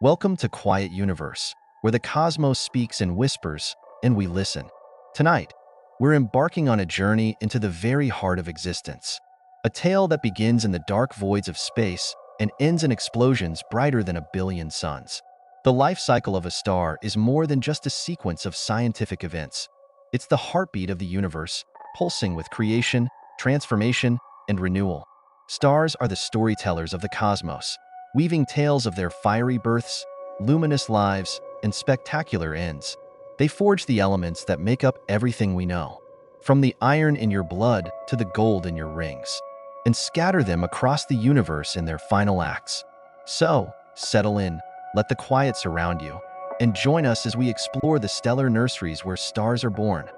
Welcome to Quiet Universe, where the cosmos speaks in whispers and we listen. Tonight, we're embarking on a journey into the very heart of existence, a tale that begins in the dark voids of space and ends in explosions brighter than a billion suns. The life cycle of a star is more than just a sequence of scientific events. It's the heartbeat of the universe, pulsing with creation, transformation, and renewal. Stars are the storytellers of the cosmos, weaving tales of their fiery births, luminous lives, and spectacular ends. They forge the elements that make up everything we know, from the iron in your blood to the gold in your rings, and scatter them across the universe in their final acts. So, settle in, let the quiet surround you, and join us as we explore the stellar nurseries where stars are born,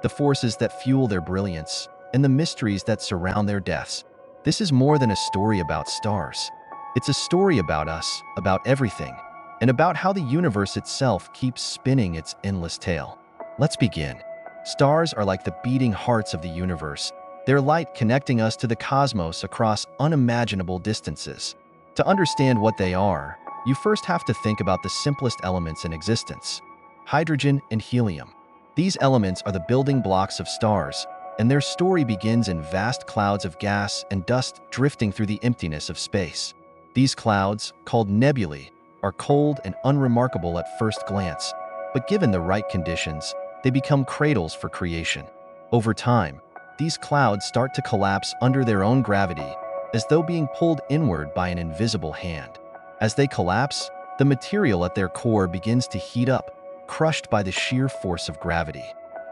the forces that fuel their brilliance, and the mysteries that surround their deaths. This is more than a story about stars. It's a story about us, about everything, and about how the universe itself keeps spinning its endless tale. Let's begin. Stars are like the beating hearts of the universe, their light connecting us to the cosmos across unimaginable distances. To understand what they are, you first have to think about the simplest elements in existence: hydrogen and helium. These elements are the building blocks of stars, and their story begins in vast clouds of gas and dust drifting through the emptiness of space. These clouds, called nebulae, are cold and unremarkable at first glance, but given the right conditions, they become cradles for creation. Over time, these clouds start to collapse under their own gravity, as though being pulled inward by an invisible hand. As they collapse, the material at their core begins to heat up, crushed by the sheer force of gravity.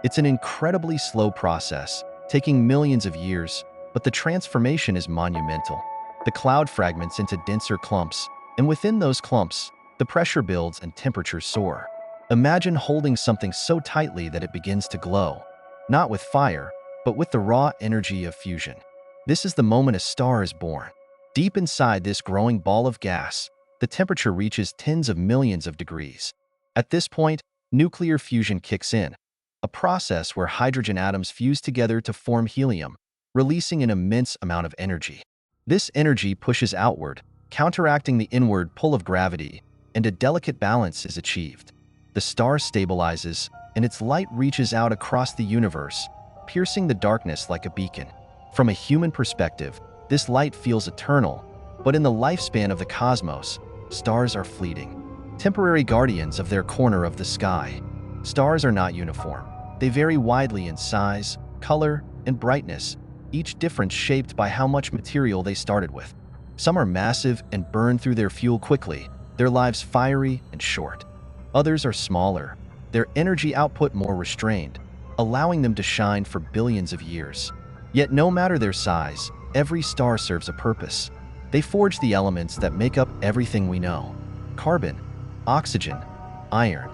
It's an incredibly slow process, taking millions of years, but the transformation is monumental. The cloud fragments into denser clumps, and within those clumps, the pressure builds and temperatures soar. Imagine holding something so tightly that it begins to glow, not with fire, but with the raw energy of fusion. This is the moment a star is born. Deep inside this growing ball of gas, the temperature reaches tens of millions of degrees. At this point, nuclear fusion kicks in, a process where hydrogen atoms fuse together to form helium, releasing an immense amount of energy. This energy pushes outward, counteracting the inward pull of gravity, and a delicate balance is achieved. The star stabilizes, and its light reaches out across the universe, piercing the darkness like a beacon. From a human perspective, this light feels eternal, but in the lifespan of the cosmos, stars are fleeting, temporary guardians of their corner of the sky. Stars are not uniform. They vary widely in size, color, and brightness, each difference shaped by how much material they started with. Some are massive and burn through their fuel quickly, their lives fiery and short. Others are smaller, their energy output more restrained, allowing them to shine for billions of years. Yet no matter their size, every star serves a purpose. They forge the elements that make up everything we know: carbon, oxygen, iron,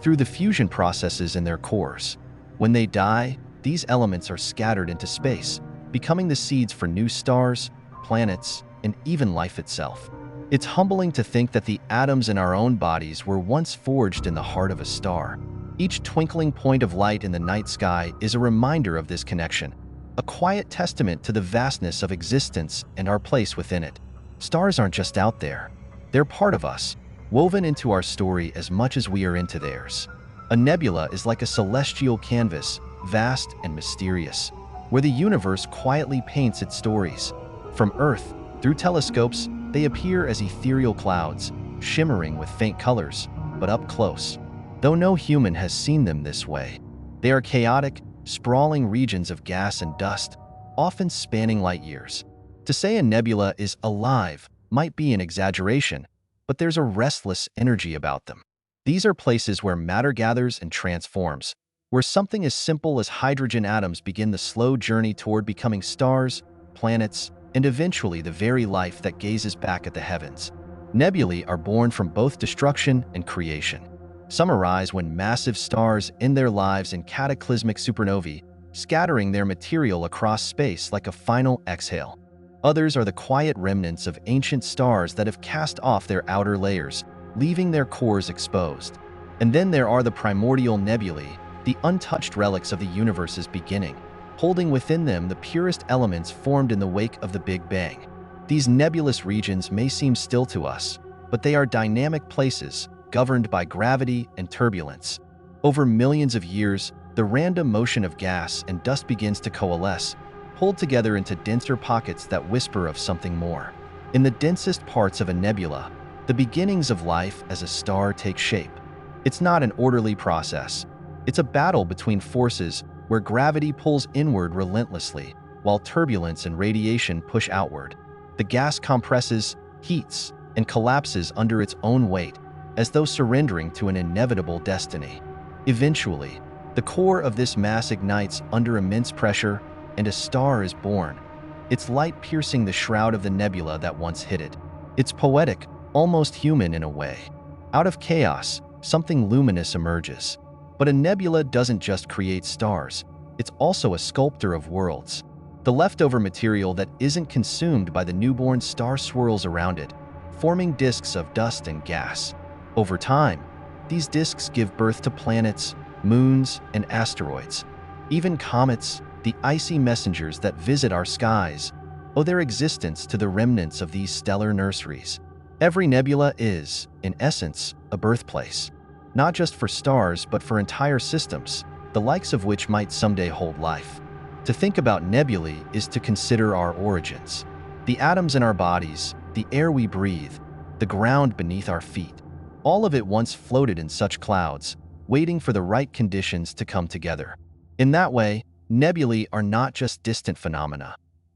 through the fusion processes in their cores. When they die, these elements are scattered into space, becoming the seeds for new stars, planets, and even life itself. It's humbling to think that the atoms in our own bodies were once forged in the heart of a star. Each twinkling point of light in the night sky is a reminder of this connection, a quiet testament to the vastness of existence and our place within it. Stars aren't just out there. They're part of us, woven into our story as much as we are into theirs. A nebula is like a celestial canvas, vast and mysterious, where the universe quietly paints its stories. From Earth, through telescopes, they appear as ethereal clouds, shimmering with faint colors, but up close, though no human has seen them this way, they are chaotic, sprawling regions of gas and dust, often spanning light years. To say a nebula is alive might be an exaggeration, but there's a restless energy about them. These are places where matter gathers and transforms, where something as simple as hydrogen atoms begin the slow journey toward becoming stars, planets, and eventually the very life that gazes back at the heavens. Nebulae are born from both destruction and creation. Some arise when massive stars end their lives in cataclysmic supernovae, scattering their material across space like a final exhale. Others are the quiet remnants of ancient stars that have cast off their outer layers, leaving their cores exposed. And then there are the primordial nebulae, the untouched relics of the universe's beginning, holding within them the purest elements formed in the wake of the Big Bang. These nebulous regions may seem still to us, but they are dynamic places governed by gravity and turbulence. Over millions of years, the random motion of gas and dust begins to coalesce, pulled together into denser pockets that whisper of something more. In the densest parts of a nebula, the beginnings of life as a star take shape. It's not an orderly process. It's a battle between forces where gravity pulls inward relentlessly, while turbulence and radiation push outward. The gas compresses, heats, and collapses under its own weight, as though surrendering to an inevitable destiny. Eventually, the core of this mass ignites under immense pressure, and a star is born, its light piercing the shroud of the nebula that once hid it. It's poetic, almost human in a way. Out of chaos, something luminous emerges. But a nebula doesn't just create stars, it's also a sculptor of worlds. The leftover material that isn't consumed by the newborn star swirls around it, forming disks of dust and gas. Over time, these disks give birth to planets, moons, and asteroids. Even comets, the icy messengers that visit our skies, owe their existence to the remnants of these stellar nurseries. Every nebula is, in essence, a birthplace, not just for stars but for entire systems, the likes of which might someday hold life. To think about nebulae is to consider our origins. The atoms in our bodies, the air we breathe, the ground beneath our feet. All of it once floated in such clouds, waiting for the right conditions to come together. In that way, nebulae are not just distant phenomena.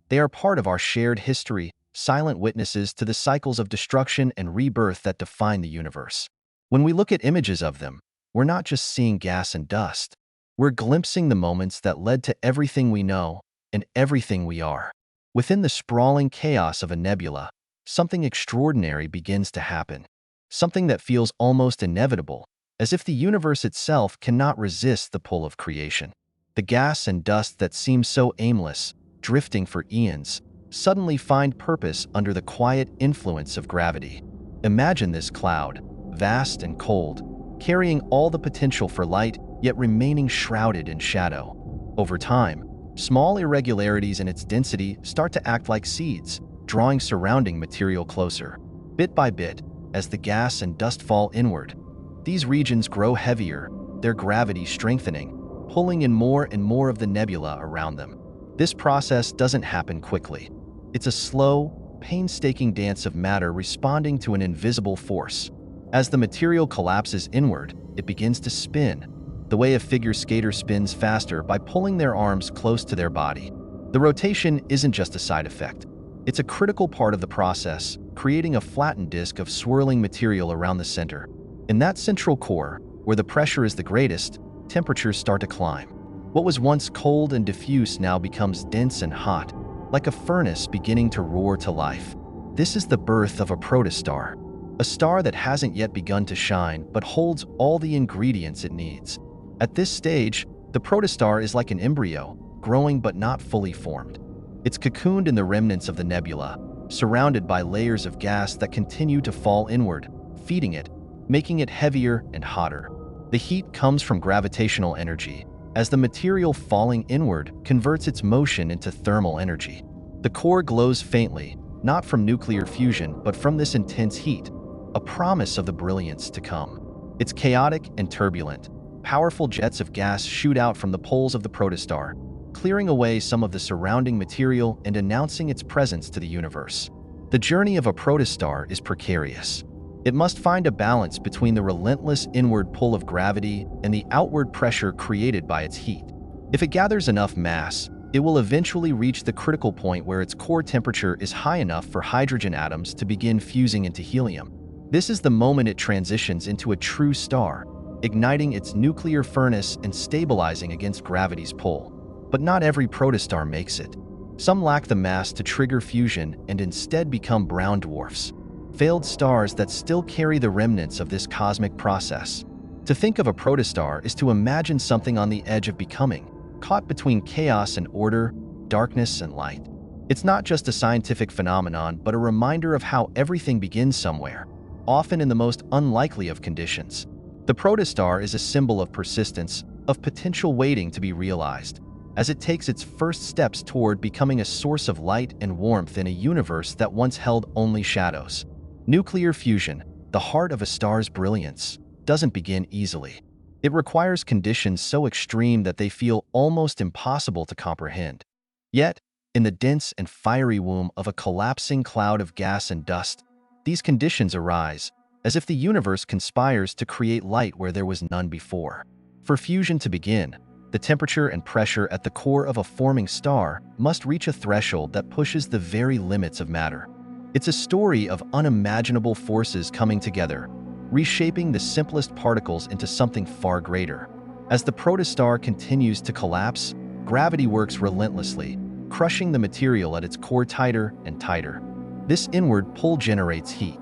They are part of our shared history, silent witnesses to the cycles of destruction and rebirth that define the universe. When we look at images of them, we're not just seeing gas and dust. We're glimpsing the moments that led to everything we know and everything we are. Within the sprawling chaos of a nebula, something extraordinary begins to happen. Something that feels almost inevitable, as if the universe itself cannot resist the pull of creation. The gas and dust that seem so aimless, drifting for eons, suddenly find purpose under the quiet influence of gravity. Imagine this cloud, vast and cold, carrying all the potential for light, yet remaining shrouded in shadow. Over time, small irregularities in its density start to act like seeds, drawing surrounding material closer. Bit by bit, as the gas and dust fall inward, these regions grow heavier, their gravity strengthening, pulling in more and more of the nebula around them. This process doesn't happen quickly. It's a slow, painstaking dance of matter responding to an invisible force. As the material collapses inward, it begins to spin, the way a figure skater spins faster by pulling their arms close to their body. The rotation isn't just a side effect. It's a critical part of the process, creating a flattened disk of swirling material around the center. In that central core, where the pressure is the greatest, temperatures start to climb. What was once cold and diffuse now becomes dense and hot, like a furnace beginning to roar to life. This is the birth of a protostar, a star that hasn't yet begun to shine but holds all the ingredients it needs. At this stage, the protostar is like an embryo, growing but not fully formed. It's cocooned in the remnants of the nebula, surrounded by layers of gas that continue to fall inward, feeding it, making it heavier and hotter. The heat comes from gravitational energy, as the material falling inward converts its motion into thermal energy. The core glows faintly, not from nuclear fusion but from this intense heat, a promise of the brilliance to come. It's chaotic and turbulent. Powerful jets of gas shoot out from the poles of the protostar, clearing away some of the surrounding material and announcing its presence to the universe. The journey of a protostar is precarious. It must find a balance between the relentless inward pull of gravity and the outward pressure created by its heat. If it gathers enough mass, it will eventually reach the critical point where its core temperature is high enough for hydrogen atoms to begin fusing into helium. This is the moment it transitions into a true star, igniting its nuclear furnace and stabilizing against gravity's pull. But not every protostar makes it. Some lack the mass to trigger fusion and instead become brown dwarfs, failed stars that still carry the remnants of this cosmic process. To think of a protostar is to imagine something on the edge of becoming, caught between chaos and order, darkness and light. It's not just a scientific phenomenon, but a reminder of how everything begins somewhere, often in the most unlikely of conditions. The protostar is a symbol of persistence, of potential waiting to be realized, as it takes its first steps toward becoming a source of light and warmth in a universe that once held only shadows. Nuclear fusion, the heart of a star's brilliance, doesn't begin easily. It requires conditions so extreme that they feel almost impossible to comprehend. Yet, in the dense and fiery womb of a collapsing cloud of gas and dust, these conditions arise, as if the universe conspires to create light where there was none before. For fusion to begin, the temperature and pressure at the core of a forming star must reach a threshold that pushes the very limits of matter. It's a story of unimaginable forces coming together, reshaping the simplest particles into something far greater. As the protostar continues to collapse, gravity works relentlessly, crushing the material at its core tighter and tighter. This inward pull generates heat,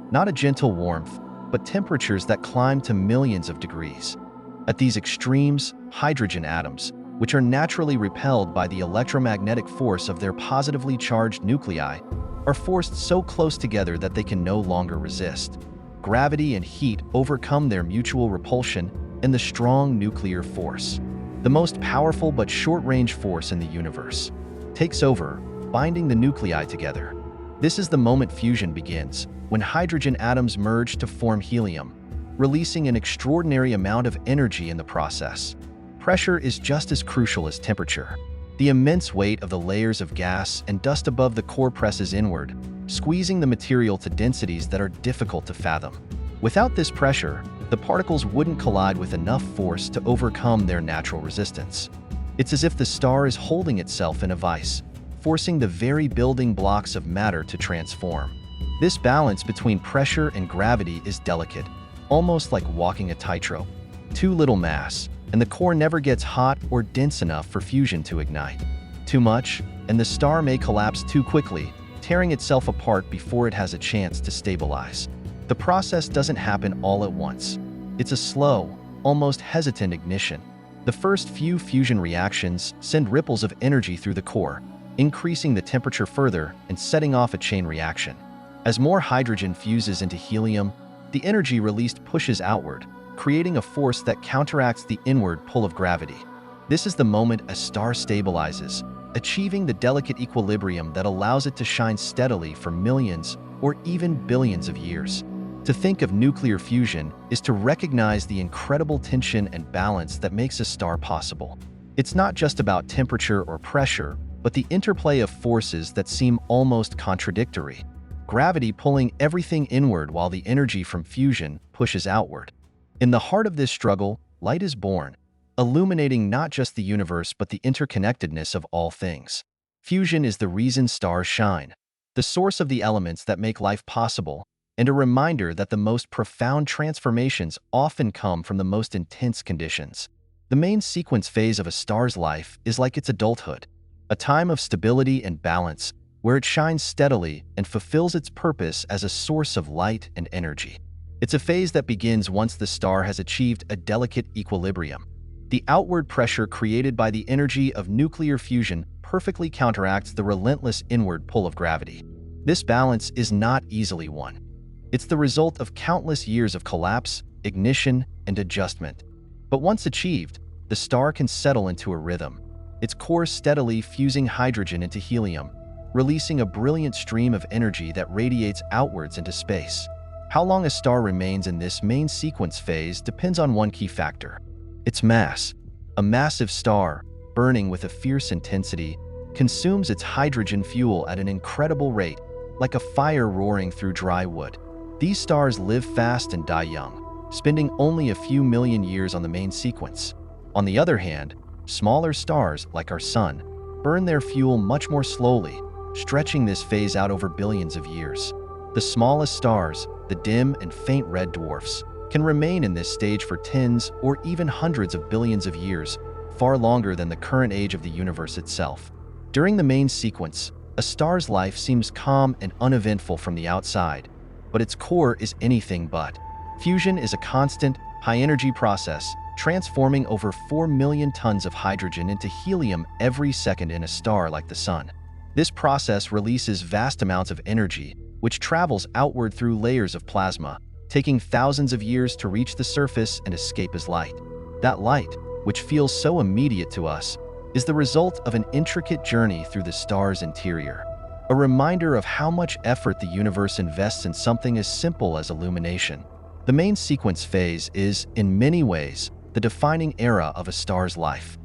not a gentle warmth, but temperatures that climb to millions of degrees. At these extremes, hydrogen atoms, which are naturally repelled by the electromagnetic force of their positively charged nuclei, are forced so close together that they can no longer resist. Gravity and heat overcome their mutual repulsion and the strong nuclear force, the most powerful but short-range force in the universe, takes over, binding the nuclei together. This is the moment fusion begins, when hydrogen atoms merge to form helium, releasing an extraordinary amount of energy in the process. Pressure is just as crucial as temperature. The immense weight of the layers of gas and dust above the core presses inward, squeezing the material to densities that are difficult to fathom. Without this pressure, the particles wouldn't collide with enough force to overcome their natural resistance. It's as if the star is holding itself in a vice, forcing the very building blocks of matter to transform. This balance between pressure and gravity is delicate, almost like walking a tightrope. Too little mass, and the core never gets hot or dense enough for fusion to ignite. Too much, and the star may collapse too quickly, tearing itself apart before it has a chance to stabilize. The process doesn't happen all at once. It's a slow, almost hesitant ignition. The first few fusion reactions send ripples of energy through the core, increasing the temperature further and setting off a chain reaction. As more hydrogen fuses into helium, the energy released pushes outward, creating a force that counteracts the inward pull of gravity. This is the moment a star stabilizes, achieving the delicate equilibrium that allows it to shine steadily for millions or even billions of years. To think of nuclear fusion is to recognize the incredible tension and balance that makes a star possible. It's not just about temperature or pressure, but the interplay of forces that seem almost contradictory. Gravity pulling everything inward while the energy from fusion pushes outward. In the heart of this struggle, light is born, illuminating not just the universe but the interconnectedness of all things. Fusion is the reason stars shine, the source of the elements that make life possible, and a reminder that the most profound transformations often come from the most intense conditions. The main sequence phase of a star's life is like its adulthood, a time of stability and balance where it shines steadily and fulfills its purpose as a source of light and energy. It's a phase that begins once the star has achieved a delicate equilibrium. The outward pressure created by the energy of nuclear fusion perfectly counteracts the relentless inward pull of gravity. This balance is not easily won. It's the result of countless years of collapse, ignition, and adjustment. But once achieved, the star can settle into a rhythm, its core steadily fusing hydrogen into helium, releasing a brilliant stream of energy that radiates outwards into space. How long a star remains in this main sequence phase depends on one key factor: its mass. A massive star, burning with a fierce intensity, consumes its hydrogen fuel at an incredible rate, like a fire roaring through dry wood. These stars live fast and die young, spending only a few million years on the main sequence. On the other hand, smaller stars, like our Sun, burn their fuel much more slowly, stretching this phase out over billions of years. The smallest stars, the dim and faint red dwarfs, can remain in this stage for tens or even hundreds of billions of years, far longer than the current age of the universe itself. During the main sequence, a star's life seems calm and uneventful from the outside, but its core is anything but. Fusion is a constant, high-energy process, transforming over 4 million tons of hydrogen into helium every second in a star like the Sun. This process releases vast amounts of energy, which travels outward through layers of plasma, taking thousands of years to reach the surface and escape as light. That light, which feels so immediate to us, is the result of an intricate journey through the star's interior. a reminder of how much effort the universe invests in something as simple as illumination. The main sequence phase is, in many ways, the defining era of a star's life.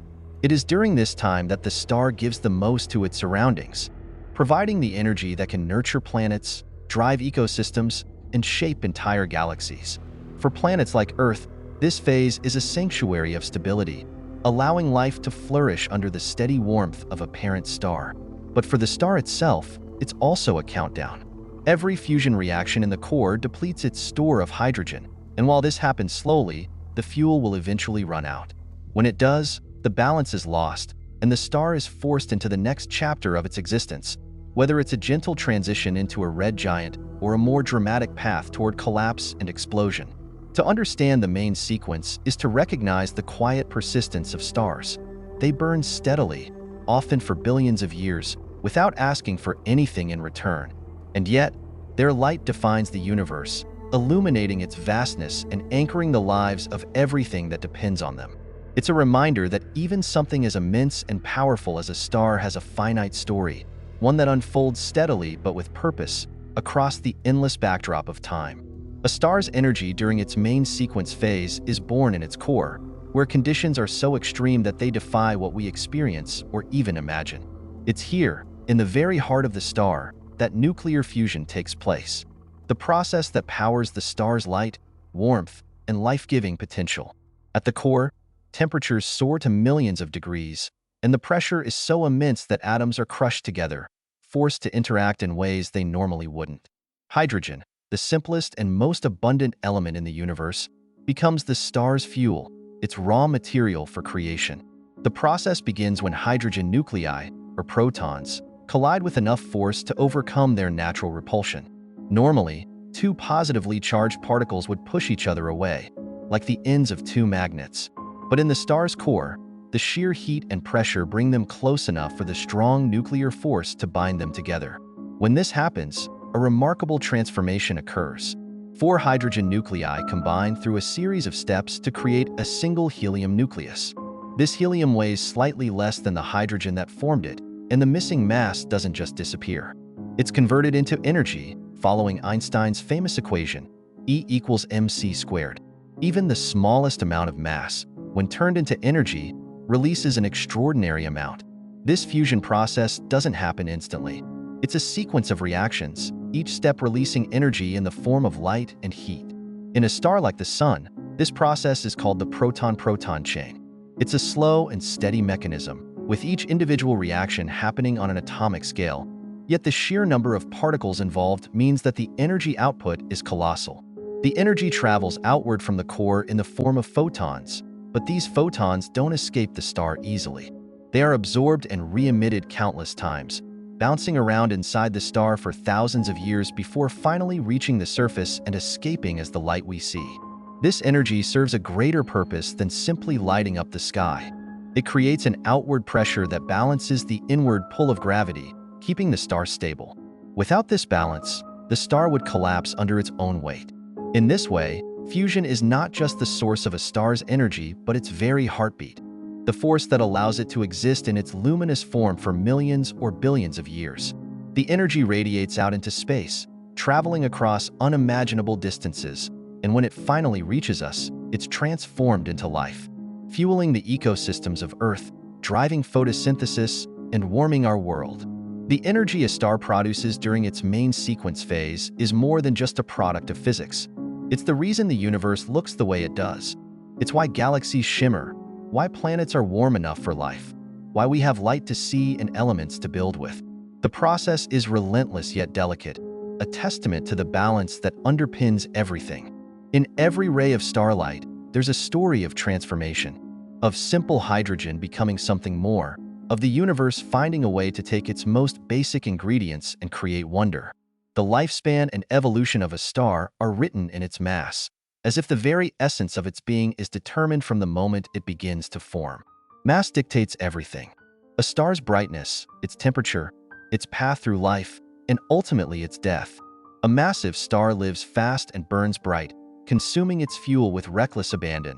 It is during this time that the star gives the most to its surroundings, providing the energy that can nurture planets, drive ecosystems, and shape entire galaxies. For planets like Earth, this phase is a sanctuary of stability, allowing life to flourish under the steady warmth of a parent star. But for the star itself, it's also a countdown. Every fusion reaction in the core depletes its store of hydrogen, and while this happens slowly, the fuel will eventually run out. When it does, the balance is lost, and the star is forced into the next chapter of its existence, whether it's a gentle transition into a red giant or a more dramatic path toward collapse and explosion. To understand the main sequence is to recognize the quiet persistence of stars. They burn steadily, often for billions of years, without asking for anything in return. And yet, their light defines the universe, illuminating its vastness and anchoring the lives of everything that depends on them. It's a reminder that even something as immense and powerful as a star has a finite story, one that unfolds steadily but with purpose across the endless backdrop of time. A star's energy during its main sequence phase is born in its core, where conditions are so extreme that they defy what we experience or even imagine. It's here, in the very heart of the star, that nuclear fusion takes place, the process that powers the star's light, warmth, and life-giving potential. At the core, temperatures soar to millions of degrees, and the pressure is so immense that atoms are crushed together, forced to interact in ways they normally wouldn't. Hydrogen, the simplest and most abundant element in the universe, becomes the star's fuel, its raw material for creation. The process begins when hydrogen nuclei, or protons, collide with enough force to overcome their natural repulsion. Normally, two positively charged particles would push each other away, like the ends of two magnets. But in the star's core, the sheer heat and pressure bring them close enough for the strong nuclear force to bind them together. When this happens, a remarkable transformation occurs. Four hydrogen nuclei combine through a series of steps to create a single helium nucleus. This helium weighs slightly less than the hydrogen that formed it, and the missing mass doesn't just disappear. It's converted into energy, following Einstein's famous equation, E equals mc squared. Even the smallest amount of mass, when turned into energy, releases an extraordinary amount. This fusion process doesn't happen instantly. It's a sequence of reactions, each step releasing energy in the form of light and heat. In a star like the Sun, this process is called the proton-proton chain. It's a slow and steady mechanism, with each individual reaction happening on an atomic scale. Yet the sheer number of particles involved means that the energy output is colossal. The energy travels outward from the core in the form of photons, but these photons don't escape the star easily. They are absorbed and re-emitted countless times, bouncing around inside the star for thousands of years before finally reaching the surface and escaping as the light we see. This energy serves a greater purpose than simply lighting up the sky. It creates an outward pressure that balances the inward pull of gravity, keeping the star stable. Without this balance, the star would collapse under its own weight. In this way, fusion is not just the source of a star's energy, but its very heartbeat, the force that allows it to exist in its luminous form for millions or billions of years. The energy radiates out into space, traveling across unimaginable distances, and when it finally reaches us, it's transformed into life, fueling the ecosystems of Earth, driving photosynthesis, and warming our world. The energy a star produces during its main sequence phase is more than just a product of physics. It's the reason the universe looks the way it does. It's why galaxies shimmer, why planets are warm enough for life, why we have light to see and elements to build with. The process is relentless yet delicate, a testament to the balance that underpins everything. In every ray of starlight, there's a story of transformation, of simple hydrogen becoming something more, of the universe finding a way to take its most basic ingredients and create wonder. The lifespan and evolution of a star are written in its mass, as if the very essence of its being is determined from the moment it begins to form. Mass dictates everything: a star's brightness, its temperature, its path through life, and ultimately its death. A massive star lives fast and burns bright, consuming its fuel with reckless abandon,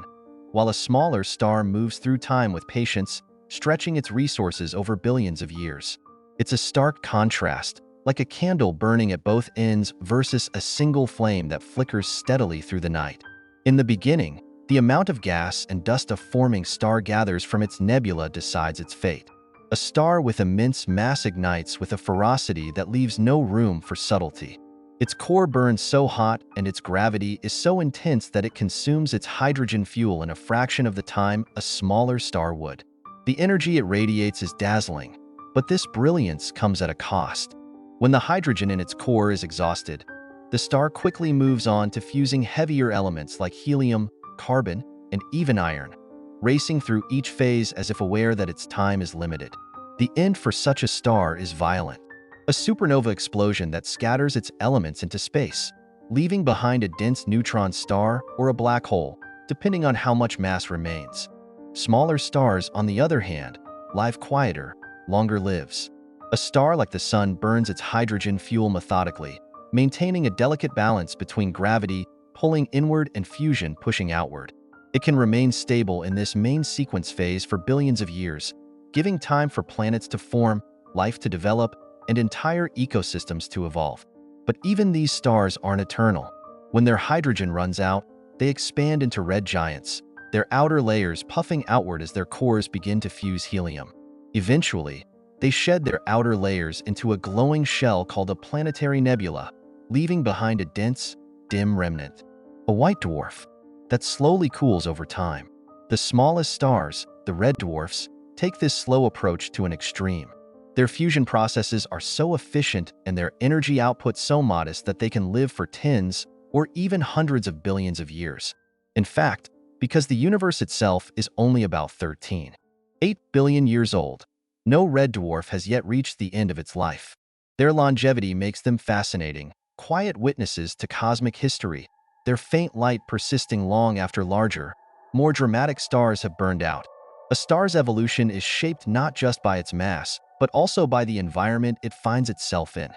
while a smaller star moves through time with patience, stretching its resources over billions of years. It's a stark contrast, like a candle burning at both ends versus a single flame that flickers steadily through the night. In the beginning, the amount of gas and dust a forming star gathers from its nebula decides its fate. A star with immense mass ignites with a ferocity that leaves no room for subtlety. Its core burns so hot and its gravity is so intense that it consumes its hydrogen fuel in a fraction of the time a smaller star would. The energy it radiates is dazzling, but this brilliance comes at a cost. When the hydrogen in its core is exhausted, the star quickly moves on to fusing heavier elements like helium, carbon, and even iron, racing through each phase as if aware that its time is limited. The end for such a star is violent. A supernova explosion that scatters its elements into space, leaving behind a dense neutron star or a black hole, depending on how much mass remains. Smaller stars, on the other hand, live quieter, longer lives. A star like the Sun burns its hydrogen fuel methodically, maintaining a delicate balance between gravity pulling inward and fusion pushing outward. It can remain stable in this main sequence phase for billions of years, giving time for planets to form, life to develop, and entire ecosystems to evolve. But even these stars aren't eternal. When their hydrogen runs out, they expand into red giants, their outer layers puffing outward as their cores begin to fuse helium. Eventually, they shed their outer layers into a glowing shell called a planetary nebula, leaving behind a dense, dim remnant, a white dwarf that slowly cools over time. The smallest stars, the red dwarfs, take this slow approach to an extreme. Their fusion processes are so efficient and their energy output so modest that they can live for tens or even hundreds of billions of years. In fact, because the universe itself is only about 13.8 billion years old, no red dwarf has yet reached the end of its life. Their longevity makes them fascinating, quiet witnesses to cosmic history, their faint light persisting long after larger, more dramatic stars have burned out. A star's evolution is shaped not just by its mass, but also by the environment it finds itself in.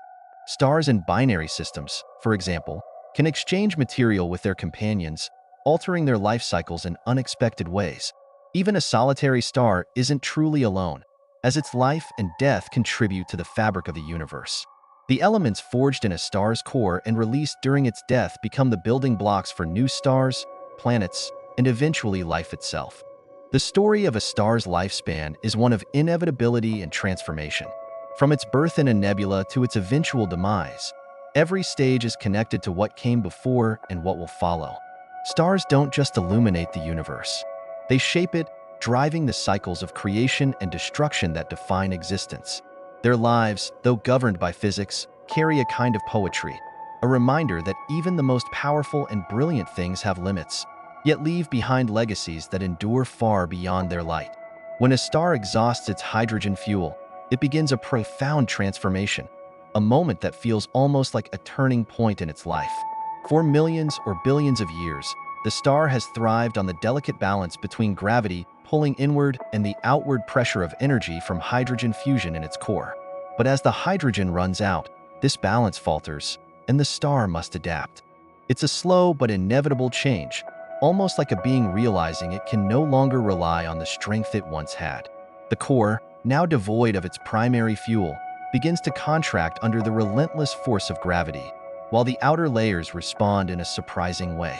Stars in binary systems, for example, can exchange material with their companions, altering their life cycles in unexpected ways. Even a solitary star isn't truly alone, as its life and death contribute to the fabric of the universe. The elements forged in a star's core and released during its death become the building blocks for new stars, planets, and eventually life itself. The story of a star's lifespan is one of inevitability and transformation. From its birth in a nebula to its eventual demise, every stage is connected to what came before and what will follow. Stars don't just illuminate the universe. They shape it, driving the cycles of creation and destruction that define existence. Their lives, though governed by physics, carry a kind of poetry, a reminder that even the most powerful and brilliant things have limits, yet leave behind legacies that endure far beyond their light. When a star exhausts its hydrogen fuel, it begins a profound transformation, a moment that feels almost like a turning point in its life. For millions or billions of years, the star has thrived on the delicate balance between gravity pulling inward and the outward pressure of energy from hydrogen fusion in its core. But as the hydrogen runs out, this balance falters, and the star must adapt. It's a slow but inevitable change, almost like a being realizing it can no longer rely on the strength it once had. The core, now devoid of its primary fuel, begins to contract under the relentless force of gravity, while the outer layers respond in a surprising way.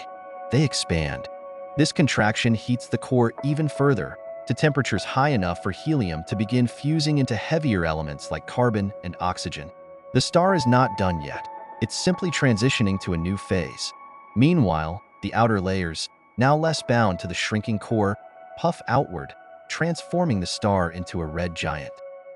They expand. This contraction heats the core even further, to temperatures high enough for helium to begin fusing into heavier elements like carbon and oxygen. The star is not done yet. It's simply transitioning to a new phase. Meanwhile, the outer layers, now less bound to the shrinking core, puff outward, transforming the star into a red giant.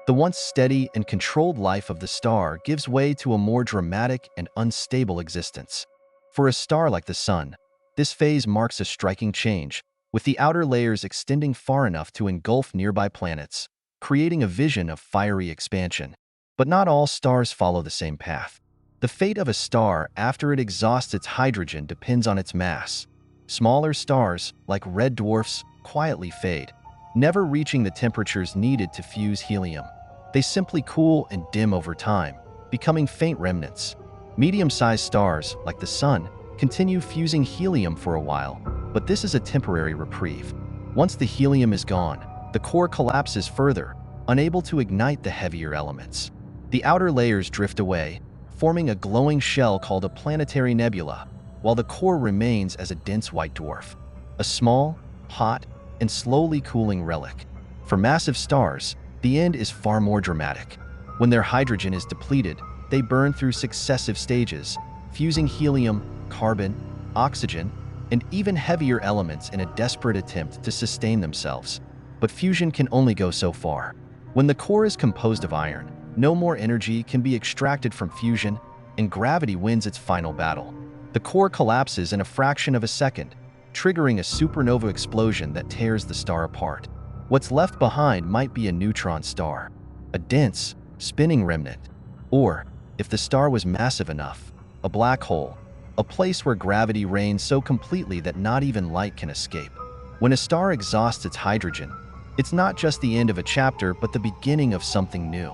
The once steady and controlled life of the star gives way to a more dramatic and unstable existence. For a star like the Sun, this phase marks a striking change, with the outer layers extending far enough to engulf nearby planets, creating a vision of fiery expansion. But not all stars follow the same path. The fate of a star after it exhausts its hydrogen depends on its mass. Smaller stars, like red dwarfs, quietly fade, never reaching the temperatures needed to fuse helium. They simply cool and dim over time, becoming faint remnants. Medium-sized stars, like the Sun, continue fusing helium for a while, but this is a temporary reprieve. Once the helium is gone, the core collapses further, unable to ignite the heavier elements. The outer layers drift away, forming a glowing shell called a planetary nebula, while the core remains as a dense white dwarf, a small, hot, and slowly cooling relic. For massive stars, the end is far more dramatic. When their hydrogen is depleted, they burn through successive stages, fusing helium, carbon, oxygen, and even heavier elements in a desperate attempt to sustain themselves. But fusion can only go so far. When the core is composed of iron, no more energy can be extracted from fusion, and gravity wins its final battle. The core collapses in a fraction of a second, triggering a supernova explosion that tears the star apart. What's left behind might be a neutron star, a dense, spinning remnant, or, if the star was massive enough, a black hole, a place where gravity reigns so completely that not even light can escape. When a star exhausts its hydrogen, it's not just the end of a chapter but the beginning of something new.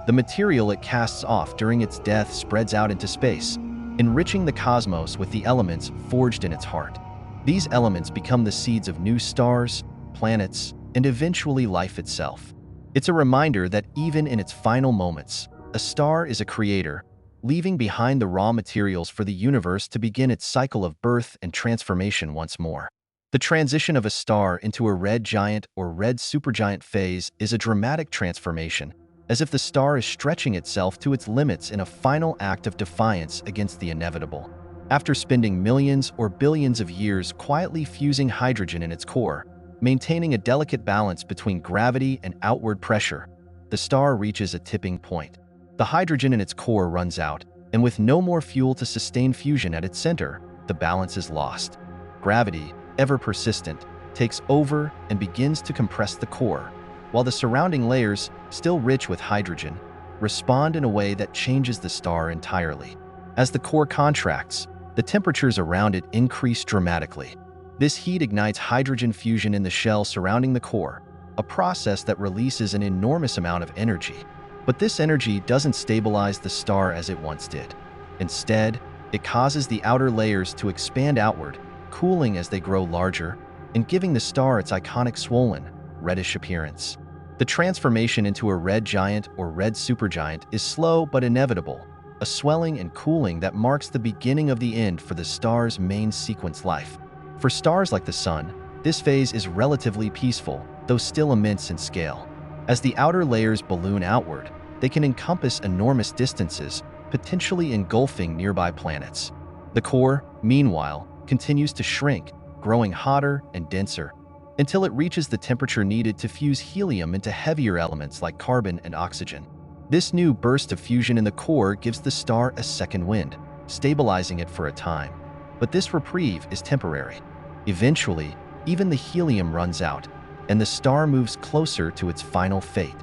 The material it casts off during its death spreads out into space, enriching the cosmos with the elements forged in its heart. These elements become the seeds of new stars, planets, and eventually life itself. It's a reminder that even in its final moments, a star is a creator, leaving behind the raw materials for the universe to begin its cycle of birth and transformation once more. The transition of a star into a red giant or red supergiant phase is a dramatic transformation, as if the star is stretching itself to its limits in a final act of defiance against the inevitable. After spending millions or billions of years quietly fusing hydrogen in its core, maintaining a delicate balance between gravity and outward pressure, the star reaches a tipping point. The hydrogen in its core runs out, and with no more fuel to sustain fusion at its center, the balance is lost. Gravity, ever persistent, takes over and begins to compress the core, while the surrounding layers, still rich with hydrogen, respond in a way that changes the star entirely. As the core contracts, the temperatures around it increase dramatically. This heat ignites hydrogen fusion in the shell surrounding the core, a process that releases an enormous amount of energy. But this energy doesn't stabilize the star as it once did. Instead, it causes the outer layers to expand outward, cooling as they grow larger, and giving the star its iconic swollen, reddish appearance. The transformation into a red giant or red supergiant is slow but inevitable, a swelling and cooling that marks the beginning of the end for the star's main sequence life. For stars like the Sun, this phase is relatively peaceful, though still immense in scale. As the outer layers balloon outward, they can encompass enormous distances, potentially engulfing nearby planets. The core, meanwhile, continues to shrink, growing hotter and denser, until it reaches the temperature needed to fuse helium into heavier elements like carbon and oxygen. This new burst of fusion in the core gives the star a second wind, stabilizing it for a time. But this reprieve is temporary. Eventually, even the helium runs out, and the star moves closer to its final fate.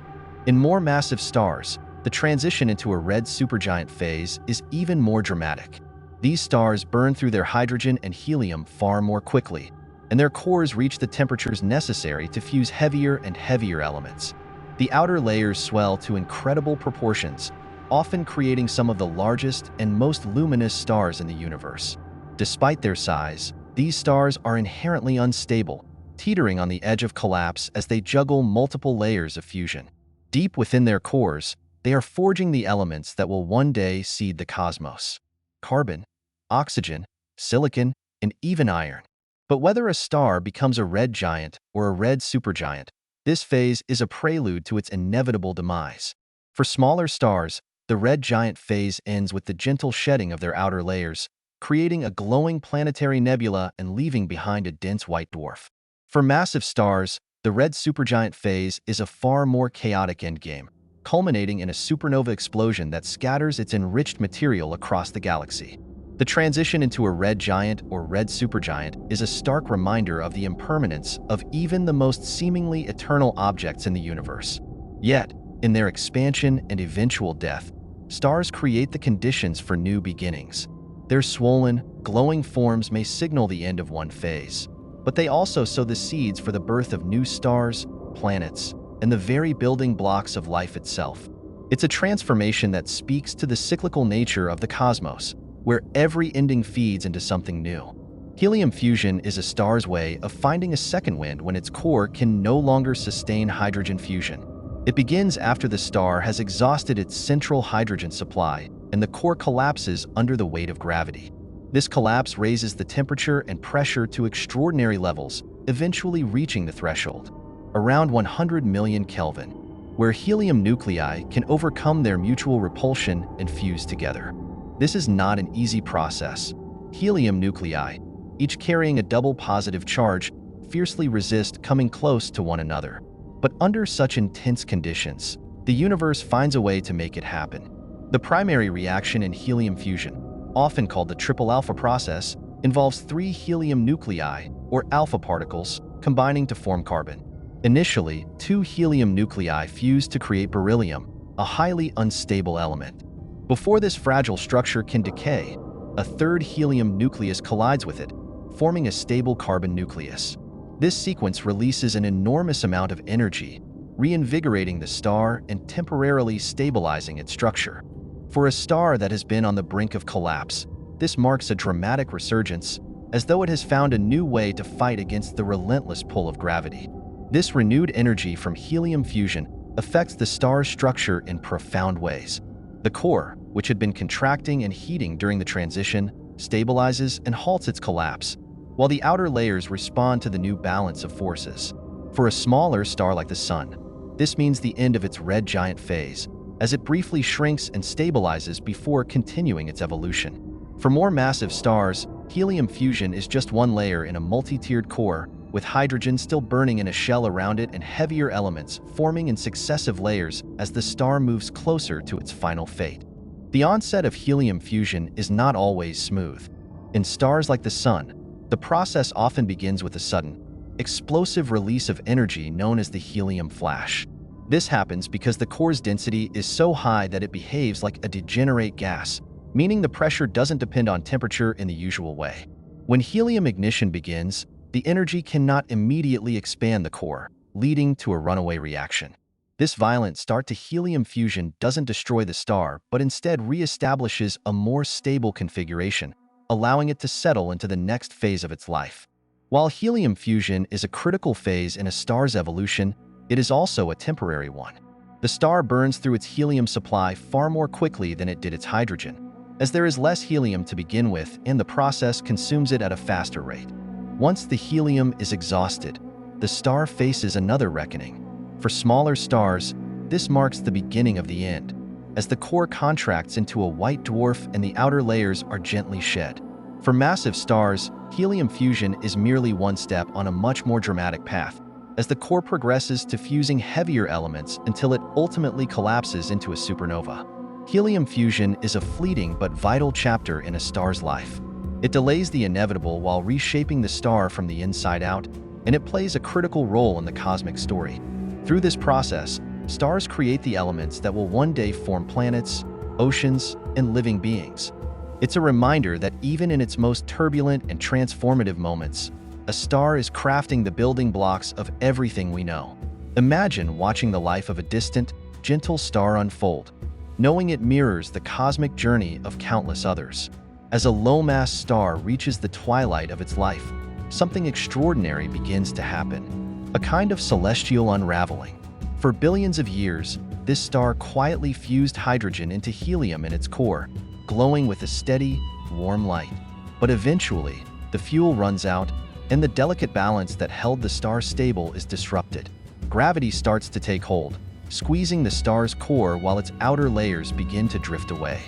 In more massive stars, the transition into a red supergiant phase is even more dramatic. These stars burn through their hydrogen and helium far more quickly, and their cores reach the temperatures necessary to fuse heavier and heavier elements. The outer layers swell to incredible proportions, often creating some of the largest and most luminous stars in the universe. Despite their size, these stars are inherently unstable, teetering on the edge of collapse as they juggle multiple layers of fusion. Deep within their cores, they are forging the elements that will one day seed the cosmos: carbon, oxygen, silicon, and even iron. But whether a star becomes a red giant or a red supergiant, this phase is a prelude to its inevitable demise. For smaller stars, the red giant phase ends with the gentle shedding of their outer layers, creating a glowing planetary nebula and leaving behind a dense white dwarf. For massive stars, the red supergiant phase is a far more chaotic endgame, culminating in a supernova explosion that scatters its enriched material across the galaxy. The transition into a red giant or red supergiant is a stark reminder of the impermanence of even the most seemingly eternal objects in the universe. Yet, in their expansion and eventual death, stars create the conditions for new beginnings. Their swollen, glowing forms may signal the end of one phase, but they also sow the seeds for the birth of new stars, planets, and the very building blocks of life itself. It's a transformation that speaks to the cyclical nature of the cosmos, where every ending feeds into something new. Helium fusion is a star's way of finding a second wind when its core can no longer sustain hydrogen fusion. It begins after the star has exhausted its central hydrogen supply and the core collapses under the weight of gravity. This collapse raises the temperature and pressure to extraordinary levels, eventually reaching the threshold, around 100 million Kelvin, where helium nuclei can overcome their mutual repulsion and fuse together. This is not an easy process. Helium nuclei, each carrying a double positive charge, fiercely resist coming close to one another. But under such intense conditions, the universe finds a way to make it happen. The primary reaction in helium fusion, often called the triple alpha process, involves 3 helium nuclei, or alpha particles, combining to form carbon. Initially, 2 helium nuclei fuse to create beryllium, a highly unstable element. Before this fragile structure can decay, a 3rd helium nucleus collides with it, forming a stable carbon nucleus. This sequence releases an enormous amount of energy, reinvigorating the star and temporarily stabilizing its structure. For a star that has been on the brink of collapse, this marks a dramatic resurgence, as though it has found a new way to fight against the relentless pull of gravity. This renewed energy from helium fusion affects the star's structure in profound ways. The core, which had been contracting and heating during the transition, stabilizes and halts its collapse, while the outer layers respond to the new balance of forces. For a smaller star like the Sun, this means the end of its red giant phase, as it briefly shrinks and stabilizes before continuing its evolution. For more massive stars, helium fusion is just one layer in a multi-tiered core, with hydrogen still burning in a shell around it and heavier elements forming in successive layers as the star moves closer to its final fate. The onset of helium fusion is not always smooth. In stars like the Sun, the process often begins with a sudden, explosive release of energy known as the helium flash. This happens because the core's density is so high that it behaves like a degenerate gas, meaning the pressure doesn't depend on temperature in the usual way. When helium ignition begins, the energy cannot immediately expand the core, leading to a runaway reaction. This violent start to helium fusion doesn't destroy the star, but instead reestablishes a more stable configuration, allowing it to settle into the next phase of its life. While helium fusion is a critical phase in a star's evolution, it is also a temporary one. The star burns through its helium supply far more quickly than it did its hydrogen, as there is less helium to begin with and the process consumes it at a faster rate. Once the helium is exhausted, the star faces another reckoning. For smaller stars, this marks the beginning of the end, as the core contracts into a white dwarf and the outer layers are gently shed. For massive stars, helium fusion is merely one step on a much more dramatic path, as the core progresses to fusing heavier elements until it ultimately collapses into a supernova. Helium fusion is a fleeting but vital chapter in a star's life. It delays the inevitable while reshaping the star from the inside out, and it plays a critical role in the cosmic story. Through this process, stars create the elements that will one day form planets, oceans, and living beings. It's a reminder that even in its most turbulent and transformative moments, a star is crafting the building blocks of everything we know. Imagine watching the life of a distant, gentle star unfold, knowing it mirrors the cosmic journey of countless others. As a low-mass star reaches the twilight of its life, something extraordinary begins to happen, a kind of celestial unraveling. For billions of years, this star quietly fused hydrogen into helium in its core, glowing with a steady, warm light. But eventually, the fuel runs out, and the delicate balance that held the star stable is disrupted. Gravity starts to take hold, squeezing the star's core while its outer layers begin to drift away.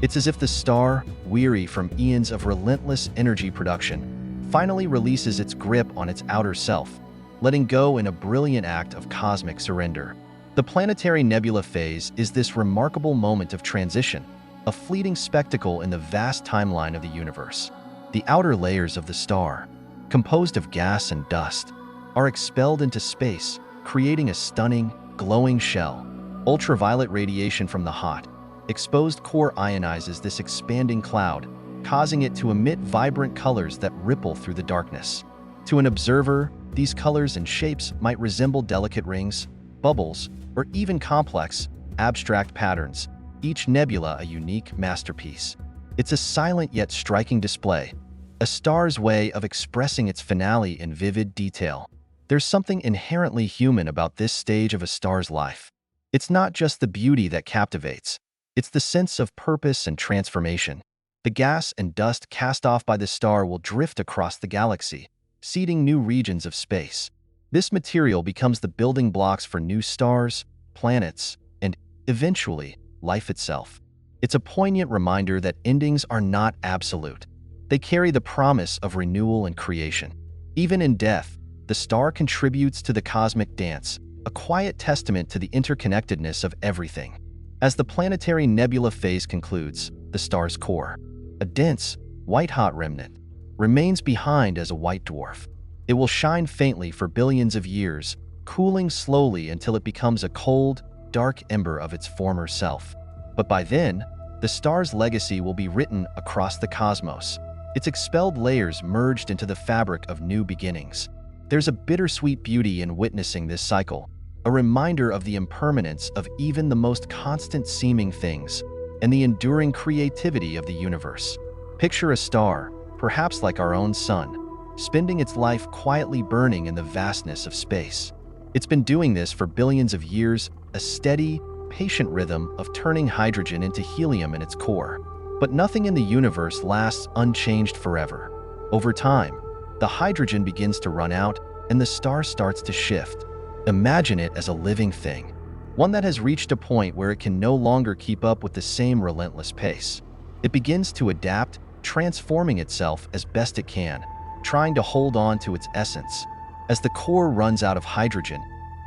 It's as if the star, weary from eons of relentless energy production, finally releases its grip on its outer self, letting go in a brilliant act of cosmic surrender. The planetary nebula phase is this remarkable moment of transition, a fleeting spectacle in the vast timeline of the universe. The outer layers of the star, composed of gas and dust, are expelled into space, creating a stunning, glowing shell. Ultraviolet radiation from the hot, exposed core ionizes this expanding cloud, causing it to emit vibrant colors that ripple through the darkness. To an observer, these colors and shapes might resemble delicate rings, bubbles, or even complex, abstract patterns, each nebula a unique masterpiece. It's a silent yet striking display, a star's way of expressing its finale in vivid detail. There's something inherently human about this stage of a star's life. It's not just the beauty that captivates, it's the sense of purpose and transformation. The gas and dust cast off by the star will drift across the galaxy, seeding new regions of space. This material becomes the building blocks for new stars, planets, and, eventually, life itself. It's a poignant reminder that endings are not absolute. They carry the promise of renewal and creation. Even in death, the star contributes to the cosmic dance, a quiet testament to the interconnectedness of everything. As the planetary nebula phase concludes, the star's core, a dense, white-hot remnant, remains behind as a white dwarf. It will shine faintly for billions of years, cooling slowly until it becomes a cold, dark ember of its former self. But by then, the star's legacy will be written across the cosmos, its expelled layers merged into the fabric of new beginnings. There's a bittersweet beauty in witnessing this cycle, a reminder of the impermanence of even the most constant-seeming things, and the enduring creativity of the universe. Picture a star, perhaps like our own sun, spending its life quietly burning in the vastness of space. It's been doing this for billions of years, a steady, patient rhythm of turning hydrogen into helium in its core. But nothing in the universe lasts unchanged forever. Over time, the hydrogen begins to run out, and the star starts to shift. Imagine it as a living thing, one that has reached a point where it can no longer keep up with the same relentless pace. It begins to adapt, transforming itself as best it can, trying to hold on to its essence. As the core runs out of hydrogen,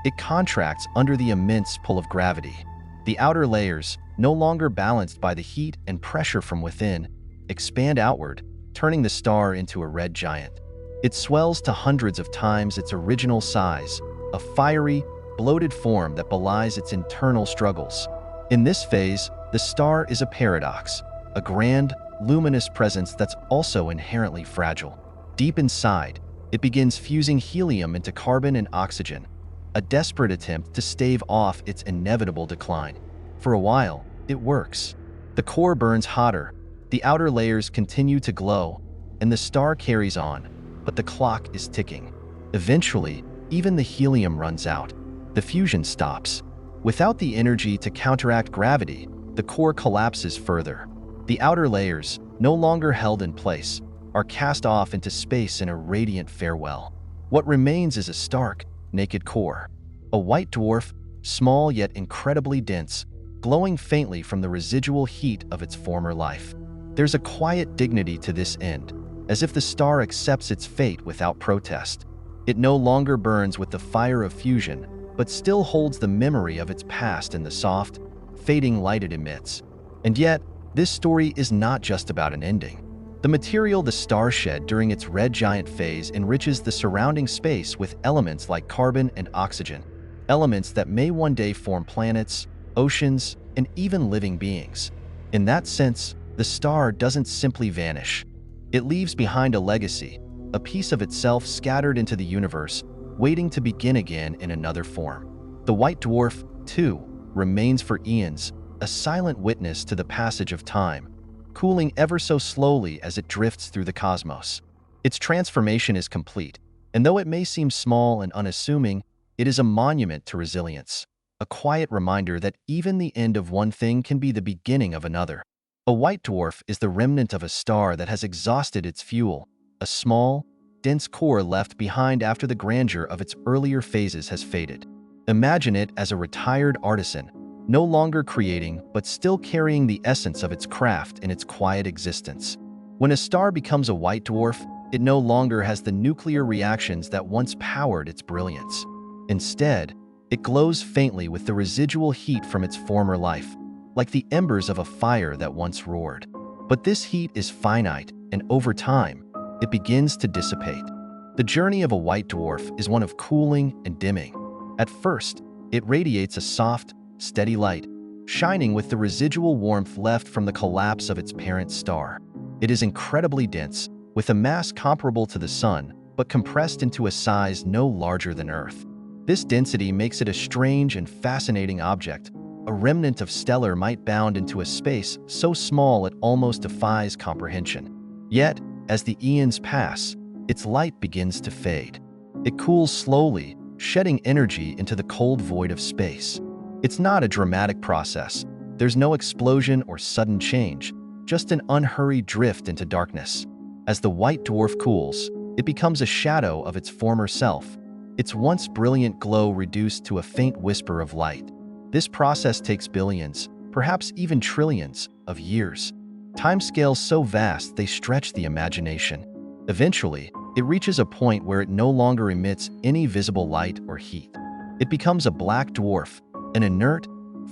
it contracts under the immense pull of gravity. The outer layers, no longer balanced by the heat and pressure from within, expand outward, turning the star into a red giant. It swells to hundreds of times its original size, a fiery, bloated form that belies its internal struggles. In this phase, the star is a paradox, a grand, luminous presence that's also inherently fragile. Deep inside, it begins fusing helium into carbon and oxygen, a desperate attempt to stave off its inevitable decline. For a while, it works. The core burns hotter, the outer layers continue to glow, and the star carries on, but the clock is ticking. Eventually, even the helium runs out. The fusion stops. Without the energy to counteract gravity, the core collapses further. The outer layers, no longer held in place, are cast off into space in a radiant farewell. What remains is a stark, naked core. A white dwarf, small yet incredibly dense, glowing faintly from the residual heat of its former life. There's a quiet dignity to this end, as if the star accepts its fate without protest. It no longer burns with the fire of fusion, but still holds the memory of its past in the soft, fading light it emits. And yet, this story is not just about an ending. The material the star shed during its red giant phase enriches the surrounding space with elements like carbon and oxygen, elements that may one day form planets, oceans, and even living beings. In that sense, the star doesn't simply vanish. It leaves behind a legacy, a piece of itself scattered into the universe, waiting to begin again in another form. The white dwarf, too, remains for eons, a silent witness to the passage of time, cooling ever so slowly as it drifts through the cosmos. Its transformation is complete, and though it may seem small and unassuming, it is a monument to resilience, a quiet reminder that even the end of one thing can be the beginning of another. A white dwarf is the remnant of a star that has exhausted its fuel, a small, dense core left behind after the grandeur of its earlier phases has faded. Imagine it as a retired artisan, no longer creating but still carrying the essence of its craft in its quiet existence. When a star becomes a white dwarf, it no longer has the nuclear reactions that once powered its brilliance. Instead, it glows faintly with the residual heat from its former life, like the embers of a fire that once roared. But this heat is finite, and over time, it begins to dissipate. The journey of a white dwarf is one of cooling and dimming. At first, it radiates a soft, steady light, shining with the residual warmth left from the collapse of its parent star. It is incredibly dense, with a mass comparable to the Sun, but compressed into a size no larger than Earth. This density makes it a strange and fascinating object, a remnant of stellar might bound into a space so small it almost defies comprehension. Yet, as the eons pass, its light begins to fade. It cools slowly, shedding energy into the cold void of space. It's not a dramatic process. There's no explosion or sudden change, just an unhurried drift into darkness. As the white dwarf cools, it becomes a shadow of its former self, its once brilliant glow reduced to a faint whisper of light. This process takes billions, perhaps even trillions, of years. Timescales so vast they stretch the imagination. Eventually, it reaches a point where it no longer emits any visible light or heat. It becomes a black dwarf, an inert,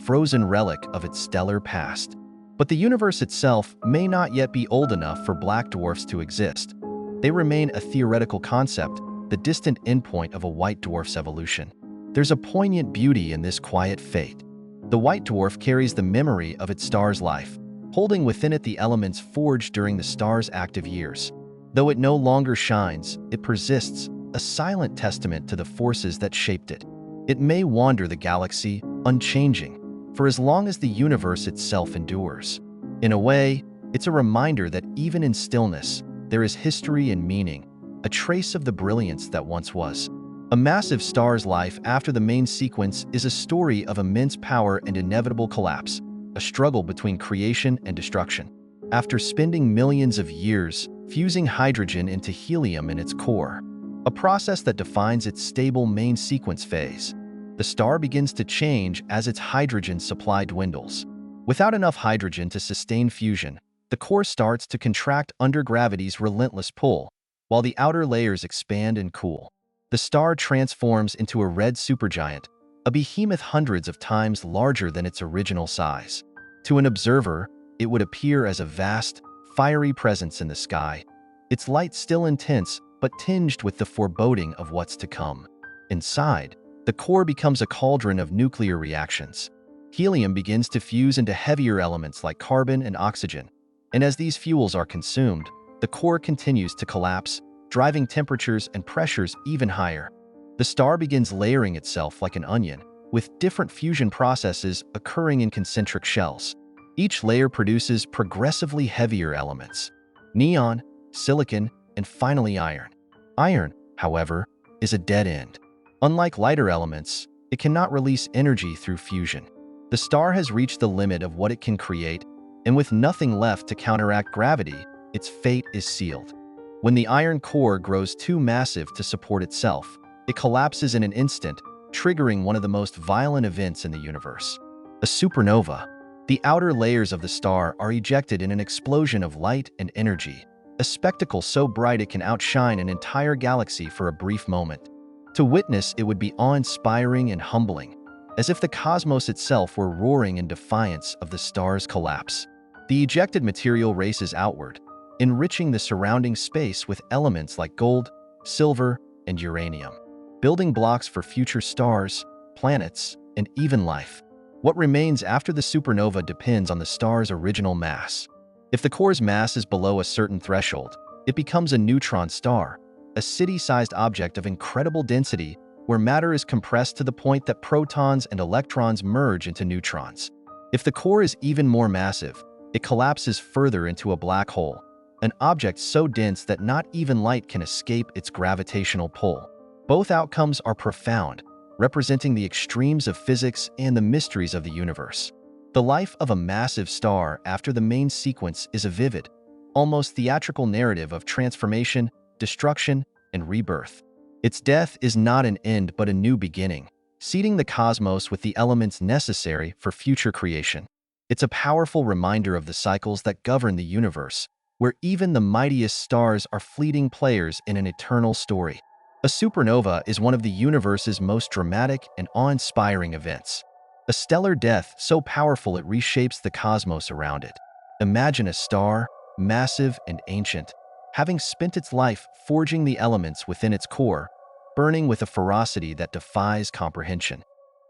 frozen relic of its stellar past. But the universe itself may not yet be old enough for black dwarfs to exist. They remain a theoretical concept, the distant endpoint of a white dwarf's evolution. There's a poignant beauty in this quiet fate. The white dwarf carries the memory of its star's life, holding within it the elements forged during the star's active years. Though it no longer shines, it persists, a silent testament to the forces that shaped it. It may wander the galaxy, unchanging, for as long as the universe itself endures. In a way, it's a reminder that even in stillness, there is history and meaning, a trace of the brilliance that once was. A massive star's life after the main sequence is a story of immense power and inevitable collapse, a struggle between creation and destruction. After spending millions of years fusing hydrogen into helium in its core, a process that defines its stable main sequence phase, the star begins to change as its hydrogen supply dwindles. Without enough hydrogen to sustain fusion, the core starts to contract under gravity's relentless pull, while the outer layers expand and cool. The star transforms into a red supergiant, a behemoth hundreds of times larger than its original size. To an observer, it would appear as a vast, fiery presence in the sky, its light still intense but tinged with the foreboding of what's to come. Inside, the core becomes a cauldron of nuclear reactions. Helium begins to fuse into heavier elements like carbon and oxygen, and as these fuels are consumed, the core continues to collapse, driving temperatures and pressures even higher. The star begins layering itself like an onion, with different fusion processes occurring in concentric shells. Each layer produces progressively heavier elements: neon, silicon, and finally iron. Iron, however, is a dead end. Unlike lighter elements, it cannot release energy through fusion. The star has reached the limit of what it can create, and with nothing left to counteract gravity, its fate is sealed. When the iron core grows too massive to support itself, it collapses in an instant, triggering one of the most violent events in the universe: a supernova. The outer layers of the star are ejected in an explosion of light and energy, a spectacle so bright it can outshine an entire galaxy for a brief moment. To witness it would be awe-inspiring and humbling, as if the cosmos itself were roaring in defiance of the star's collapse. The ejected material races outward, enriching the surrounding space with elements like gold, silver, and uranium, building blocks for future stars, planets, and even life. What remains after the supernova depends on the star's original mass. If the core's mass is below a certain threshold, it becomes a neutron star, a city-sized object of incredible density where matter is compressed to the point that protons and electrons merge into neutrons. If the core is even more massive, it collapses further into a black hole, an object so dense that not even light can escape its gravitational pull. Both outcomes are profound, representing the extremes of physics and the mysteries of the universe. The life of a massive star after the main sequence is a vivid, almost theatrical narrative of transformation, destruction, and rebirth. Its death is not an end but a new beginning, seeding the cosmos with the elements necessary for future creation. It's a powerful reminder of the cycles that govern the universe, where even the mightiest stars are fleeting players in an eternal story. A supernova is one of the universe's most dramatic and awe-inspiring events. A stellar death so powerful it reshapes the cosmos around it. Imagine a star, massive and ancient, having spent its life forging the elements within its core, burning with a ferocity that defies comprehension.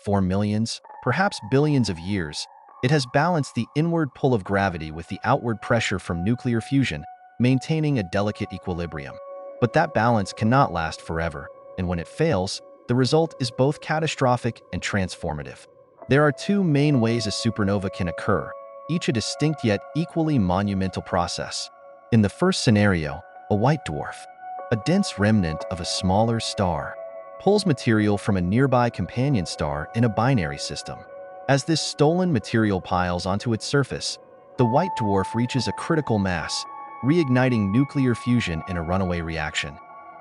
For millions, perhaps billions of years, it has balanced the inward pull of gravity with the outward pressure from nuclear fusion, maintaining a delicate equilibrium. But that balance cannot last forever, and when it fails, the result is both catastrophic and transformative. There are two main ways a supernova can occur, each a distinct yet equally monumental process. In the first scenario, a white dwarf, a dense remnant of a smaller star, pulls material from a nearby companion star in a binary system. As this stolen material piles onto its surface, the white dwarf reaches a critical mass, reigniting nuclear fusion in a runaway reaction.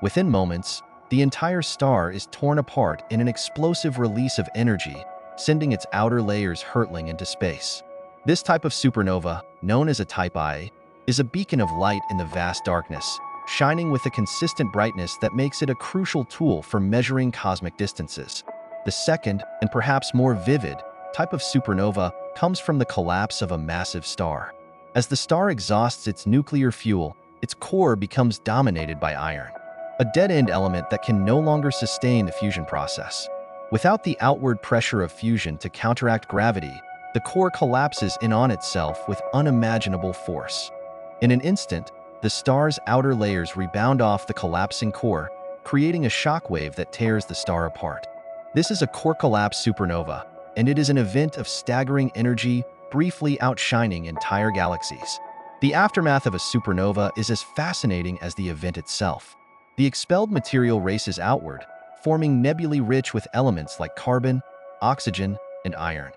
Within moments, the entire star is torn apart in an explosive release of energy, sending its outer layers hurtling into space. This type of supernova, known as a type I, is a beacon of light in the vast darkness, shining with a consistent brightness that makes it a crucial tool for measuring cosmic distances. The second, and perhaps more vivid, type of supernova comes from the collapse of a massive star. As the star exhausts its nuclear fuel, its core becomes dominated by iron, a dead-end element that can no longer sustain the fusion process. Without the outward pressure of fusion to counteract gravity, the core collapses in on itself with unimaginable force. In an instant, the star's outer layers rebound off the collapsing core, creating a shockwave that tears the star apart. This is a core collapse supernova, and it is an event of staggering energy, briefly outshining entire galaxies. The aftermath of a supernova is as fascinating as the event itself. The expelled material races outward, forming nebulae rich with elements like carbon, oxygen, and iron,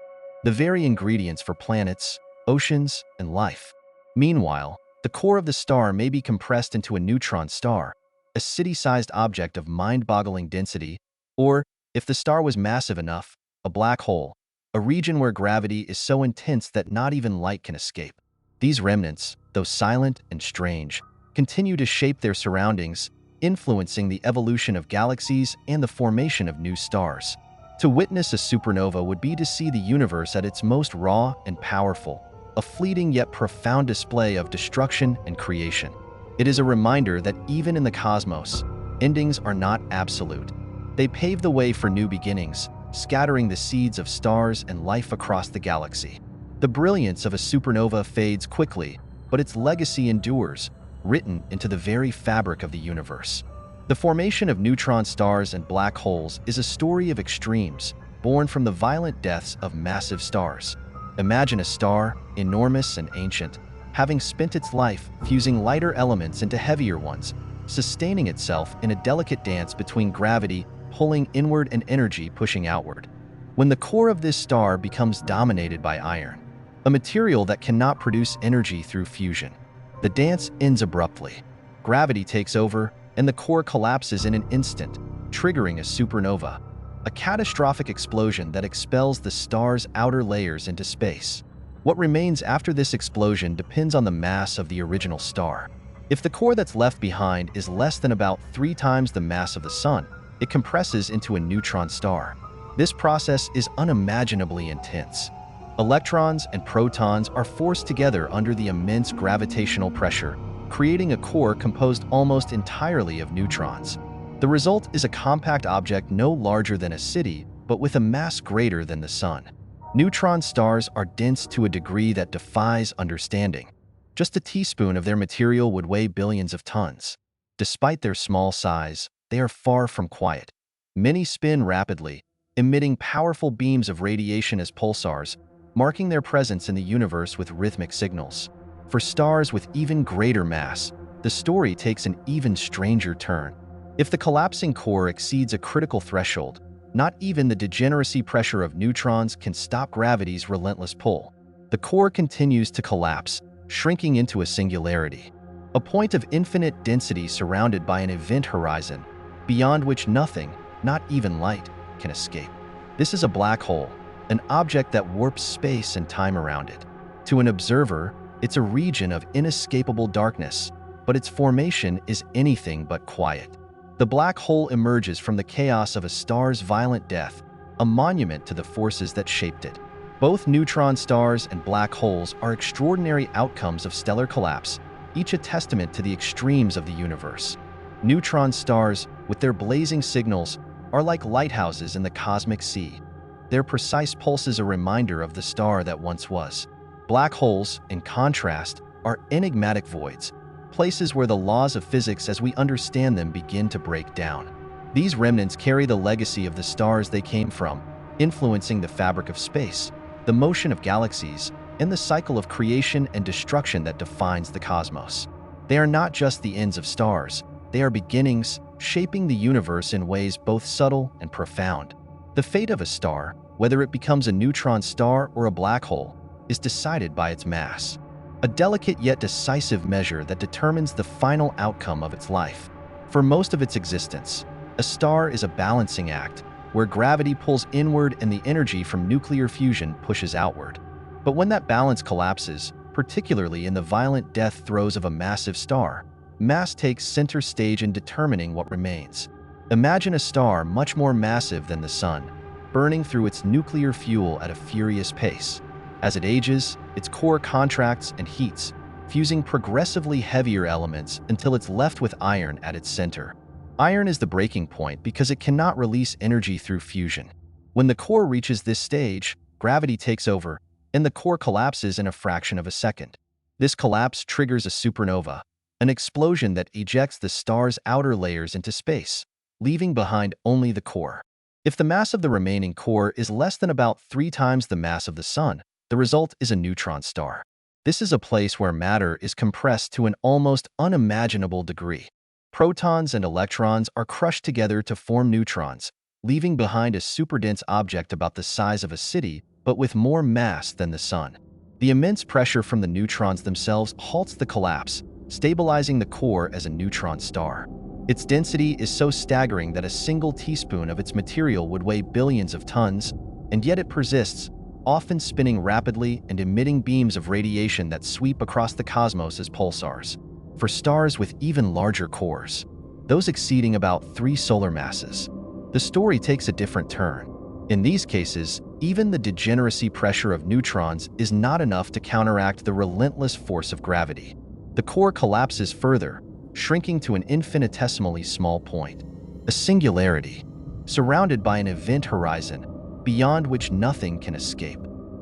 the very ingredients for planets, oceans, and life. Meanwhile, the core of the star may be compressed into a neutron star, a city-sized object of mind-boggling density, or, if the star was massive enough, a black hole, a region where gravity is so intense that not even light can escape. These remnants, though silent and strange, continue to shape their surroundings, influencing the evolution of galaxies and the formation of new stars. To witness a supernova would be to see the universe at its most raw and powerful, a fleeting yet profound display of destruction and creation. It is a reminder that even in the cosmos, endings are not absolute. They pave the way for new beginnings, scattering the seeds of stars and life across the galaxy. The brilliance of a supernova fades quickly, but its legacy endures, written into the very fabric of the universe. The formation of neutron stars and black holes is a story of extremes, born from the violent deaths of massive stars. Imagine a star, enormous and ancient, having spent its life fusing lighter elements into heavier ones, sustaining itself in a delicate dance between gravity pulling inward and energy pushing outward. When the core of this star becomes dominated by iron, a material that cannot produce energy through fusion, the dance ends abruptly. Gravity takes over, and the core collapses in an instant, triggering a supernova, a catastrophic explosion that expels the star's outer layers into space. What remains after this explosion depends on the mass of the original star. If the core that's left behind is less than about 3 times the mass of the Sun, it compresses into a neutron star. This process is unimaginably intense. Electrons and protons are forced together under the immense gravitational pressure, creating a core composed almost entirely of neutrons. The result is a compact object no larger than a city, but with a mass greater than the Sun. Neutron stars are dense to a degree that defies understanding. Just a teaspoon of their material would weigh billions of tons. Despite their small size, they are far from quiet. Many spin rapidly, emitting powerful beams of radiation as pulsars, marking their presence in the universe with rhythmic signals. For stars with even greater mass, the story takes an even stranger turn. If the collapsing core exceeds a critical threshold, not even the degeneracy pressure of neutrons can stop gravity's relentless pull. The core continues to collapse, shrinking into a singularity, a point of infinite density surrounded by an event horizon, beyond which nothing, not even light, can escape. This is a black hole, an object that warps space and time around it. To an observer, it's a region of inescapable darkness, but its formation is anything but quiet. The black hole emerges from the chaos of a star's violent death, a monument to the forces that shaped it. Both neutron stars and black holes are extraordinary outcomes of stellar collapse, each a testament to the extremes of the universe. Neutron stars, with their blazing signals, are like lighthouses in the cosmic sea. Their precise pulses a reminder of the star that once was. Black holes, in contrast, are enigmatic voids, places where the laws of physics as we understand them begin to break down. These remnants carry the legacy of the stars they came from, influencing the fabric of space, the motion of galaxies, and the cycle of creation and destruction that defines the cosmos. They are not just the ends of stars, they are beginnings, shaping the universe in ways both subtle and profound. The fate of a star, whether it becomes a neutron star or a black hole, is decided by its mass, a delicate yet decisive measure that determines the final outcome of its life. For most of its existence, a star is a balancing act, where gravity pulls inward and the energy from nuclear fusion pushes outward. But when that balance collapses, particularly in the violent death throes of a massive star, mass takes center stage in determining what remains. Imagine a star much more massive than the Sun, burning through its nuclear fuel at a furious pace. As it ages, its core contracts and heats, fusing progressively heavier elements until it's left with iron at its center. Iron is the breaking point because it cannot release energy through fusion. When the core reaches this stage, gravity takes over, and the core collapses in a fraction of a second. This collapse triggers a supernova, an explosion that ejects the star's outer layers into space, leaving behind only the core. If the mass of the remaining core is less than about 3 times the mass of the Sun, the result is a neutron star. This is a place where matter is compressed to an almost unimaginable degree. Protons and electrons are crushed together to form neutrons, leaving behind a superdense object about the size of a city, but with more mass than the Sun. The immense pressure from the neutrons themselves halts the collapse, stabilizing the core as a neutron star. Its density is so staggering that a single teaspoon of its material would weigh billions of tons, and yet it persists, often spinning rapidly and emitting beams of radiation that sweep across the cosmos as pulsars. For stars with even larger cores, those exceeding about 3 solar masses, the story takes a different turn. In these cases, even the degeneracy pressure of neutrons is not enough to counteract the relentless force of gravity. The core collapses further, shrinking to an infinitesimally small point, a singularity, surrounded by an event horizon beyond which nothing can escape.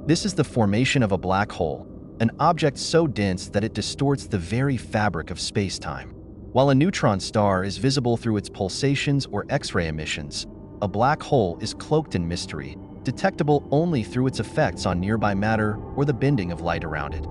This is the formation of a black hole, an object so dense that it distorts the very fabric of space-time. While a neutron star is visible through its pulsations or X-ray emissions, a black hole is cloaked in mystery, detectable only through its effects on nearby matter or the bending of light around it.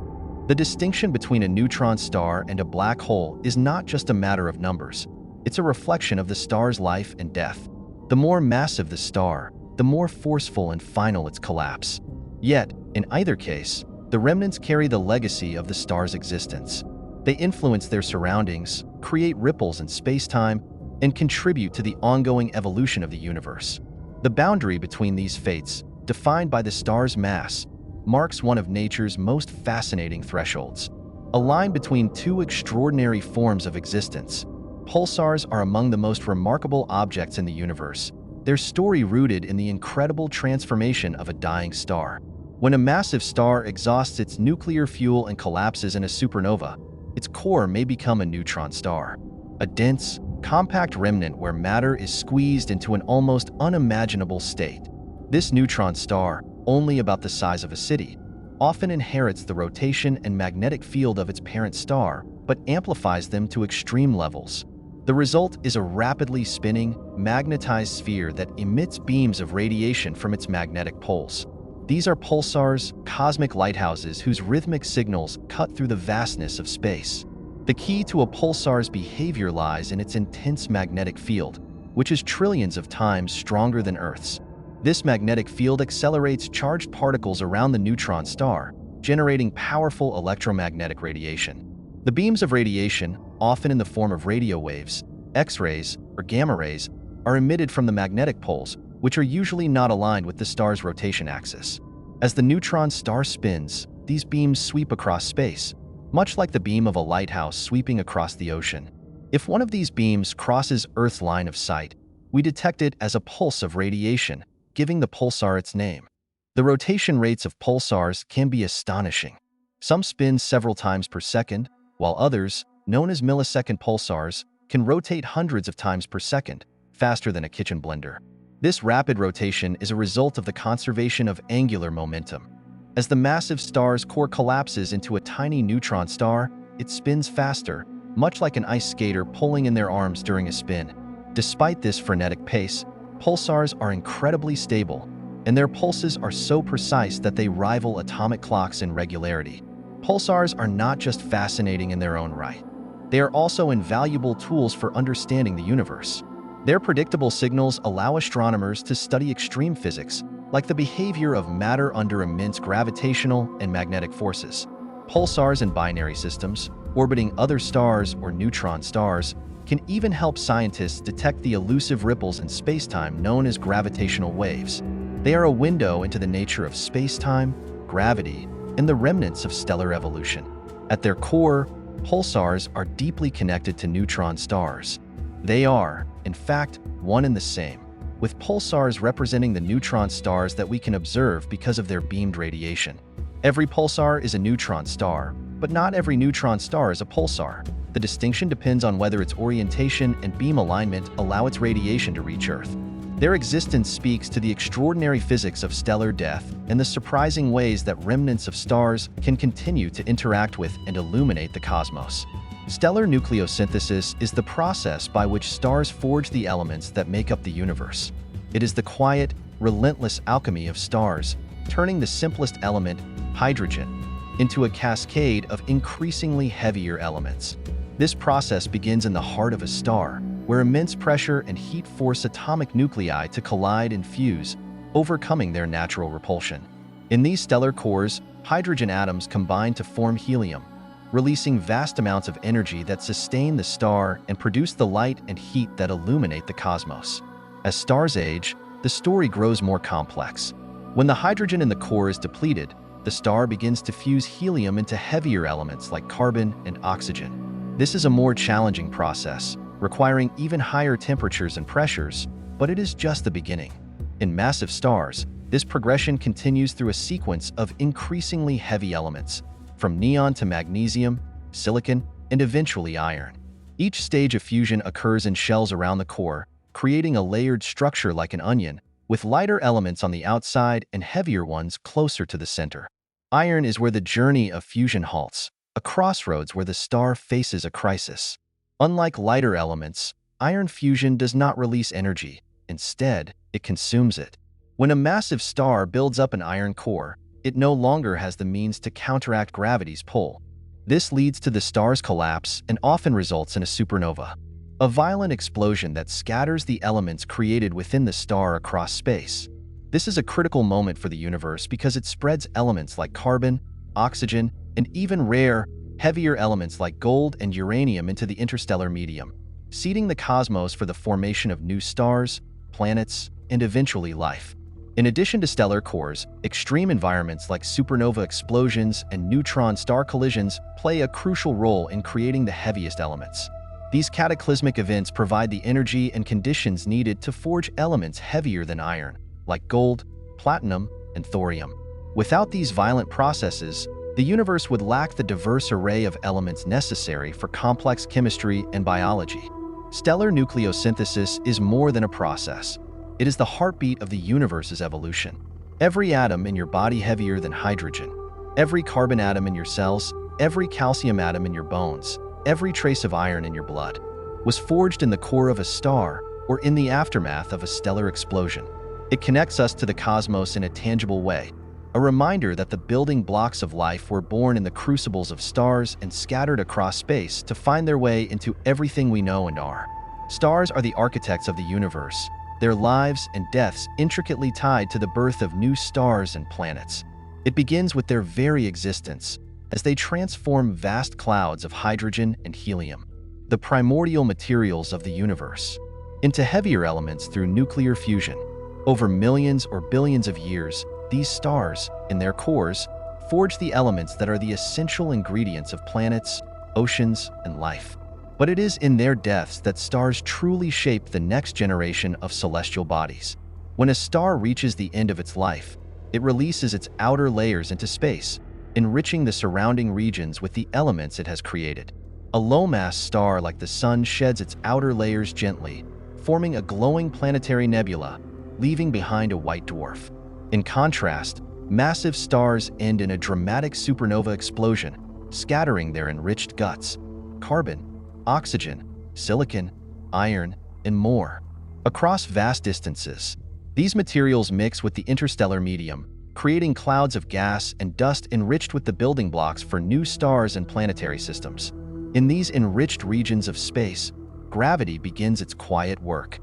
The distinction between a neutron star and a black hole is not just a matter of numbers. It's a reflection of the star's life and death. The more massive the star, the more forceful and final its collapse. Yet, in either case, the remnants carry the legacy of the star's existence. They influence their surroundings, create ripples in space-time, and contribute to the ongoing evolution of the universe. The boundary between these fates, defined by the star's mass, marks one of nature's most fascinating thresholds. A line between 2 extraordinary forms of existence. Pulsars are among the most remarkable objects in the universe, their story rooted in the incredible transformation of a dying star. When a massive star exhausts its nuclear fuel and collapses in a supernova, its core may become a neutron star, a dense, compact remnant where matter is squeezed into an almost unimaginable state. This neutron star, only about the size of a city, often inherits the rotation and magnetic field of its parent star, but amplifies them to extreme levels. The result is a rapidly spinning, magnetized sphere that emits beams of radiation from its magnetic poles. These are pulsars, cosmic lighthouses whose rhythmic signals cut through the vastness of space. The key to a pulsar's behavior lies in its intense magnetic field, which is trillions of times stronger than Earth's. This magnetic field accelerates charged particles around the neutron star, generating powerful electromagnetic radiation. The beams of radiation, often in the form of radio waves, X-rays, or gamma rays, are emitted from the magnetic poles, which are usually not aligned with the star's rotation axis. As the neutron star spins, these beams sweep across space, much like the beam of a lighthouse sweeping across the ocean. If one of these beams crosses Earth's line of sight, we detect it as a pulse of radiation, giving the pulsar its name. The rotation rates of pulsars can be astonishing. Some spin several times per second, while others, known as millisecond pulsars, can rotate hundreds of times per second, faster than a kitchen blender. This rapid rotation is a result of the conservation of angular momentum. As the massive star's core collapses into a tiny neutron star, it spins faster, much like an ice skater pulling in their arms during a spin. Despite this frenetic pace, pulsars are incredibly stable, and their pulses are so precise that they rival atomic clocks in regularity. Pulsars are not just fascinating in their own right. They are also invaluable tools for understanding the universe. Their predictable signals allow astronomers to study extreme physics, like the behavior of matter under immense gravitational and magnetic forces. Pulsars in binary systems, orbiting other stars or neutron stars, can even help scientists detect the elusive ripples in spacetime known as gravitational waves. They are a window into the nature of spacetime, gravity, and the remnants of stellar evolution. At their core, pulsars are deeply connected to neutron stars. They are, in fact, one and the same, with pulsars representing the neutron stars that we can observe because of their beamed radiation. Every pulsar is a neutron star, but not every neutron star is a pulsar. The distinction depends on whether its orientation and beam alignment allow its radiation to reach Earth. Their existence speaks to the extraordinary physics of stellar death and the surprising ways that remnants of stars can continue to interact with and illuminate the cosmos. Stellar nucleosynthesis is the process by which stars forge the elements that make up the universe. It is the quiet, relentless alchemy of stars, turning the simplest element, hydrogen, into a cascade of increasingly heavier elements. This process begins in the heart of a star, where immense pressure and heat force atomic nuclei to collide and fuse, overcoming their natural repulsion. In these stellar cores, hydrogen atoms combine to form helium, releasing vast amounts of energy that sustain the star and produce the light and heat that illuminate the cosmos. As stars age, the story grows more complex. When the hydrogen in the core is depleted, the star begins to fuse helium into heavier elements like carbon and oxygen. This is a more challenging process, requiring even higher temperatures and pressures, but it is just the beginning. In massive stars, this progression continues through a sequence of increasingly heavy elements, from neon to magnesium, silicon, and eventually iron. Each stage of fusion occurs in shells around the core, creating a layered structure like an onion, with lighter elements on the outside and heavier ones closer to the center. Iron is where the journey of fusion halts, a crossroads where the star faces a crisis. Unlike lighter elements, iron fusion does not release energy. Instead, it consumes it. When a massive star builds up an iron core, it no longer has the means to counteract gravity's pull. This leads to the star's collapse and often results in a supernova, a violent explosion that scatters the elements created within the star across space. This is a critical moment for the universe because it spreads elements like carbon, oxygen, and even rare, heavier elements like gold and uranium into the interstellar medium, seeding the cosmos for the formation of new stars, planets, and eventually life. In addition to stellar cores, extreme environments like supernova explosions and neutron star collisions play a crucial role in creating the heaviest elements. These cataclysmic events provide the energy and conditions needed to forge elements heavier than iron, like gold, platinum, and thorium. Without these violent processes, the universe would lack the diverse array of elements necessary for complex chemistry and biology. Stellar nucleosynthesis is more than a process. It is the heartbeat of the universe's evolution. Every atom in your body heavier than hydrogen, every carbon atom in your cells, every calcium atom in your bones, every trace of iron in your blood, was forged in the core of a star or in the aftermath of a stellar explosion. It connects us to the cosmos in a tangible way, a reminder that the building blocks of life were born in the crucibles of stars and scattered across space to find their way into everything we know and are. Stars are the architects of the universe, their lives and deaths intricately tied to the birth of new stars and planets. It begins with their very existence, as they transform vast clouds of hydrogen and helium, the primordial materials of the universe, into heavier elements through nuclear fusion. Over millions or billions of years, these stars, in their cores, forge the elements that are the essential ingredients of planets, oceans, and life. But it is in their deaths that stars truly shape the next generation of celestial bodies. When a star reaches the end of its life, it releases its outer layers into space, enriching the surrounding regions with the elements it has created. A low-mass star like the Sun sheds its outer layers gently, forming a glowing planetary nebula, leaving behind a white dwarf. In contrast, massive stars end in a dramatic supernova explosion, scattering their enriched guts, carbon, oxygen, silicon, iron, and more, across vast distances. These materials mix with the interstellar medium, creating clouds of gas and dust enriched with the building blocks for new stars and planetary systems. In these enriched regions of space, gravity begins its quiet work,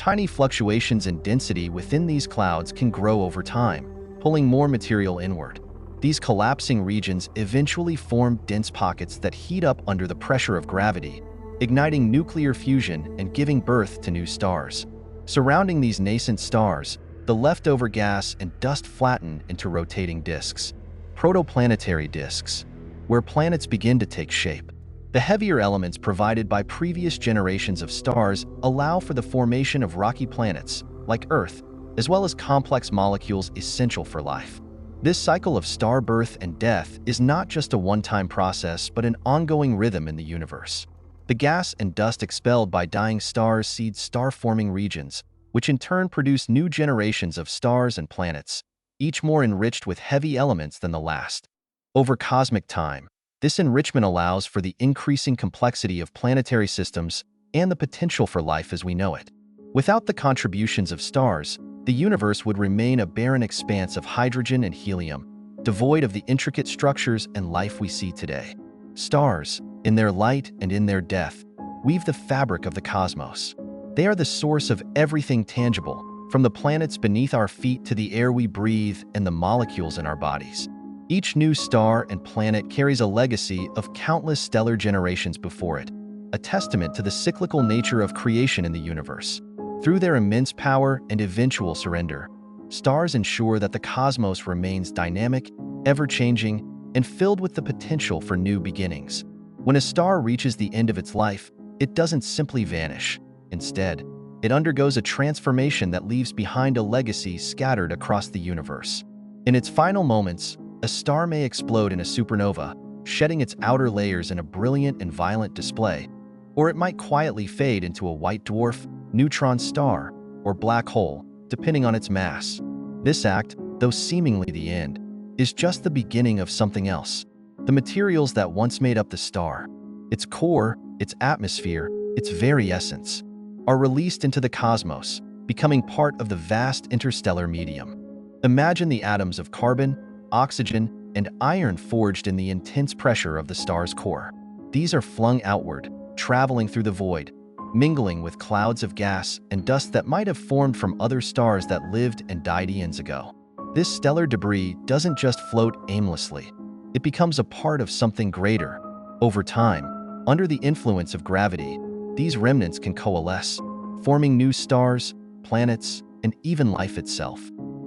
Tiny fluctuations in density within these clouds can grow over time, pulling more material inward. These collapsing regions eventually form dense pockets that heat up under the pressure of gravity, igniting nuclear fusion and giving birth to new stars. Surrounding these nascent stars, the leftover gas and dust flatten into rotating disks, protoplanetary disks, where planets begin to take shape. The heavier elements provided by previous generations of stars allow for the formation of rocky planets, like Earth, as well as complex molecules essential for life. This cycle of star birth and death is not just a one-time process, but an ongoing rhythm in the universe. The gas and dust expelled by dying stars seed star-forming regions, which in turn produce new generations of stars and planets, each more enriched with heavy elements than the last. Over cosmic time, this enrichment allows for the increasing complexity of planetary systems and the potential for life as we know it. Without the contributions of stars, the universe would remain a barren expanse of hydrogen and helium, devoid of the intricate structures and life we see today. Stars, in their light and in their death, weave the fabric of the cosmos. They are the source of everything tangible, from the planets beneath our feet to the air we breathe and the molecules in our bodies. Each new star and planet carries a legacy of countless stellar generations before it, a testament to the cyclical nature of creation in the universe. Through their immense power and eventual surrender, stars ensure that the cosmos remains dynamic, ever-changing, and filled with the potential for new beginnings. When a star reaches the end of its life, it doesn't simply vanish. Instead, it undergoes a transformation that leaves behind a legacy scattered across the universe. In its final moments, a star may explode in a supernova, shedding its outer layers in a brilliant and violent display, or it might quietly fade into a white dwarf, neutron star, or black hole, depending on its mass. This act, though seemingly the end, is just the beginning of something else. The materials that once made up the star, its core, its atmosphere, its very essence, are released into the cosmos, becoming part of the vast interstellar medium. Imagine the atoms of carbon, oxygen, and iron forged in the intense pressure of the star's core. These are flung outward, traveling through the void, mingling with clouds of gas and dust that might have formed from other stars that lived and died eons ago. This stellar debris doesn't just float aimlessly. It becomes a part of something greater. Over time, under the influence of gravity, these remnants can coalesce, forming new stars, planets, and even life itself.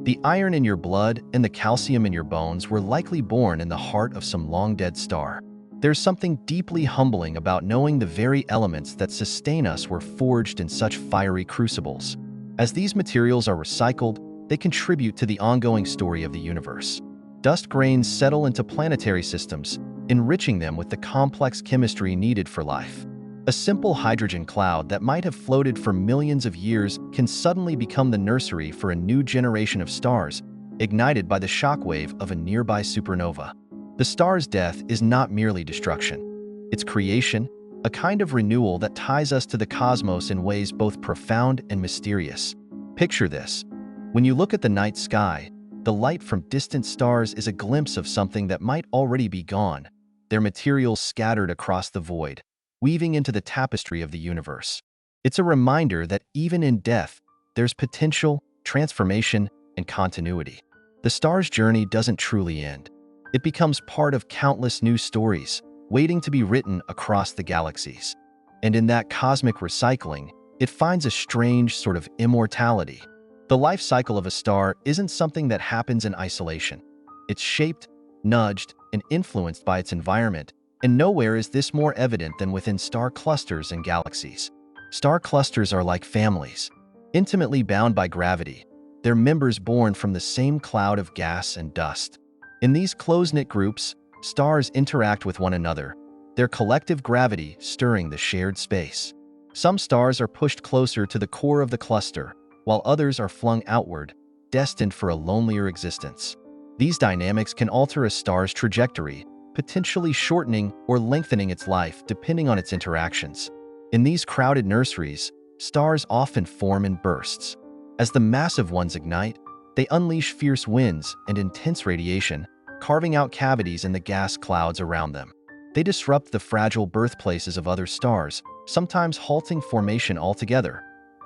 The iron in your blood and the calcium in your bones were likely born in the heart of some long-dead star. There's something deeply humbling about knowing the very elements that sustain us were forged in such fiery crucibles. As these materials are recycled, they contribute to the ongoing story of the universe. Dust grains settle into planetary systems, enriching them with the complex chemistry needed for life. A simple hydrogen cloud that might have floated for millions of years can suddenly become the nursery for a new generation of stars, ignited by the shockwave of a nearby supernova. The star's death is not merely destruction. It's creation, a kind of renewal that ties us to the cosmos in ways both profound and mysterious. Picture this. When you look at the night sky, the light from distant stars is a glimpse of something that might already be gone, their materials scattered across the void, weaving into the tapestry of the universe. It's a reminder that even in death, there's potential, transformation, and continuity. The star's journey doesn't truly end. It becomes part of countless new stories, waiting to be written across the galaxies. And in that cosmic recycling, it finds a strange sort of immortality. The life cycle of a star isn't something that happens in isolation. It's shaped, nudged, and influenced by its environment, and nowhere is this more evident than within star clusters and galaxies. Star clusters are like families, intimately bound by gravity, their members born from the same cloud of gas and dust. In these close-knit groups, stars interact with one another, their collective gravity stirring the shared space. Some stars are pushed closer to the core of the cluster, while others are flung outward, destined for a lonelier existence. These dynamics can alter a star's trajectory, potentially shortening or lengthening its life depending on its interactions. In these crowded nurseries, stars often form in bursts. As the massive ones ignite, they unleash fierce winds and intense radiation, carving out cavities in the gas clouds around them. They disrupt the fragile birthplaces of other stars, sometimes halting formation altogether.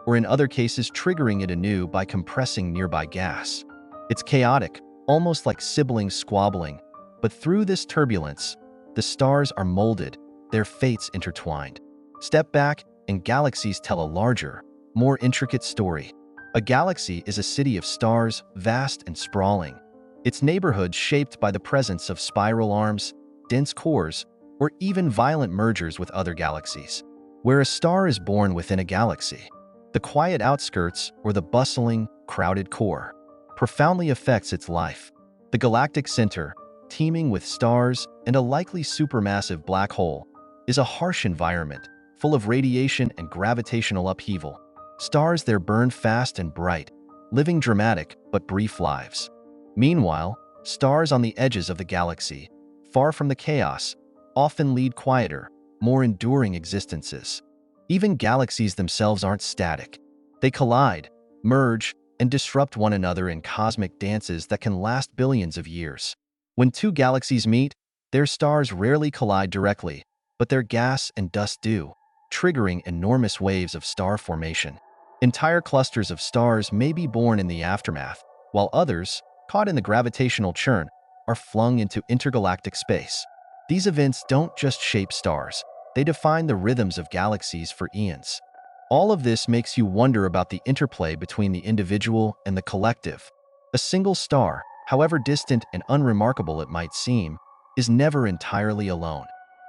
or in other cases triggering it anew by compressing nearby gas. It's chaotic, almost like siblings squabbling, but through this turbulence, the stars are molded, their fates intertwined. Step back, and galaxies tell a larger, more intricate story. A galaxy is a city of stars, vast and sprawling. Its neighborhoods shaped by the presence of spiral arms, dense cores, or even violent mergers with other galaxies. Where a star is born within a galaxy, the quiet outskirts or the bustling, crowded core profoundly affects its life. The galactic center, teeming with stars and a likely supermassive black hole, is a harsh environment, full of radiation and gravitational upheaval. Stars there burn fast and bright, living dramatic but brief lives. Meanwhile, stars on the edges of the galaxy, far from the chaos, often lead quieter, more enduring existences. Even galaxies themselves aren't static. They collide, merge, and disrupt one another in cosmic dances that can last billions of years. When two galaxies meet, their stars rarely collide directly, but their gas and dust do, triggering enormous waves of star formation. Entire clusters of stars may be born in the aftermath, while others, caught in the gravitational churn, are flung into intergalactic space. These events don't just shape stars, they define the rhythms of galaxies for eons. All of this makes you wonder about the interplay between the individual and the collective. A single star, however distant and unremarkable it might seem, is never entirely alone.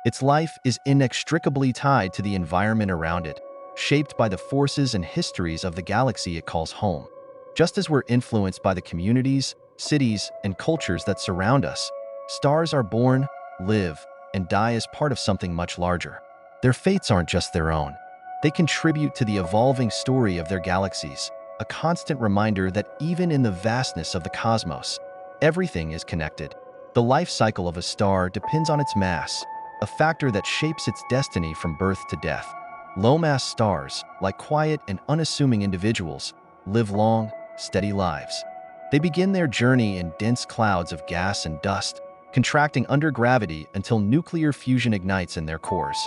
Its life is inextricably tied to the environment around it, shaped by the forces and histories of the galaxy it calls home. Just as we're influenced by the communities, cities, and cultures that surround us, stars are born, live, and die as part of something much larger. Their fates aren't just their own. They contribute to the evolving story of their galaxies, a constant reminder that even in the vastness of the cosmos, everything is connected. The life cycle of a star depends on its mass, a factor that shapes its destiny from birth to death. Low-mass stars, like quiet and unassuming individuals, live long, steady lives. They begin their journey in dense clouds of gas and dust, contracting under gravity until nuclear fusion ignites in their cores.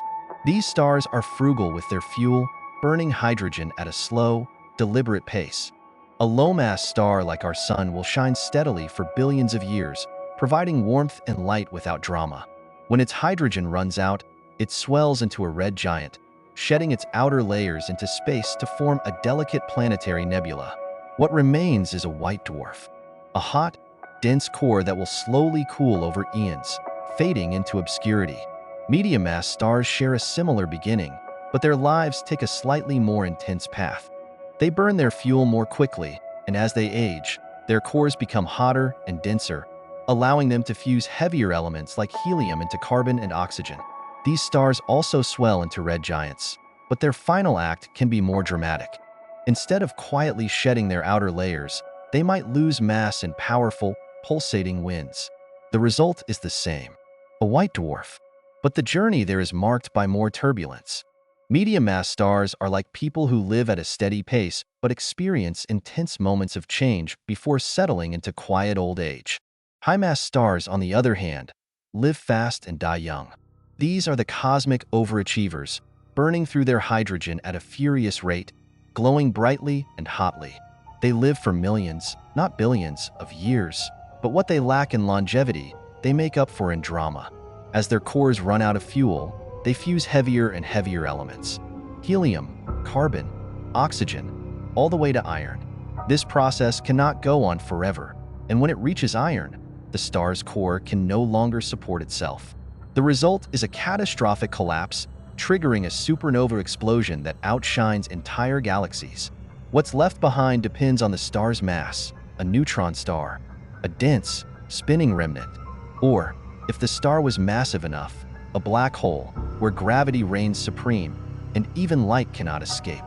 These stars are frugal with their fuel, burning hydrogen at a slow, deliberate pace. A low-mass star like our Sun will shine steadily for billions of years, providing warmth and light without drama. When its hydrogen runs out, it swells into a red giant, shedding its outer layers into space to form a delicate planetary nebula. What remains is a white dwarf, a hot, dense core that will slowly cool over eons, fading into obscurity. Medium-mass stars share a similar beginning, but their lives take a slightly more intense path. They burn their fuel more quickly, and as they age, their cores become hotter and denser, allowing them to fuse heavier elements like helium into carbon and oxygen. These stars also swell into red giants, but their final act can be more dramatic. Instead of quietly shedding their outer layers, they might lose mass in powerful, pulsating winds. The result is the same, a white dwarf. But the journey there is marked by more turbulence. Medium-mass stars are like people who live at a steady pace but experience intense moments of change before settling into quiet old age. High-mass stars, on the other hand, live fast and die young. These are the cosmic overachievers, burning through their hydrogen at a furious rate, glowing brightly and hotly. They live for millions, not billions, of years, but what they lack in longevity, they make up for in drama. As their cores run out of fuel, they fuse heavier and heavier elements. Helium, carbon, oxygen, all the way to iron. This process cannot go on forever, and when it reaches iron, the star's core can no longer support itself. The result is a catastrophic collapse, triggering a supernova explosion that outshines entire galaxies. What's left behind depends on the star's mass, a neutron star, a dense, spinning remnant, or, if the star was massive enough, a black hole where gravity reigns supreme and even light cannot escape.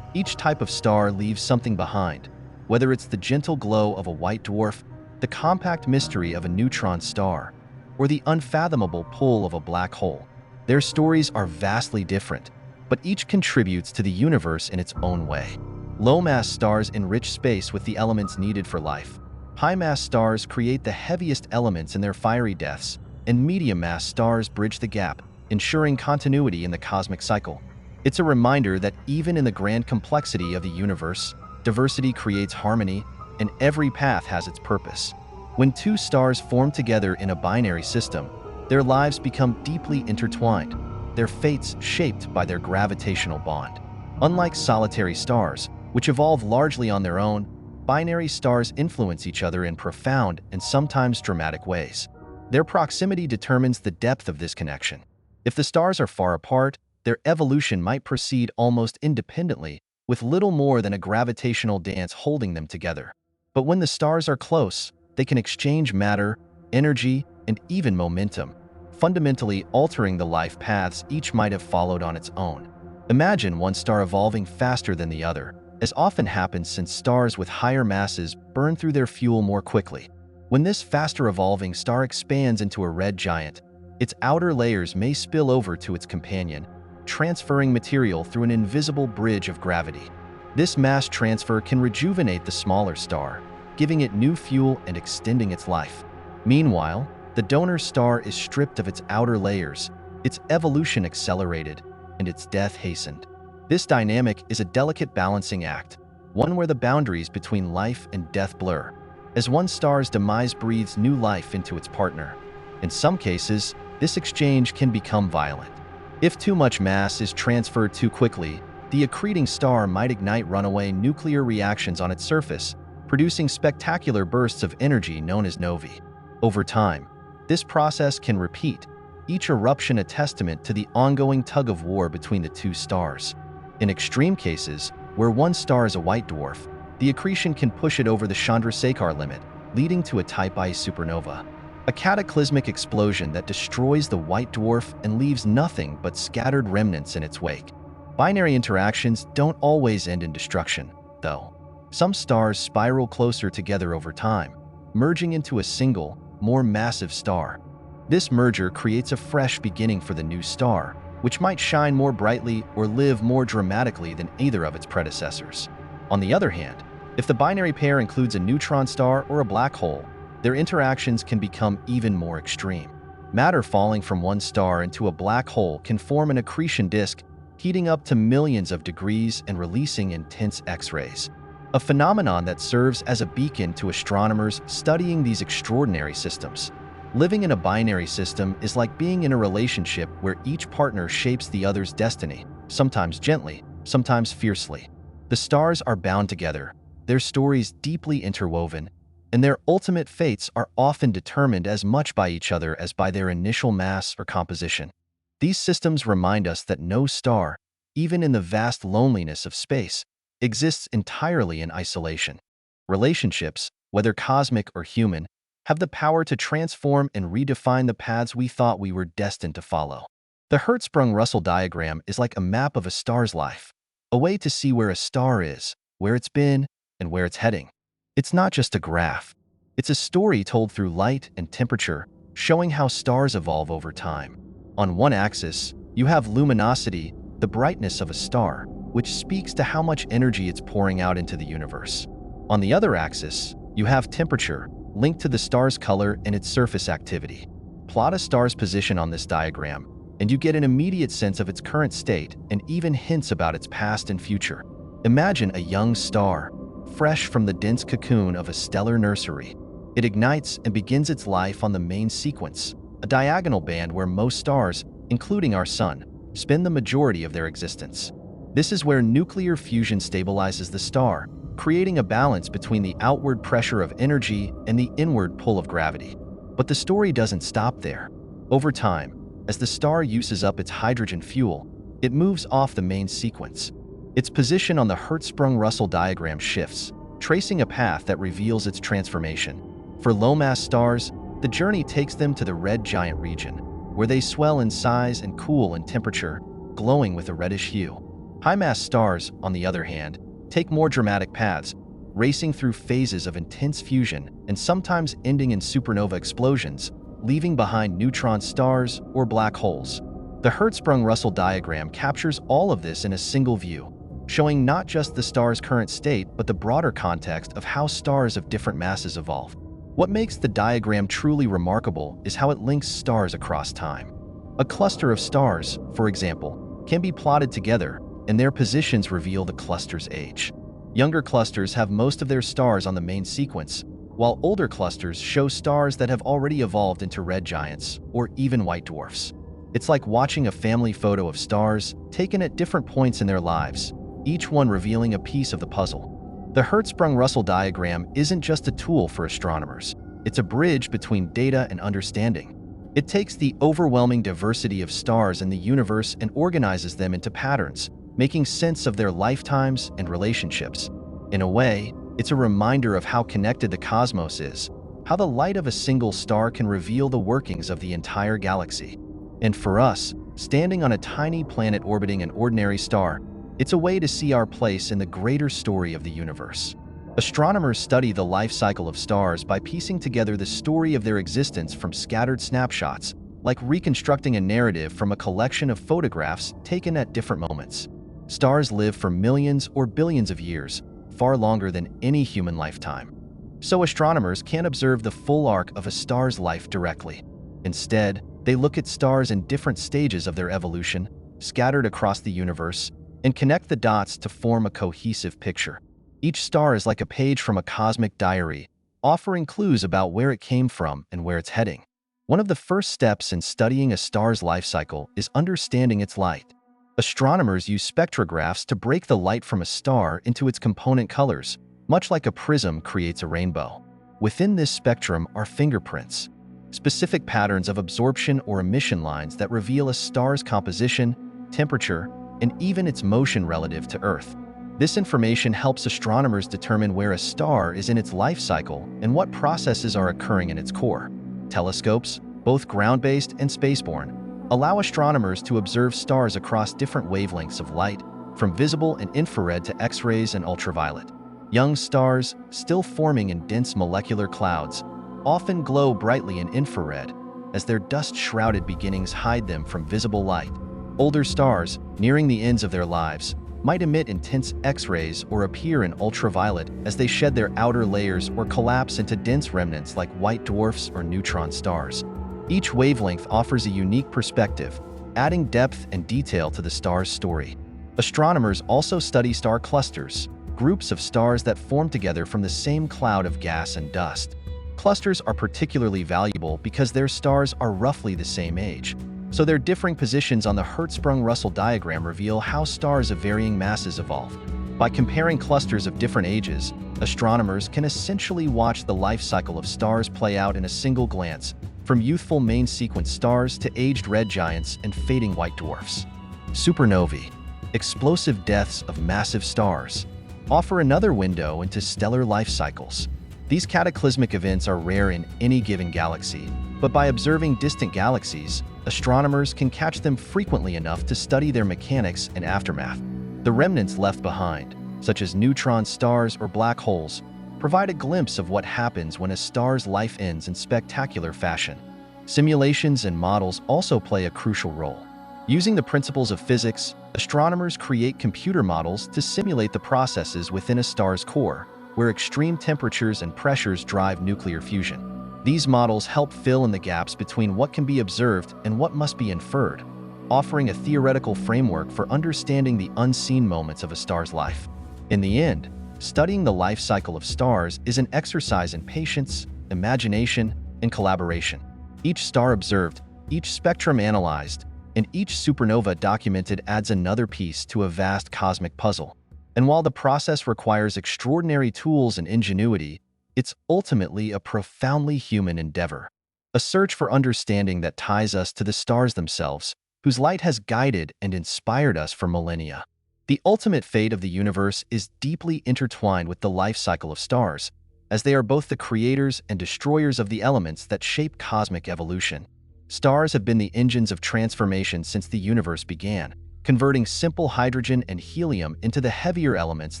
Each type of star leaves something behind, whether it's the gentle glow of a white dwarf, the compact mystery of a neutron star, or the unfathomable pull of a black hole. Their stories are vastly different, but each contributes to the universe in its own way. Low-mass stars enrich space with the elements needed for life. High-mass stars create the heaviest elements in their fiery deaths, and medium-mass stars bridge the gap, ensuring continuity in the cosmic cycle. It's a reminder that even in the grand complexity of the universe, diversity creates harmony, and every path has its purpose. When two stars form together in a binary system, their lives become deeply intertwined, their fates shaped by their gravitational bond. Unlike solitary stars, which evolve largely on their own, binary stars influence each other in profound and sometimes dramatic ways. Their proximity determines the depth of this connection. If the stars are far apart, their evolution might proceed almost independently, with little more than a gravitational dance holding them together. But when the stars are close, they can exchange matter, energy, and even momentum, fundamentally altering the life paths each might have followed on its own. Imagine one star evolving faster than the other, as often happens since stars with higher masses burn through their fuel more quickly. When this faster evolving star expands into a red giant, its outer layers may spill over to its companion, transferring material through an invisible bridge of gravity. This mass transfer can rejuvenate the smaller star, giving it new fuel and extending its life. Meanwhile, the donor star is stripped of its outer layers, its evolution accelerated, and its death hastened. This dynamic is a delicate balancing act, one where the boundaries between life and death blur, as one star's demise breathes new life into its partner. In some cases, this exchange can become violent. If too much mass is transferred too quickly, the accreting star might ignite runaway nuclear reactions on its surface, producing spectacular bursts of energy known as novae. Over time, this process can repeat, each eruption a testament to the ongoing tug-of-war between the two stars. In extreme cases, where one star is a white dwarf, the accretion can push it over the Chandrasekhar limit, leading to a Type I supernova, a cataclysmic explosion that destroys the white dwarf and leaves nothing but scattered remnants in its wake. Binary interactions don't always end in destruction, though. Some stars spiral closer together over time, merging into a single, more massive star. This merger creates a fresh beginning for the new star, which might shine more brightly or live more dramatically than either of its predecessors. On the other hand, if the binary pair includes a neutron star or a black hole, their interactions can become even more extreme. Matter falling from one star into a black hole can form an accretion disk, heating up to millions of degrees and releasing intense X-rays, a phenomenon that serves as a beacon to astronomers studying these extraordinary systems. Living in a binary system is like being in a relationship where each partner shapes the other's destiny, sometimes gently, sometimes fiercely. The stars are bound together, their stories deeply interwoven, and their ultimate fates are often determined as much by each other as by their initial mass or composition. These systems remind us that no star, even in the vast loneliness of space, exists entirely in isolation. Relationships, whether cosmic or human, have the power to transform and redefine the paths we thought we were destined to follow. The Hertzsprung-Russell diagram is like a map of a star's life, a way to see where a star is, where it's been, and where it's heading. It's not just a graph. It's a story told through light and temperature, showing how stars evolve over time. On one axis, you have luminosity, the brightness of a star, which speaks to how much energy it's pouring out into the universe. On the other axis, you have temperature, linked to the star's color and its surface activity. Plot a star's position on this diagram, and you get an immediate sense of its current state and even hints about its past and future. Imagine a young star, fresh from the dense cocoon of a stellar nursery. It ignites and begins its life on the main sequence, a diagonal band where most stars, including our Sun, spend the majority of their existence. This is where nuclear fusion stabilizes the star, creating a balance between the outward pressure of energy and the inward pull of gravity. But the story doesn't stop there. Over time, as the star uses up its hydrogen fuel, it moves off the main sequence. Its position on the Hertzsprung-Russell diagram shifts, tracing a path that reveals its transformation. For low-mass stars, the journey takes them to the red giant region, where they swell in size and cool in temperature, glowing with a reddish hue. High-mass stars, on the other hand, take more dramatic paths, racing through phases of intense fusion and sometimes ending in supernova explosions, leaving behind neutron stars or black holes. The Hertzsprung-Russell diagram captures all of this in a single view, showing not just the star's current state but the broader context of how stars of different masses evolve. What makes the diagram truly remarkable is how it links stars across time. A cluster of stars, for example, can be plotted together, and their positions reveal the cluster's age. Younger clusters have most of their stars on the main sequence, while older clusters show stars that have already evolved into red giants or even white dwarfs. It's like watching a family photo of stars taken at different points in their lives, each one revealing a piece of the puzzle. The Hertzsprung-Russell diagram isn't just a tool for astronomers. It's a bridge between data and understanding. It takes the overwhelming diversity of stars in the universe and organizes them into patterns, making sense of their lifetimes and relationships. In a way, it's a reminder of how connected the cosmos is, how the light of a single star can reveal the workings of the entire galaxy. And for us, standing on a tiny planet orbiting an ordinary star, it's a way to see our place in the greater story of the universe. Astronomers study the life cycle of stars by piecing together the story of their existence from scattered snapshots, like reconstructing a narrative from a collection of photographs taken at different moments. Stars live for millions or billions of years, far longer than any human lifetime. So astronomers can't observe the full arc of a star's life directly. Instead, they look at stars in different stages of their evolution, scattered across the universe, and connect the dots to form a cohesive picture. Each star is like a page from a cosmic diary, offering clues about where it came from and where it's heading. One of the first steps in studying a star's life cycle is understanding its light. Astronomers use spectrographs to break the light from a star into its component colors, much like a prism creates a rainbow. Within this spectrum are fingerprints, specific patterns of absorption or emission lines that reveal a star's composition, temperature, and even its motion relative to Earth. This information helps astronomers determine where a star is in its life cycle and what processes are occurring in its core. Telescopes, both ground-based and spaceborne, allow astronomers to observe stars across different wavelengths of light, from visible and infrared to X-rays and ultraviolet. Young stars, still forming in dense molecular clouds, often glow brightly in infrared, as their dust-shrouded beginnings hide them from visible light. Older stars, nearing the ends of their lives, might emit intense X-rays or appear in ultraviolet as they shed their outer layers or collapse into dense remnants like white dwarfs or neutron stars. Each wavelength offers a unique perspective, adding depth and detail to the star's story. Astronomers also study star clusters, groups of stars that form together from the same cloud of gas and dust. Clusters are particularly valuable because their stars are roughly the same age, so their differing positions on the Hertzsprung-Russell diagram reveal how stars of varying masses evolve. By comparing clusters of different ages, astronomers can essentially watch the life cycle of stars play out in a single glance, from youthful main-sequence stars to aged red giants and fading white dwarfs. Supernovae, explosive deaths of massive stars, offer another window into stellar life cycles. These cataclysmic events are rare in any given galaxy, but by observing distant galaxies, astronomers can catch them frequently enough to study their mechanics and aftermath. The remnants left behind, such as neutron stars or black holes, provide a glimpse of what happens when a star's life ends in spectacular fashion. Simulations and models also play a crucial role. Using the principles of physics, astronomers create computer models to simulate the processes within a star's core, where extreme temperatures and pressures drive nuclear fusion. These models help fill in the gaps between what can be observed and what must be inferred, offering a theoretical framework for understanding the unseen moments of a star's life. In the end, studying the life cycle of stars is an exercise in patience, imagination, and collaboration. Each star observed, each spectrum analyzed, and each supernova documented adds another piece to a vast cosmic puzzle. And while the process requires extraordinary tools and ingenuity, it's ultimately a profoundly human endeavor, a search for understanding that ties us to the stars themselves, whose light has guided and inspired us for millennia. The ultimate fate of the universe is deeply intertwined with the life cycle of stars, as they are both the creators and destroyers of the elements that shape cosmic evolution. Stars have been the engines of transformation since the universe began, converting simple hydrogen and helium into the heavier elements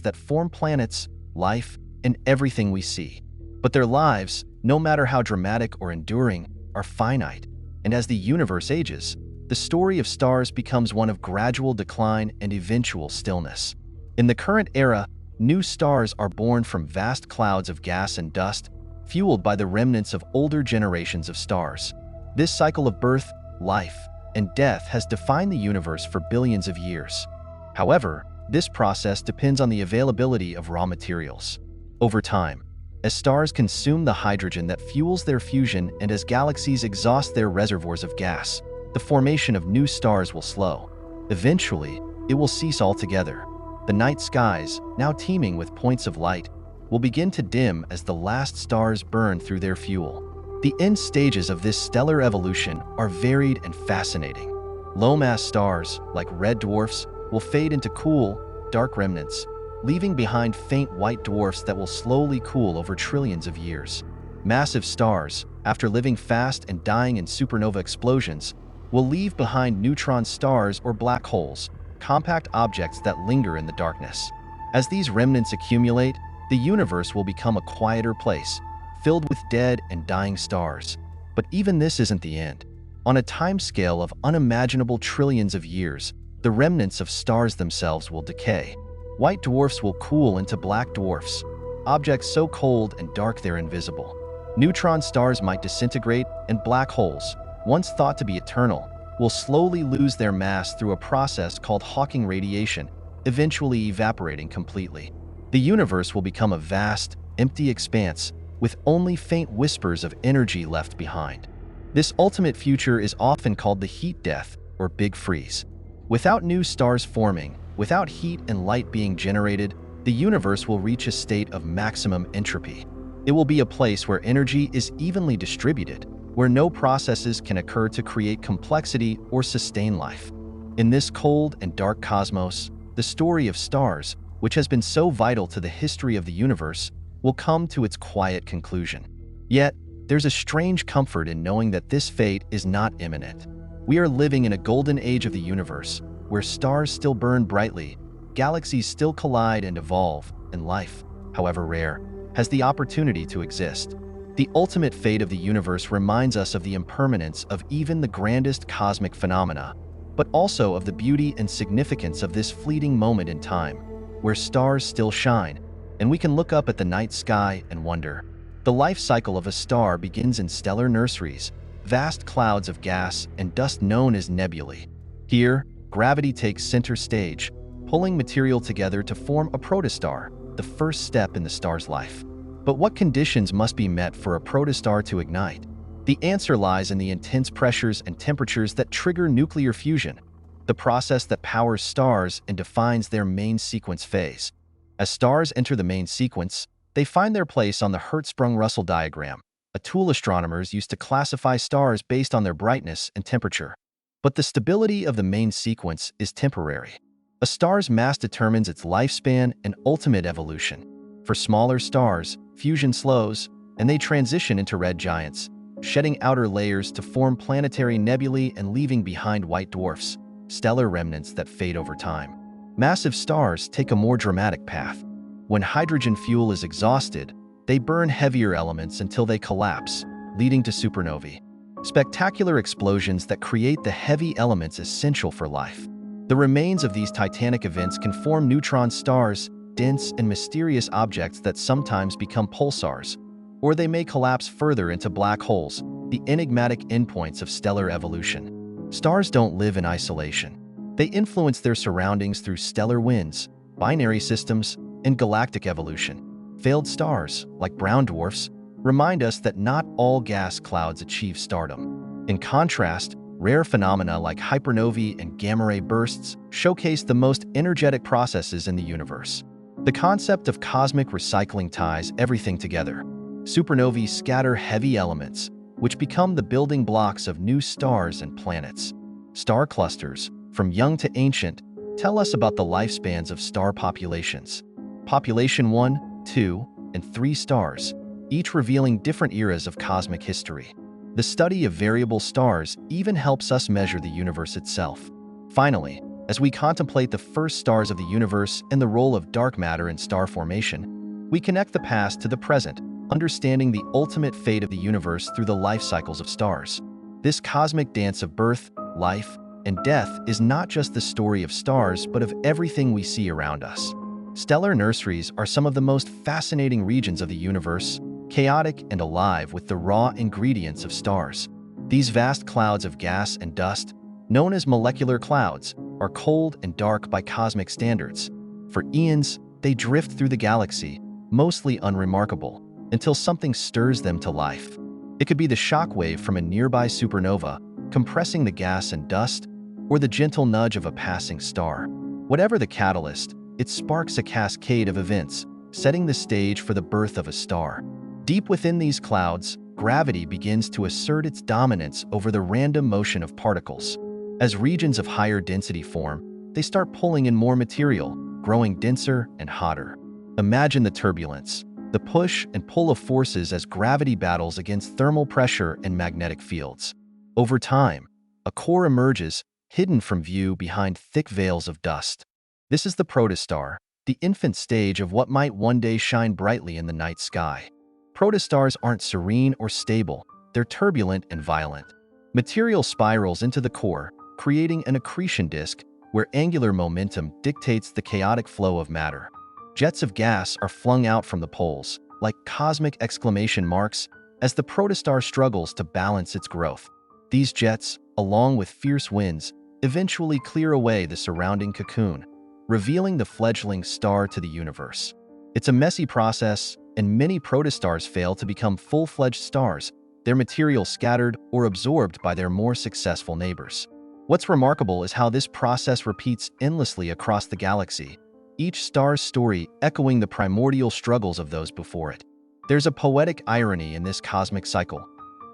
that form planets, life, and everything we see. But their lives, no matter how dramatic or enduring, are finite, and as the universe ages, the story of stars becomes one of gradual decline and eventual stillness. In the current era, new stars are born from vast clouds of gas and dust, fueled by the remnants of older generations of stars. This cycle of birth, life, and death has defined the universe for billions of years. However, this process depends on the availability of raw materials. Over time, as stars consume the hydrogen that fuels their fusion and as galaxies exhaust their reservoirs of gas, the formation of new stars will slow. Eventually, it will cease altogether. The night skies, now teeming with points of light, will begin to dim as the last stars burn through their fuel. The end stages of this stellar evolution are varied and fascinating. Low-mass stars, like red dwarfs, will fade into cool, dark remnants, leaving behind faint white dwarfs that will slowly cool over trillions of years. Massive stars, after living fast and dying in supernova explosions, will leave behind neutron stars or black holes, compact objects that linger in the darkness. As these remnants accumulate, the universe will become a quieter place, filled with dead and dying stars. But even this isn't the end. On a timescale of unimaginable trillions of years, the remnants of stars themselves will decay. White dwarfs will cool into black dwarfs, objects so cold and dark they're invisible. Neutron stars might disintegrate, and black holes, once thought to be eternal, will slowly lose their mass through a process called Hawking radiation, eventually evaporating completely. The universe will become a vast, empty expanse with only faint whispers of energy left behind. This ultimate future is often called the heat death or big freeze. Without new stars forming, without heat and light being generated, the universe will reach a state of maximum entropy. It will be a place where energy is evenly distributed, where no processes can occur to create complexity or sustain life. In this cold and dark cosmos, the story of stars, which has been so vital to the history of the universe, will come to its quiet conclusion. Yet, there's a strange comfort in knowing that this fate is not imminent. We are living in a golden age of the universe, where stars still burn brightly, galaxies still collide and evolve, and life, however rare, has the opportunity to exist. The ultimate fate of the universe reminds us of the impermanence of even the grandest cosmic phenomena, but also of the beauty and significance of this fleeting moment in time, where stars still shine, and we can look up at the night sky and wonder. The life cycle of a star begins in stellar nurseries, vast clouds of gas and dust known as nebulae. Here, gravity takes center stage, pulling material together to form a protostar, the first step in the star's life. But what conditions must be met for a protostar to ignite? The answer lies in the intense pressures and temperatures that trigger nuclear fusion, the process that powers stars and defines their main sequence phase. As stars enter the main sequence, they find their place on the Hertzsprung-Russell diagram, a tool astronomers use to classify stars based on their brightness and temperature. But the stability of the main sequence is temporary. A star's mass determines its lifespan and ultimate evolution. For smaller stars, fusion slows, and they transition into red giants, shedding outer layers to form planetary nebulae and leaving behind white dwarfs, stellar remnants that fade over time. Massive stars take a more dramatic path. When hydrogen fuel is exhausted, they burn heavier elements until they collapse, leading to supernovae, spectacular explosions that create the heavy elements essential for life. The remains of these titanic events can form neutron stars, dense and mysterious objects that sometimes become pulsars, or they may collapse further into black holes, the enigmatic endpoints of stellar evolution. Stars don't live in isolation. They influence their surroundings through stellar winds, binary systems, and galactic evolution. Failed stars, like brown dwarfs, remind us that not all gas clouds achieve stardom. In contrast, rare phenomena like hypernovae and gamma-ray bursts showcase the most energetic processes in the universe. The concept of cosmic recycling ties everything together. Supernovae scatter heavy elements, which become the building blocks of new stars and planets. Star clusters, from young to ancient, tell us about the lifespans of star populations. Population 1, 2, and 3 stars, each revealing different eras of cosmic history. The study of variable stars even helps us measure the universe itself. Finally, as we contemplate the first stars of the universe and the role of dark matter in star formation, we connect the past to the present, understanding the ultimate fate of the universe through the life cycles of stars. This cosmic dance of birth, life, and death is not just the story of stars, but of everything we see around us. Stellar nurseries are some of the most fascinating regions of the universe, chaotic and alive with the raw ingredients of stars. These vast clouds of gas and dust, known as molecular clouds, are cold and dark by cosmic standards. For eons, they drift through the galaxy, mostly unremarkable, until something stirs them to life. It could be the shockwave from a nearby supernova, compressing the gas and dust, or the gentle nudge of a passing star. Whatever the catalyst, it sparks a cascade of events, setting the stage for the birth of a star. Deep within these clouds, gravity begins to assert its dominance over the random motion of particles. As regions of higher density form, they start pulling in more material, growing denser and hotter. Imagine the turbulence, the push and pull of forces as gravity battles against thermal pressure and magnetic fields. Over time, a core emerges, hidden from view behind thick veils of dust. This is the protostar, the infant stage of what might one day shine brightly in the night sky. Protostars aren't serene or stable, they're turbulent and violent. Material spirals into the core, creating an accretion disk where angular momentum dictates the chaotic flow of matter. Jets of gas are flung out from the poles, like cosmic exclamation marks, as the protostar struggles to balance its growth. These jets, along with fierce winds, eventually clear away the surrounding cocoon, revealing the fledgling star to the universe. It's a messy process, and many protostars fail to become full-fledged stars, their material scattered or absorbed by their more successful neighbors. What's remarkable is how this process repeats endlessly across the galaxy, each star's story echoing the primordial struggles of those before it. There's a poetic irony in this cosmic cycle.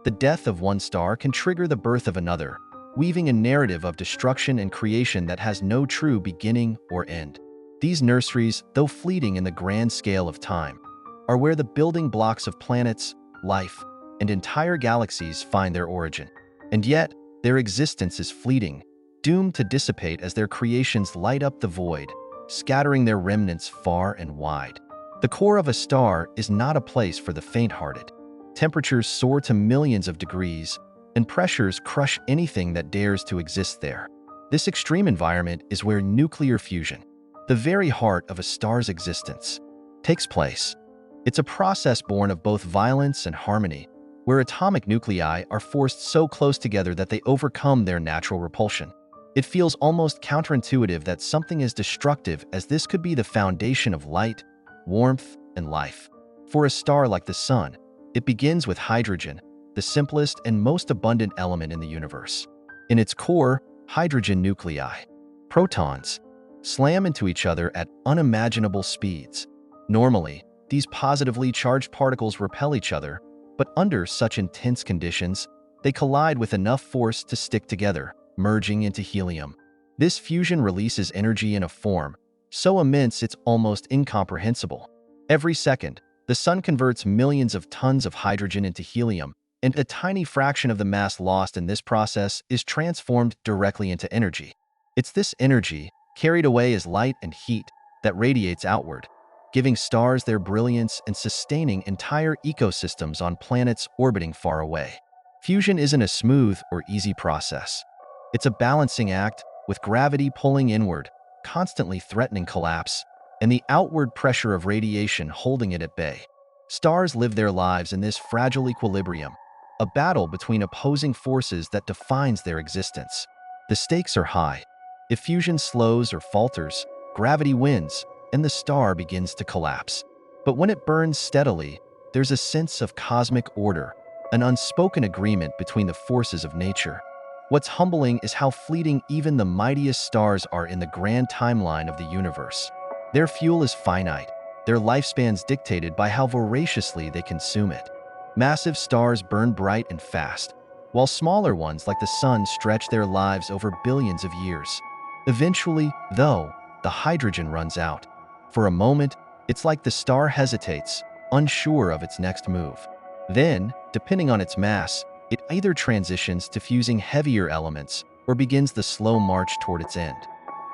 The death of one star can trigger the birth of another, weaving a narrative of destruction and creation that has no true beginning or end. These nurseries, though fleeting in the grand scale of time, are where the building blocks of planets, life, and entire galaxies find their origin. And yet, their existence is fleeting, doomed to dissipate as their creations light up the void, scattering their remnants far and wide. The core of a star is not a place for the faint-hearted. Temperatures soar to millions of degrees, and pressures crush anything that dares to exist there. This extreme environment is where nuclear fusion, the very heart of a star's existence, takes place. It's a process born of both violence and harmony, where atomic nuclei are forced so close together that they overcome their natural repulsion. It feels almost counterintuitive that something as destructive as this could be the foundation of light, warmth, and life. For a star like the Sun, it begins with hydrogen, the simplest and most abundant element in the universe. In its core, hydrogen nuclei, protons, slam into each other at unimaginable speeds. Normally, these positively charged particles repel each other, but under such intense conditions, they collide with enough force to stick together, merging into helium. This fusion releases energy in a form so immense it's almost incomprehensible. Every second, the Sun converts millions of tons of hydrogen into helium, and a tiny fraction of the mass lost in this process is transformed directly into energy. It's this energy, carried away as light and heat, that radiates outward, giving stars their brilliance and sustaining entire ecosystems on planets orbiting far away. Fusion isn't a smooth or easy process. It's a balancing act, with gravity pulling inward, constantly threatening collapse, and the outward pressure of radiation holding it at bay. Stars live their lives in this fragile equilibrium, a battle between opposing forces that defines their existence. The stakes are high. If fusion slows or falters, gravity wins, and the star begins to collapse. But when it burns steadily, there's a sense of cosmic order, an unspoken agreement between the forces of nature. What's humbling is how fleeting even the mightiest stars are in the grand timeline of the universe. Their fuel is finite, their lifespans dictated by how voraciously they consume it. Massive stars burn bright and fast, while smaller ones like the Sun stretch their lives over billions of years. Eventually, though, the hydrogen runs out. For a moment, it's like the star hesitates, unsure of its next move. Then, depending on its mass, it either transitions to fusing heavier elements or begins the slow march toward its end.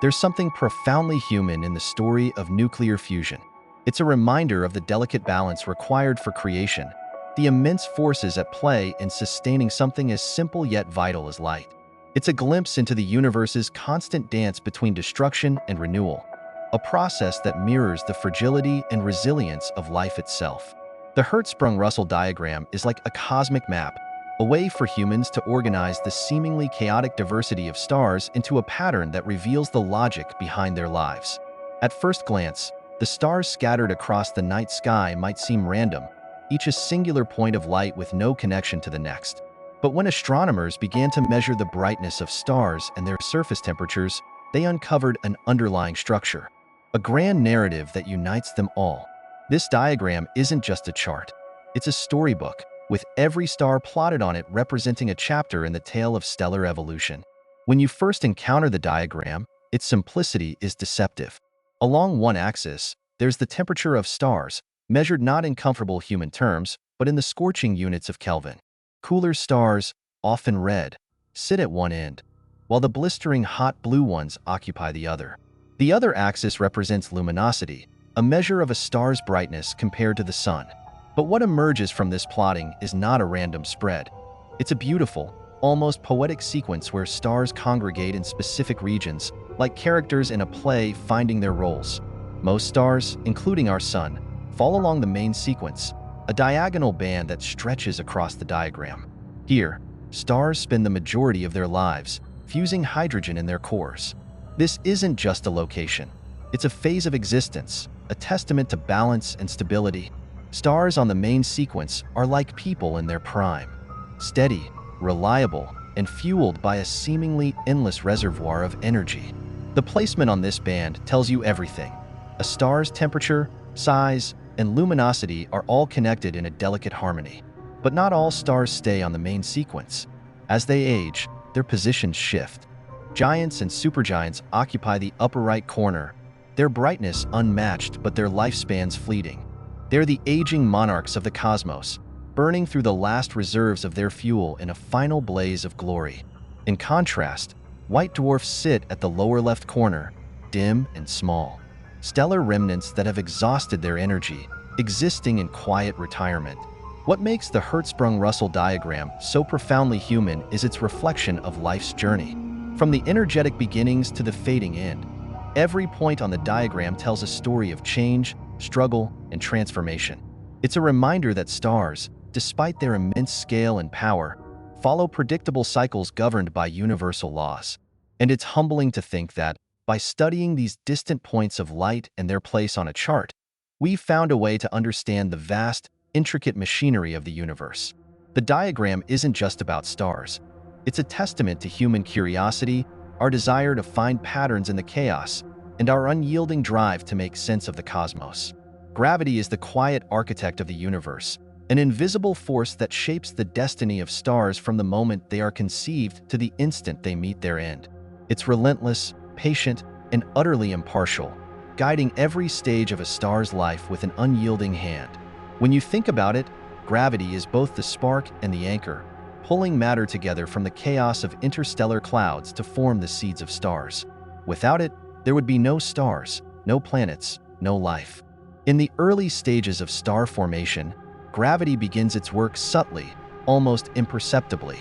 There's something profoundly human in the story of nuclear fusion. It's a reminder of the delicate balance required for creation, the immense forces at play in sustaining something as simple yet vital as light. It's a glimpse into the universe's constant dance between destruction and renewal, a process that mirrors the fragility and resilience of life itself. The Hertzsprung-Russell diagram is like a cosmic map, a way for humans to organize the seemingly chaotic diversity of stars into a pattern that reveals the logic behind their lives. At first glance, the stars scattered across the night sky might seem random, each a singular point of light with no connection to the next. But when astronomers began to measure the brightness of stars and their surface temperatures, they uncovered an underlying structure, a grand narrative that unites them all. This diagram isn't just a chart, it's a storybook, with every star plotted on it representing a chapter in the tale of stellar evolution. When you first encounter the diagram, its simplicity is deceptive. Along one axis, there's the temperature of stars, measured not in comfortable human terms, but in the scorching units of Kelvin. Cooler stars, often red, sit at one end, while the blistering hot blue ones occupy the other. The other axis represents luminosity, a measure of a star's brightness compared to the sun. But what emerges from this plotting is not a random spread. It's a beautiful, almost poetic sequence where stars congregate in specific regions, like characters in a play finding their roles. Most stars, including our sun, fall along the main sequence, a diagonal band that stretches across the diagram. Here, stars spend the majority of their lives, fusing hydrogen in their cores. This isn't just a location. It's a phase of existence, a testament to balance and stability. Stars on the main sequence are like people in their prime, steady, reliable, and fueled by a seemingly endless reservoir of energy. The placement on this band tells you everything. A star's temperature, size, and luminosity are all connected in a delicate harmony. But not all stars stay on the main sequence. As they age, their positions shift. Giants and supergiants occupy the upper right corner, their brightness unmatched but their lifespans fleeting. They're the aging monarchs of the cosmos, burning through the last reserves of their fuel in a final blaze of glory. In contrast, white dwarfs sit at the lower left corner, dim and small. Stellar remnants that have exhausted their energy, existing in quiet retirement. What makes the Hertzsprung-Russell diagram so profoundly human is its reflection of life's journey. From the energetic beginnings to the fading end, every point on the diagram tells a story of change, struggle, and transformation. It's a reminder that stars, despite their immense scale and power, follow predictable cycles governed by universal laws. And it's humbling to think that, by studying these distant points of light and their place on a chart, we've found a way to understand the vast, intricate machinery of the universe. The diagram isn't just about stars. It's a testament to human curiosity, our desire to find patterns in the chaos, and our unyielding drive to make sense of the cosmos. Gravity is the quiet architect of the universe, an invisible force that shapes the destiny of stars from the moment they are conceived to the instant they meet their end. It's relentless, patient, and utterly impartial, guiding every stage of a star's life with an unyielding hand. When you think about it, gravity is both the spark and the anchor, pulling matter together from the chaos of interstellar clouds to form the seeds of stars. Without it, there would be no stars, no planets, no life. In the early stages of star formation, gravity begins its work subtly, almost imperceptibly.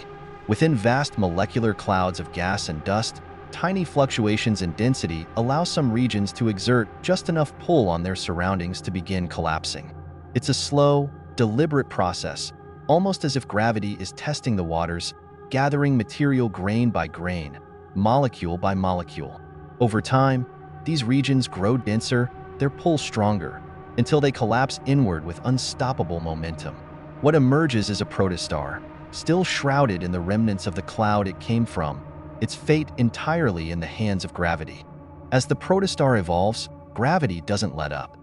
Within vast molecular clouds of gas and dust, tiny fluctuations in density allow some regions to exert just enough pull on their surroundings to begin collapsing. It's a slow, deliberate process, almost as if gravity is testing the waters, gathering material grain by grain, molecule by molecule. Over time, these regions grow denser, their pull stronger, until they collapse inward with unstoppable momentum. What emerges is a protostar, still shrouded in the remnants of the cloud it came from, its fate entirely in the hands of gravity. As the protostar evolves, gravity doesn't let up.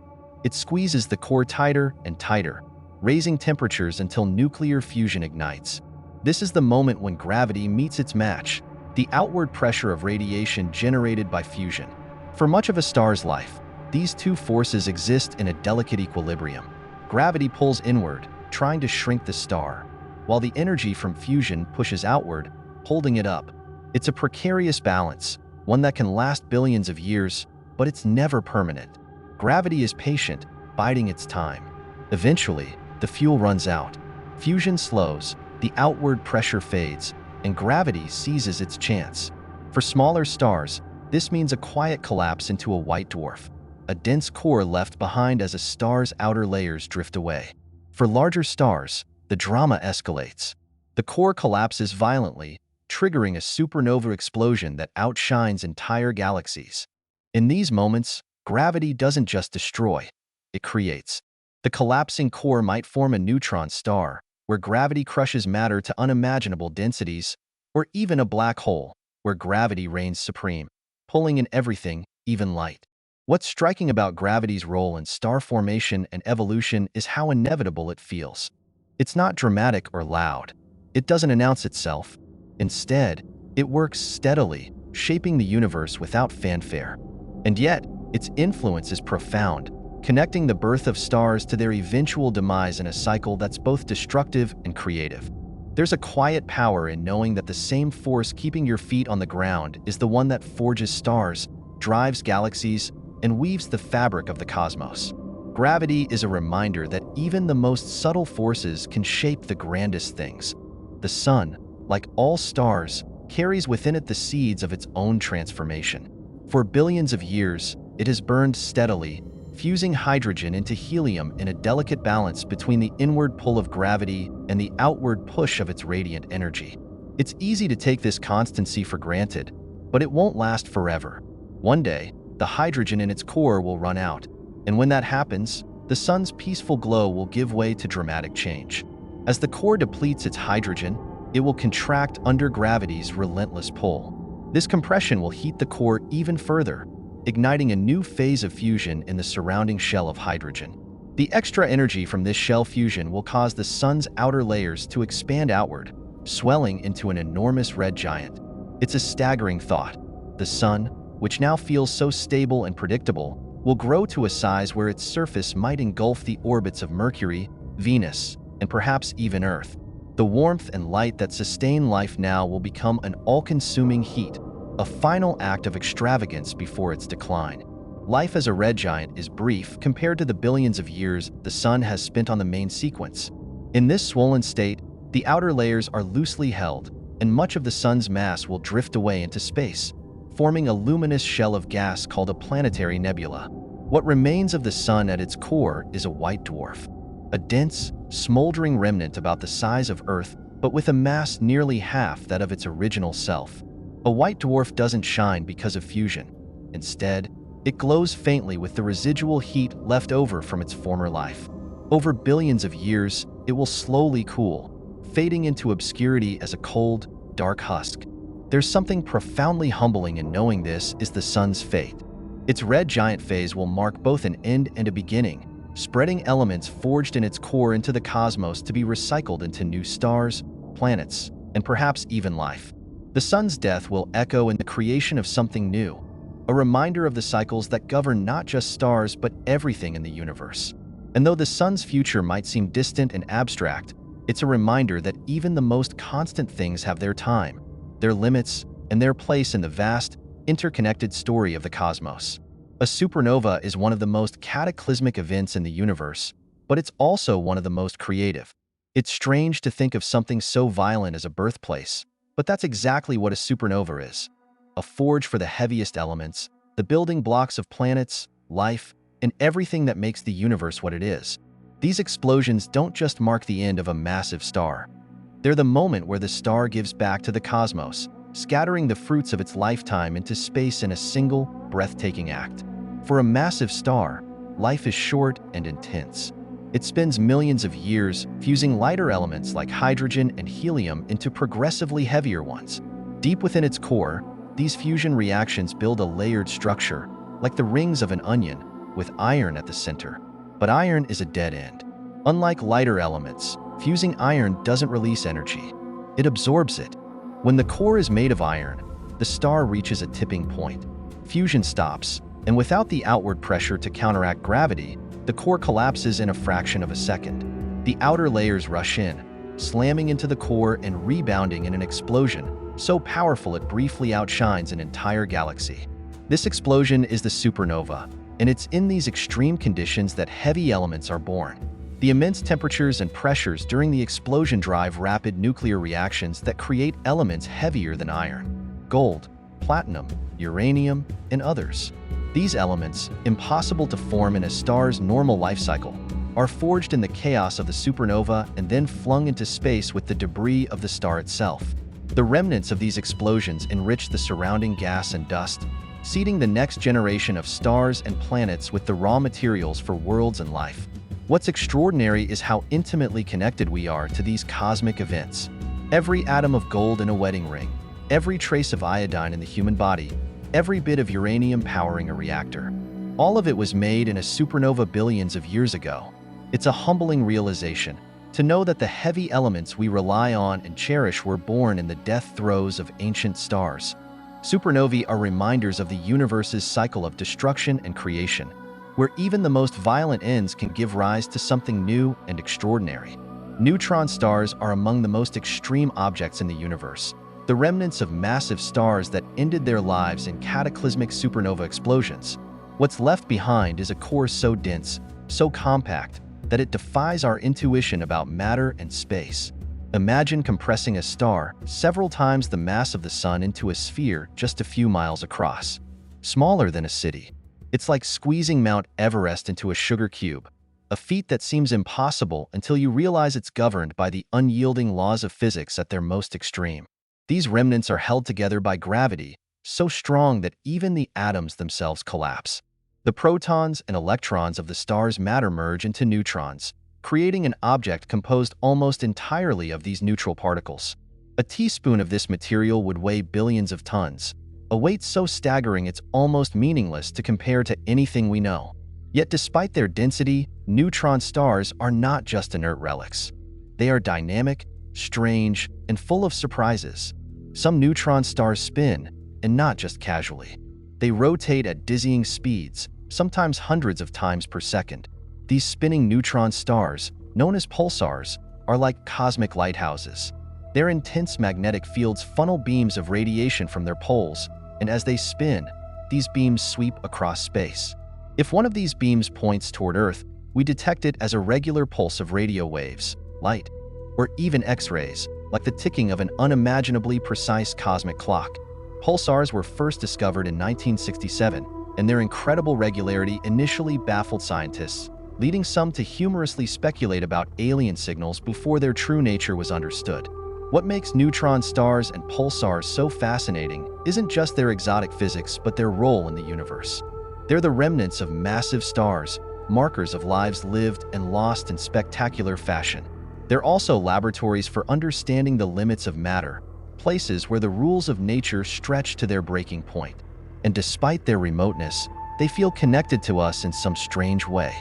It squeezes the core tighter and tighter, raising temperatures until nuclear fusion ignites. This is the moment when gravity meets its match, the outward pressure of radiation generated by fusion. For much of a star's life, these two forces exist in a delicate equilibrium. Gravity pulls inward, trying to shrink the star, while the energy from fusion pushes outward, holding it up. It's a precarious balance, one that can last billions of years, but it's never permanent. Gravity is patient, biding its time. Eventually, the fuel runs out. Fusion slows, the outward pressure fades, and gravity seizes its chance. For smaller stars, this means a quiet collapse into a white dwarf, a dense core left behind as a star's outer layers drift away. For larger stars, the drama escalates. the core collapses violently, triggering a supernova explosion that outshines entire galaxies. In these moments, gravity doesn't just destroy, it creates. The collapsing core might form a neutron star, where gravity crushes matter to unimaginable densities, or even a black hole, where gravity reigns supreme, pulling in everything, even light. What's striking about gravity's role in star formation and evolution is how inevitable it feels. It's not dramatic or loud. It doesn't announce itself. Instead, it works steadily, shaping the universe without fanfare. And yet, its influence is profound, connecting the birth of stars to their eventual demise in a cycle that's both destructive and creative. There's a quiet power in knowing that the same force keeping your feet on the ground is the one that forges stars, drives galaxies, and weaves the fabric of the cosmos. Gravity is a reminder that even the most subtle forces can shape the grandest things. The sun, like all stars, carries within it the seeds of its own transformation. For billions of years, it has burned steadily, fusing hydrogen into helium in a delicate balance between the inward pull of gravity and the outward push of its radiant energy. It's easy to take this constancy for granted, but it won't last forever. One day, the hydrogen in its core will run out, and when that happens, the sun's peaceful glow will give way to dramatic change. As the core depletes its hydrogen, it will contract under gravity's relentless pull. This compression will heat the core even further, igniting a new phase of fusion in the surrounding shell of hydrogen. The extra energy from this shell fusion will cause the sun's outer layers to expand outward, swelling into an enormous red giant. It's a staggering thought. The sun, which now feels so stable and predictable, will grow to a size where its surface might engulf the orbits of Mercury, Venus, and perhaps even Earth. The warmth and light that sustain life now will become an all-consuming heat, a final act of extravagance before its decline. Life as a red giant is brief compared to the billions of years the sun has spent on the main sequence. In this swollen state, the outer layers are loosely held, and much of the sun's mass will drift away into space, forming a luminous shell of gas called a planetary nebula. What remains of the sun at its core is a white dwarf, a dense, smoldering remnant about the size of Earth, but with a mass nearly half that of its original self. A white dwarf doesn't shine because of fusion. Instead, it glows faintly with the residual heat left over from its former life. Over billions of years, it will slowly cool, fading into obscurity as a cold, dark husk. There's something profoundly humbling in knowing this is the sun's fate. Its red giant phase will mark both an end and a beginning, spreading elements forged in its core into the cosmos to be recycled into new stars, planets, and perhaps even life. The sun's death will echo in the creation of something new, a reminder of the cycles that govern not just stars but everything in the universe. And though the sun's future might seem distant and abstract, it's a reminder that even the most constant things have their time, their limits, and their place in the vast, interconnected story of the cosmos. A supernova is one of the most cataclysmic events in the universe, but it's also one of the most creative. It's strange to think of something so violent as a birthplace, but that's exactly what a supernova is. A forge for the heaviest elements, the building blocks of planets, life, and everything that makes the universe what it is. These explosions don't just mark the end of a massive star. They're the moment where the star gives back to the cosmos, scattering the fruits of its lifetime into space in a single, breathtaking act. For a massive star, life is short and intense. It spends millions of years fusing lighter elements like hydrogen and helium into progressively heavier ones. Deep within its core, these fusion reactions build a layered structure, like the rings of an onion, with iron at the center. But iron is a dead end. Unlike lighter elements, fusing iron doesn't release energy. It absorbs it. When the core is made of iron, the star reaches a tipping point. Fusion stops, and without the outward pressure to counteract gravity, the core collapses in a fraction of a second. The outer layers rush in, slamming into the core and rebounding in an explosion so powerful it briefly outshines an entire galaxy. This explosion is the supernova, and it's in these extreme conditions that heavy elements are born. The immense temperatures and pressures during the explosion drive rapid nuclear reactions that create elements heavier than iron: gold, platinum, uranium, and others. These elements, impossible to form in a star's normal life cycle, are forged in the chaos of the supernova and then flung into space with the debris of the star itself. The remnants of these explosions enrich the surrounding gas and dust, seeding the next generation of stars and planets with the raw materials for worlds and life. What's extraordinary is how intimately connected we are to these cosmic events. Every atom of gold in a wedding ring, every trace of iodine in the human body, every bit of uranium powering a reactor. All of it was made in a supernova billions of years ago. It's a humbling realization to know that the heavy elements we rely on and cherish were born in the death throes of ancient stars. Supernovae are reminders of the universe's cycle of destruction and creation, where even the most violent ends can give rise to something new and extraordinary. Neutron stars are among the most extreme objects in the universe, the remnants of massive stars that ended their lives in cataclysmic supernova explosions. What's left behind is a core so dense, so compact, that it defies our intuition about matter and space. Imagine compressing a star several times the mass of the sun into a sphere just a few miles across. Smaller than a city. It's like squeezing Mount Everest into a sugar cube, a feat that seems impossible until you realize it's governed by the unyielding laws of physics at their most extreme. These remnants are held together by gravity, so strong that even the atoms themselves collapse. The protons and electrons of the star's matter merge into neutrons, creating an object composed almost entirely of these neutral particles. A teaspoon of this material would weigh billions of tons, a weight so staggering it's almost meaningless to compare to anything we know. Yet despite their density, neutron stars are not just inert relics. They are dynamic, strange, and full of surprises. Some neutron stars spin, and not just casually. They rotate at dizzying speeds, sometimes hundreds of times per second. These spinning neutron stars, known as pulsars, are like cosmic lighthouses. Their intense magnetic fields funnel beams of radiation from their poles, and as they spin, these beams sweep across space. If one of these beams points toward Earth, we detect it as a regular pulse of radio waves, light, or even X-rays, like the ticking of an unimaginably precise cosmic clock. Pulsars were first discovered in 1967, and their incredible regularity initially baffled scientists, leading some to humorously speculate about alien signals before their true nature was understood. What makes neutron stars and pulsars so fascinating isn't just their exotic physics, but their role in the universe. They're the remnants of massive stars, markers of lives lived and lost in spectacular fashion. They're also laboratories for understanding the limits of matter, places where the rules of nature stretch to their breaking point. And despite their remoteness, they feel connected to us in some strange way.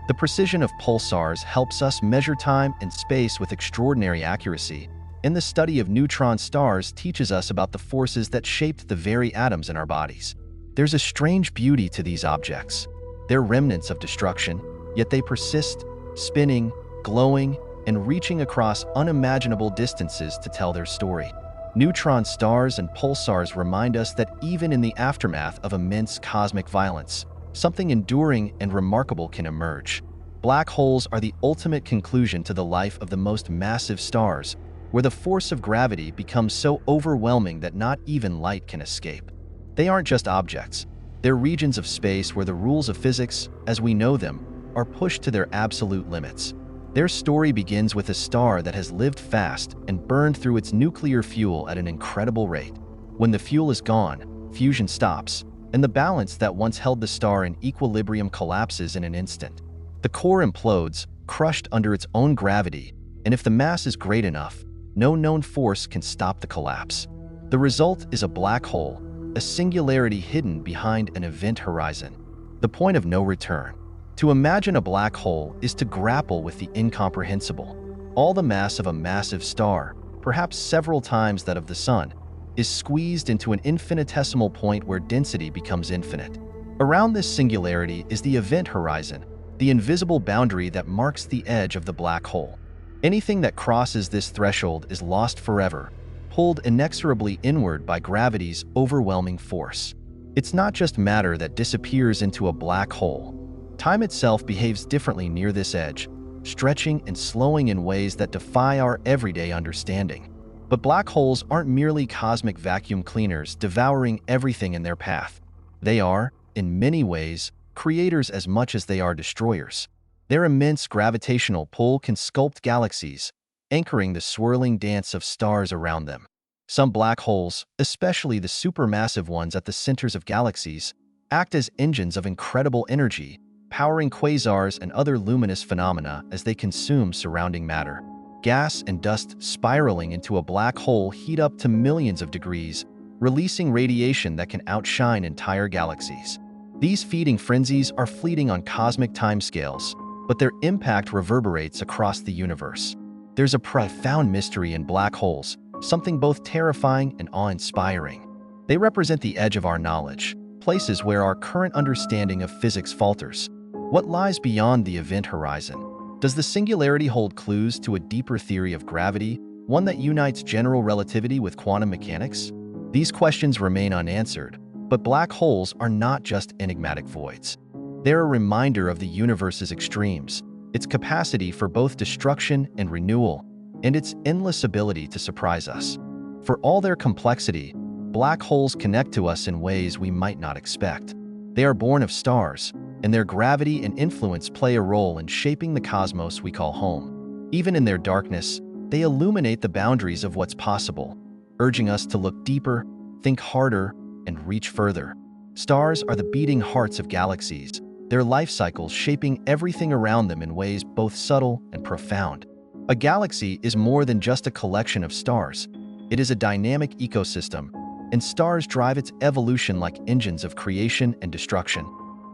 The precision of pulsars helps us measure time and space with extraordinary accuracy, and the study of neutron stars teaches us about the forces that shaped the very atoms in our bodies. There's a strange beauty to these objects. They're remnants of destruction, yet they persist, spinning, glowing, and reaching across unimaginable distances to tell their story. Neutron stars and pulsars remind us that even in the aftermath of immense cosmic violence, something enduring and remarkable can emerge. Black holes are the ultimate conclusion to the life of the most massive stars, where the force of gravity becomes so overwhelming that not even light can escape. They aren't just objects. They're regions of space where the rules of physics, as we know them, are pushed to their absolute limits. Their story begins with a star that has lived fast and burned through its nuclear fuel at an incredible rate. When the fuel is gone, fusion stops, and the balance that once held the star in equilibrium collapses in an instant. The core implodes, crushed under its own gravity, and if the mass is great enough, no known force can stop the collapse. The result is a black hole, a singularity hidden behind an event horizon, the point of no return. To imagine a black hole is to grapple with the incomprehensible. All the mass of a massive star, perhaps several times that of the sun, is squeezed into an infinitesimal point where density becomes infinite. Around this singularity is the event horizon, the invisible boundary that marks the edge of the black hole. Anything that crosses this threshold is lost forever, pulled inexorably inward by gravity's overwhelming force. It's not just matter that disappears into a black hole. Time itself behaves differently near this edge, stretching and slowing in ways that defy our everyday understanding. But black holes aren't merely cosmic vacuum cleaners devouring everything in their path. They are, in many ways, creators as much as they are destroyers. Their immense gravitational pull can sculpt galaxies, anchoring the swirling dance of stars around them. Some black holes, especially the supermassive ones at the centers of galaxies, act as engines of incredible energy, powering quasars and other luminous phenomena as they consume surrounding matter. Gas and dust spiraling into a black hole heat up to millions of degrees, releasing radiation that can outshine entire galaxies. These feeding frenzies are fleeting on cosmic timescales, but their impact reverberates across the universe. There's a profound mystery in black holes, something both terrifying and awe-inspiring. They represent the edge of our knowledge, places where our current understanding of physics falters. What lies beyond the event horizon? Does the singularity hold clues to a deeper theory of gravity, one that unites general relativity with quantum mechanics? These questions remain unanswered, but black holes are not just enigmatic voids. They're a reminder of the universe's extremes, its capacity for both destruction and renewal, and its endless ability to surprise us. For all their complexity, black holes connect to us in ways we might not expect. They are born of stars, and their gravity and influence play a role in shaping the cosmos we call home. Even in their darkness, they illuminate the boundaries of what's possible, urging us to look deeper, think harder, and reach further. Stars are the beating hearts of galaxies, their life cycles shaping everything around them in ways both subtle and profound. A galaxy is more than just a collection of stars. It is a dynamic ecosystem, and stars drive its evolution like engines of creation and destruction.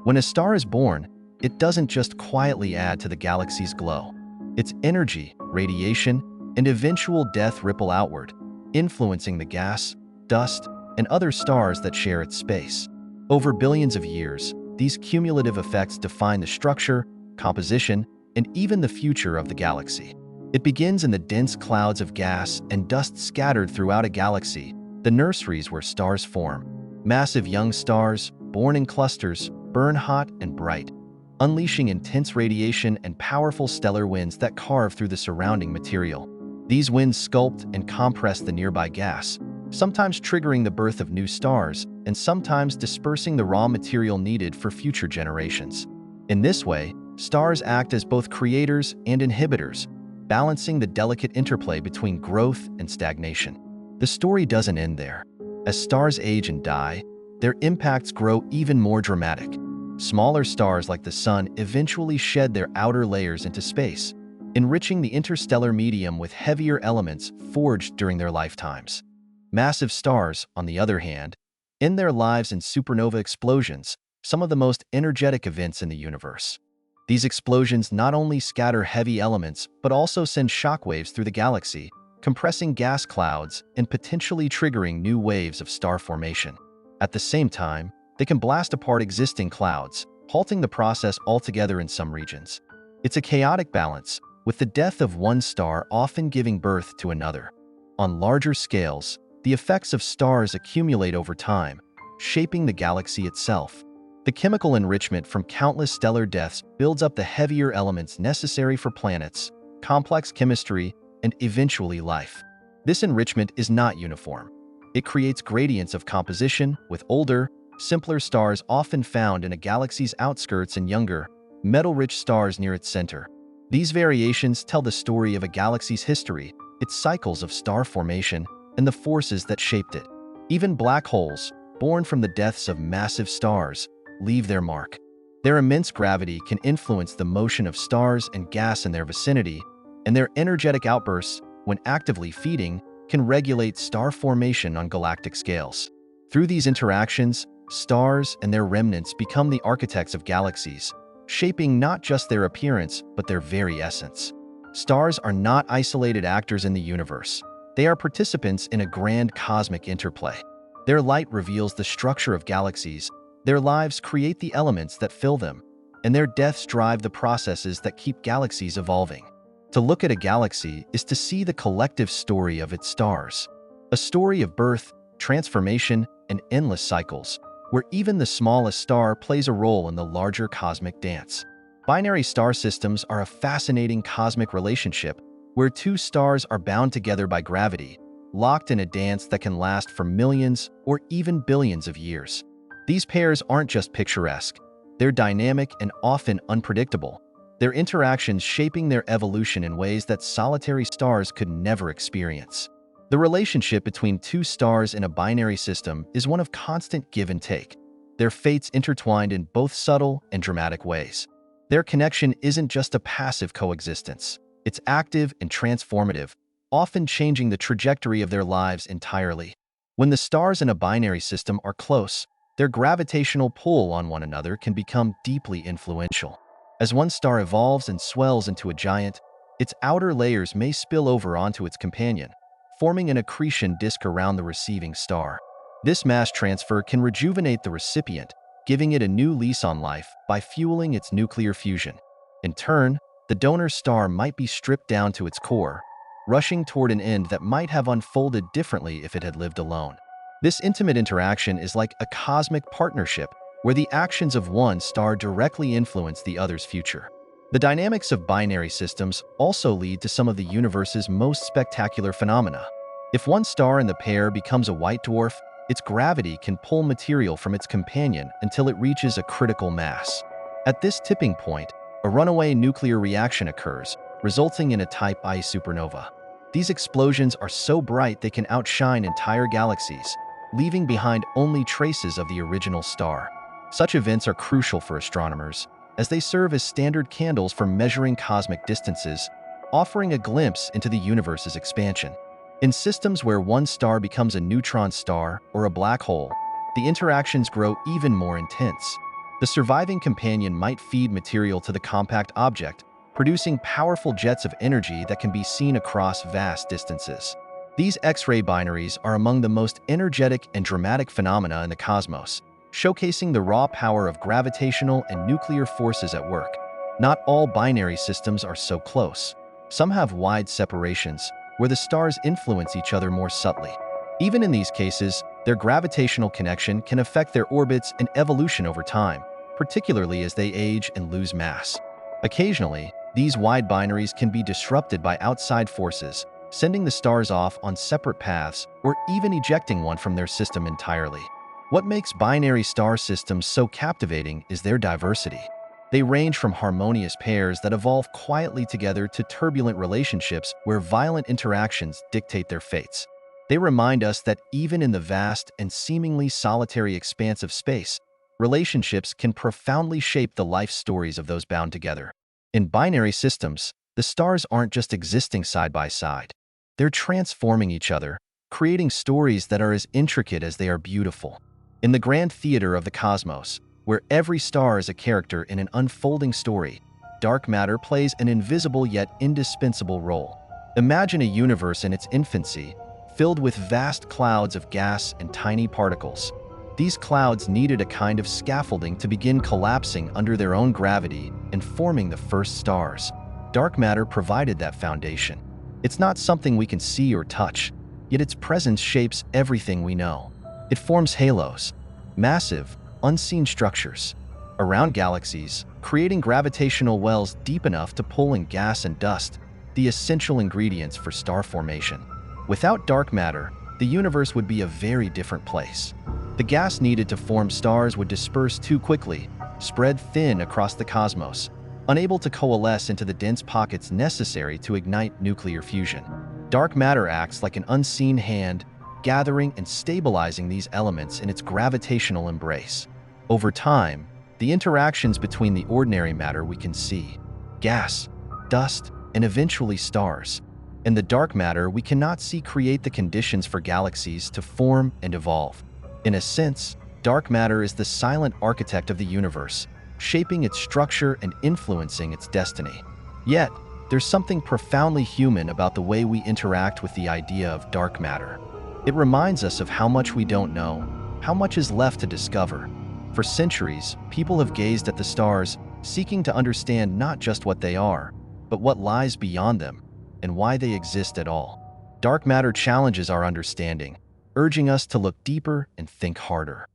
When a star is born, it doesn't just quietly add to the galaxy's glow. Its energy, radiation, and eventual death ripple outward, influencing the gas, dust, and other stars that share its space. Over billions of years, these cumulative effects define the structure, composition, and even the future of the galaxy. It begins in the dense clouds of gas and dust scattered throughout a galaxy, the nurseries where stars form. Massive young stars, born in clusters, burn hot and bright, unleashing intense radiation and powerful stellar winds that carve through the surrounding material. These winds sculpt and compress the nearby gas, sometimes triggering the birth of new stars and sometimes dispersing the raw material needed for future generations. In this way, stars act as both creators and inhibitors, balancing the delicate interplay between growth and stagnation. The story doesn't end there. As stars age and die, their impacts grow even more dramatic. Smaller stars like the Sun eventually shed their outer layers into space, enriching the interstellar medium with heavier elements forged during their lifetimes. Massive stars, on the other hand, end their lives in supernova explosions, some of the most energetic events in the universe. These explosions not only scatter heavy elements, but also send shockwaves through the galaxy, compressing gas clouds and potentially triggering new waves of star formation. At the same time, they can blast apart existing clouds, halting the process altogether in some regions. It's a chaotic balance, with the death of one star often giving birth to another. On larger scales, the effects of stars accumulate over time, shaping the galaxy itself. The chemical enrichment from countless stellar deaths builds up the heavier elements necessary for planets, complex chemistry, and eventually life. This enrichment is not uniform. It creates gradients of composition, with older, simpler stars often found in a galaxy's outskirts and younger, metal-rich stars near its center. These variations tell the story of a galaxy's history, its cycles of star formation, and the forces that shaped it. Even black holes, born from the deaths of massive stars, leave their mark. Their immense gravity can influence the motion of stars and gas in their vicinity, and their energetic outbursts, when actively feeding, can regulate star formation on galactic scales. Through these interactions, stars and their remnants become the architects of galaxies, shaping not just their appearance, but their very essence. Stars are not isolated actors in the universe. They are participants in a grand cosmic interplay. Their light reveals the structure of galaxies, their lives create the elements that fill them, and their deaths drive the processes that keep galaxies evolving. To look at a galaxy is to see the collective story of its stars, a story of birth, transformation, and endless cycles, where even the smallest star plays a role in the larger cosmic dance. Binary star systems are a fascinating cosmic relationship where two stars are bound together by gravity, locked in a dance that can last for millions or even billions of years. These pairs aren't just picturesque, they're dynamic and often unpredictable, their interactions shaping their evolution in ways that solitary stars could never experience. The relationship between two stars in a binary system is one of constant give and take, their fates intertwined in both subtle and dramatic ways. Their connection isn't just a passive coexistence, it's active and transformative, often changing the trajectory of their lives entirely. When the stars in a binary system are close, their gravitational pull on one another can become deeply influential. As one star evolves and swells into a giant, its outer layers may spill over onto its companion, forming an accretion disk around the receiving star. This mass transfer can rejuvenate the recipient, giving it a new lease on life by fueling its nuclear fusion. In turn, the donor star might be stripped down to its core, rushing toward an end that might have unfolded differently if it had lived alone. This intimate interaction is like a cosmic partnership where the actions of one star directly influence the other's future. The dynamics of binary systems also lead to some of the universe's most spectacular phenomena. If one star in the pair becomes a white dwarf, its gravity can pull material from its companion until it reaches a critical mass. At this tipping point, a runaway nuclear reaction occurs, resulting in a Type I supernova. These explosions are so bright they can outshine entire galaxies, leaving behind only traces of the original star. Such events are crucial for astronomers, as they serve as standard candles for measuring cosmic distances, offering a glimpse into the universe's expansion. In systems where one star becomes a neutron star or a black hole, the interactions grow even more intense. The surviving companion might feed material to the compact object, producing powerful jets of energy that can be seen across vast distances. These X-ray binaries are among the most energetic and dramatic phenomena in the cosmos, showcasing the raw power of gravitational and nuclear forces at work. Not all binary systems are so close. Some have wide separations, where the stars influence each other more subtly. Even in these cases, their gravitational connection can affect their orbits and evolution over time, particularly as they age and lose mass. Occasionally, these wide binaries can be disrupted by outside forces, sending the stars off on separate paths or even ejecting one from their system entirely. What makes binary star systems so captivating is their diversity. They range from harmonious pairs that evolve quietly together to turbulent relationships where violent interactions dictate their fates. They remind us that even in the vast and seemingly solitary expanse of space, relationships can profoundly shape the life stories of those bound together. In binary systems, the stars aren't just existing side by side. They're transforming each other, creating stories that are as intricate as they are beautiful. In the grand theater of the cosmos, where every star is a character in an unfolding story, dark matter plays an invisible yet indispensable role. Imagine a universe in its infancy, filled with vast clouds of gas and tiny particles. These clouds needed a kind of scaffolding to begin collapsing under their own gravity and forming the first stars. Dark matter provided that foundation. It's not something we can see or touch, yet its presence shapes everything we know. It forms halos, massive, unseen structures, around galaxies, creating gravitational wells deep enough to pull in gas and dust, the essential ingredients for star formation. Without dark matter, the universe would be a very different place. The gas needed to form stars would disperse too quickly, spread thin across the cosmos, unable to coalesce into the dense pockets necessary to ignite nuclear fusion. Dark matter acts like an unseen hand, gathering and stabilizing these elements in its gravitational embrace. Over time, the interactions between the ordinary matter we can see, gas, dust, and eventually stars, and the dark matter we cannot see create the conditions for galaxies to form and evolve. In a sense, dark matter is the silent architect of the universe, shaping its structure and influencing its destiny. Yet, there's something profoundly human about the way we interact with the idea of dark matter. It reminds us of how much we don't know, how much is left to discover. For centuries, people have gazed at the stars, seeking to understand not just what they are, but what lies beyond them, and why they exist at all. Dark matter challenges our understanding, urging us to look deeper and think harder.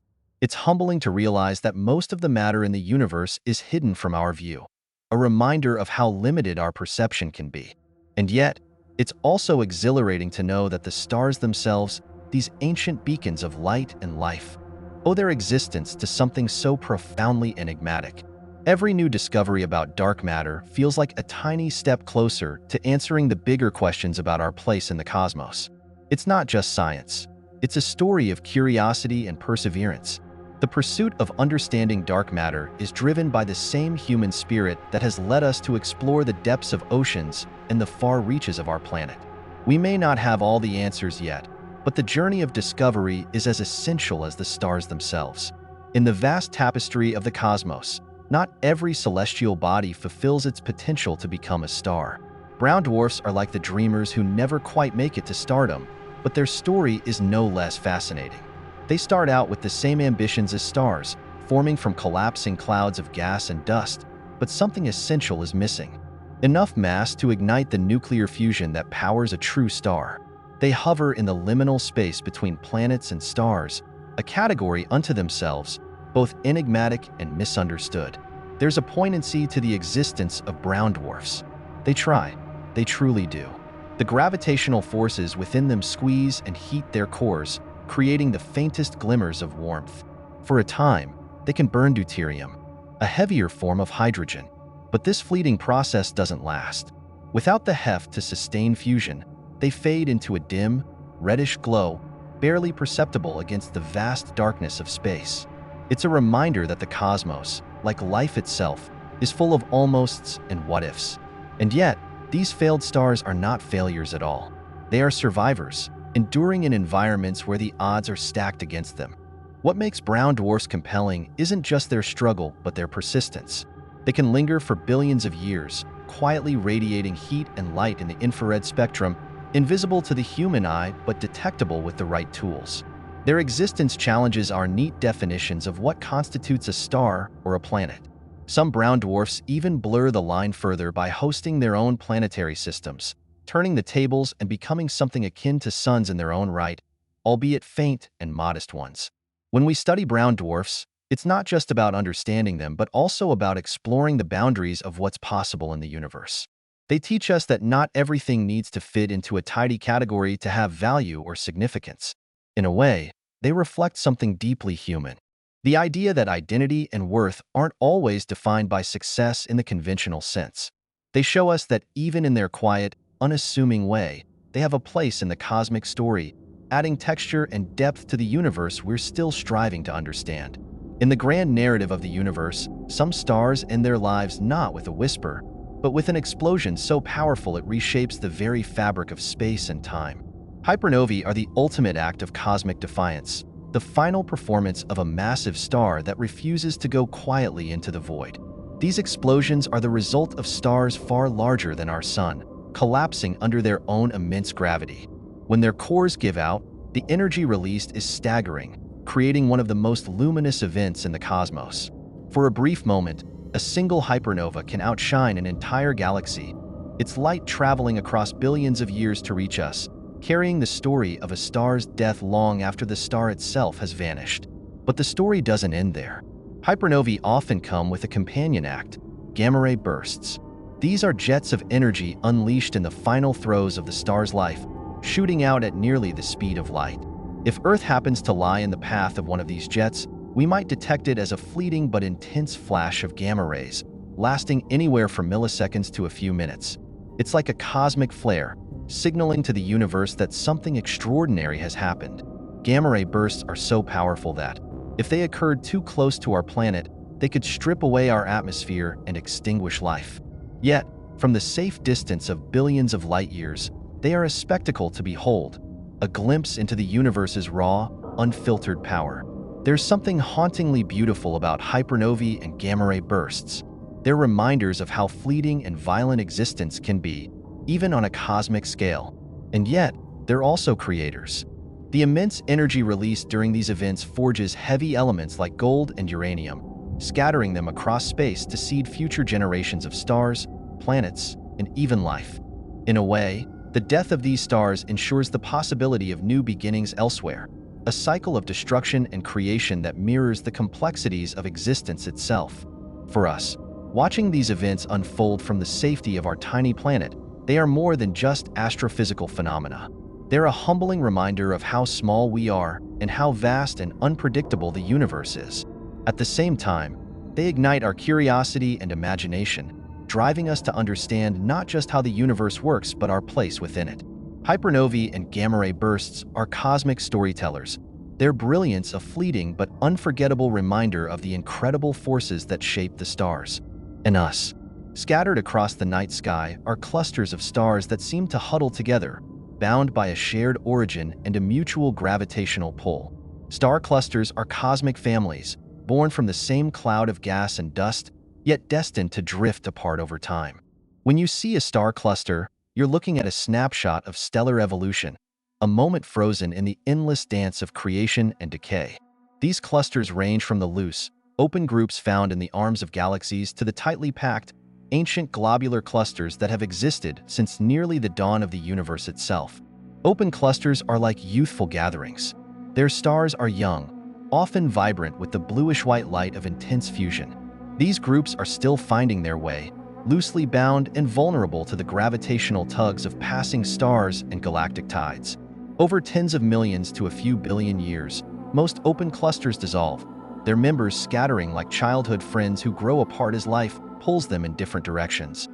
It's humbling to realize that most of the matter in the universe is hidden from our view, a reminder of how limited our perception can be. And yet, it's also exhilarating to know that the stars themselves, these ancient beacons of light and life, owe their existence to something so profoundly enigmatic. Every new discovery about dark matter feels like a tiny step closer to answering the bigger questions about our place in the cosmos. It's not just science. It's a story of curiosity and perseverance. The pursuit of understanding dark matter is driven by the same human spirit that has led us to explore the depths of oceans and the far reaches of our planet. We may not have all the answers yet, but the journey of discovery is as essential as the stars themselves. In the vast tapestry of the cosmos, not every celestial body fulfills its potential to become a star. Brown dwarfs are like the dreamers who never quite make it to stardom, but their story is no less fascinating. They start out with the same ambitions as stars, forming from collapsing clouds of gas and dust, but something essential is missing. Enough mass to ignite the nuclear fusion that powers a true star. They hover in the liminal space between planets and stars, a category unto themselves, both enigmatic and misunderstood. There's a poignancy to the existence of brown dwarfs. They try. They truly do. The gravitational forces within them squeeze and heat their cores, creating the faintest glimmers of warmth. For a time, they can burn deuterium, a heavier form of hydrogen. But this fleeting process doesn't last. Without the heft to sustain fusion, they fade into a dim, reddish glow, barely perceptible against the vast darkness of space. It's a reminder that the cosmos, like life itself, is full of almosts and what-ifs. And yet, these failed stars are not failures at all. They are survivors, enduring in environments where the odds are stacked against them. What makes brown dwarfs compelling isn't just their struggle, but their persistence. They can linger for billions of years, quietly radiating heat and light in the infrared spectrum, invisible to the human eye but detectable with the right tools. Their existence challenges our neat definitions of what constitutes a star or a planet. Some brown dwarfs even blur the line further by hosting their own planetary systems, turning the tables and becoming something akin to suns in their own right, albeit faint and modest ones. When we study brown dwarfs, it's not just about understanding them, but also about exploring the boundaries of what's possible in the universe. They teach us that not everything needs to fit into a tidy category to have value or significance. In a way, they reflect something deeply human. The idea that identity and worth aren't always defined by success in the conventional sense. They show us that even in their quiet, unassuming way, they have a place in the cosmic story, adding texture and depth to the universe we're still striving to understand. In the grand narrative of the universe, some stars end their lives not with a whisper, but with an explosion so powerful it reshapes the very fabric of space and time. Hypernovae are the ultimate act of cosmic defiance, the final performance of a massive star that refuses to go quietly into the void. These explosions are the result of stars far larger than our Sun, collapsing under their own immense gravity. When their cores give out, the energy released is staggering, creating one of the most luminous events in the cosmos. For a brief moment, a single hypernova can outshine an entire galaxy, its light traveling across billions of years to reach us, carrying the story of a star's death long after the star itself has vanished. But the story doesn't end there. Hypernovae often come with a companion act, gamma ray bursts. These are jets of energy unleashed in the final throes of the star's life, shooting out at nearly the speed of light. If Earth happens to lie in the path of one of these jets, we might detect it as a fleeting but intense flash of gamma rays, lasting anywhere from milliseconds to a few minutes. It's like a cosmic flare, signaling to the universe that something extraordinary has happened. Gamma ray bursts are so powerful that, if they occurred too close to our planet, they could strip away our atmosphere and extinguish life. Yet, from the safe distance of billions of light years, they are a spectacle to behold, a glimpse into the universe's raw, unfiltered power. There's something hauntingly beautiful about hypernovae and gamma ray bursts. They're reminders of how fleeting and violent existence can be, even on a cosmic scale. And yet, they're also creators. The immense energy released during these events forges heavy elements like gold and uranium, scattering them across space to seed future generations of stars, planets, and even life. In a way, the death of these stars ensures the possibility of new beginnings elsewhere, a cycle of destruction and creation that mirrors the complexities of existence itself. For us, watching these events unfold from the safety of our tiny planet, they are more than just astrophysical phenomena. They're a humbling reminder of how small we are and how vast and unpredictable the universe is. At the same time, They ignite our curiosity and imagination, driving us to understand not just how the universe works but our place within it. Hypernovae and gamma ray bursts are cosmic storytellers, their brilliance a fleeting but unforgettable reminder of the incredible forces that shape the stars and us. Scattered across the night sky are clusters of stars that seem to huddle together, bound by a shared origin and a mutual gravitational pull. Star clusters are cosmic families, born from the same cloud of gas and dust, yet destined to drift apart over time. When you see a star cluster, you're looking at a snapshot of stellar evolution, a moment frozen in the endless dance of creation and decay. These clusters range from the loose, open groups found in the arms of galaxies to the tightly packed, ancient globular clusters that have existed since nearly the dawn of the universe itself. Open clusters are like youthful gatherings. Their stars are young, often vibrant with the bluish-white light of intense fusion. These groups are still finding their way, loosely bound and vulnerable to the gravitational tugs of passing stars and galactic tides. Over tens of millions to a few billion years, most open clusters dissolve, their members scattering like childhood friends who grow apart as life pulls them in different directions.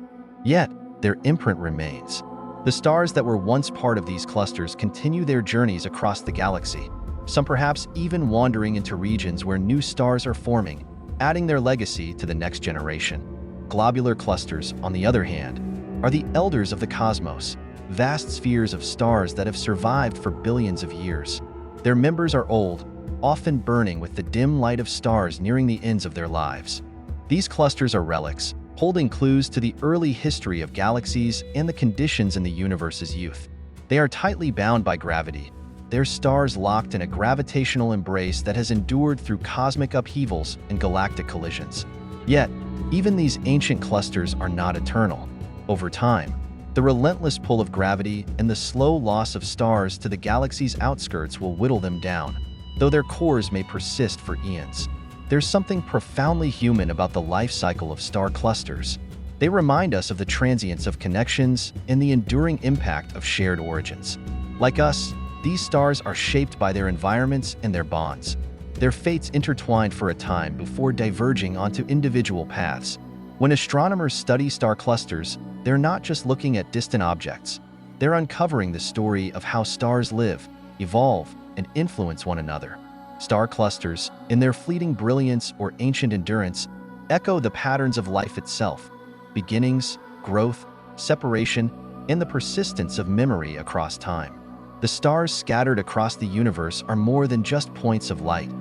Yet, their imprint remains. The stars that were once part of these clusters continue their journeys across the galaxy, some perhaps even wandering into regions where new stars are forming, adding their legacy to the next generation. Globular clusters, on the other hand, are the elders of the cosmos, vast spheres of stars that have survived for billions of years. Their members are old, often burning with the dim light of stars nearing the ends of their lives. These clusters are relics, holding clues to the early history of galaxies and the conditions in the universe's youth. They are tightly bound by gravity, their stars locked in a gravitational embrace that has endured through cosmic upheavals and galactic collisions. Yet, even these ancient clusters are not eternal. Over time, the relentless pull of gravity and the slow loss of stars to the galaxy's outskirts will whittle them down, though their cores may persist for eons. There's something profoundly human about the life cycle of star clusters. They remind us of the transience of connections and the enduring impact of shared origins. Like us, these stars are shaped by their environments and their bonds. Their fates intertwined for a time before diverging onto individual paths. When astronomers study star clusters, they're not just looking at distant objects. They're uncovering the story of how stars live, evolve, and influence one another. Star clusters, in their fleeting brilliance or ancient endurance, echo the patterns of life itself: beginnings, growth, separation, and the persistence of memory across time. The stars scattered across the universe are more than just points of light.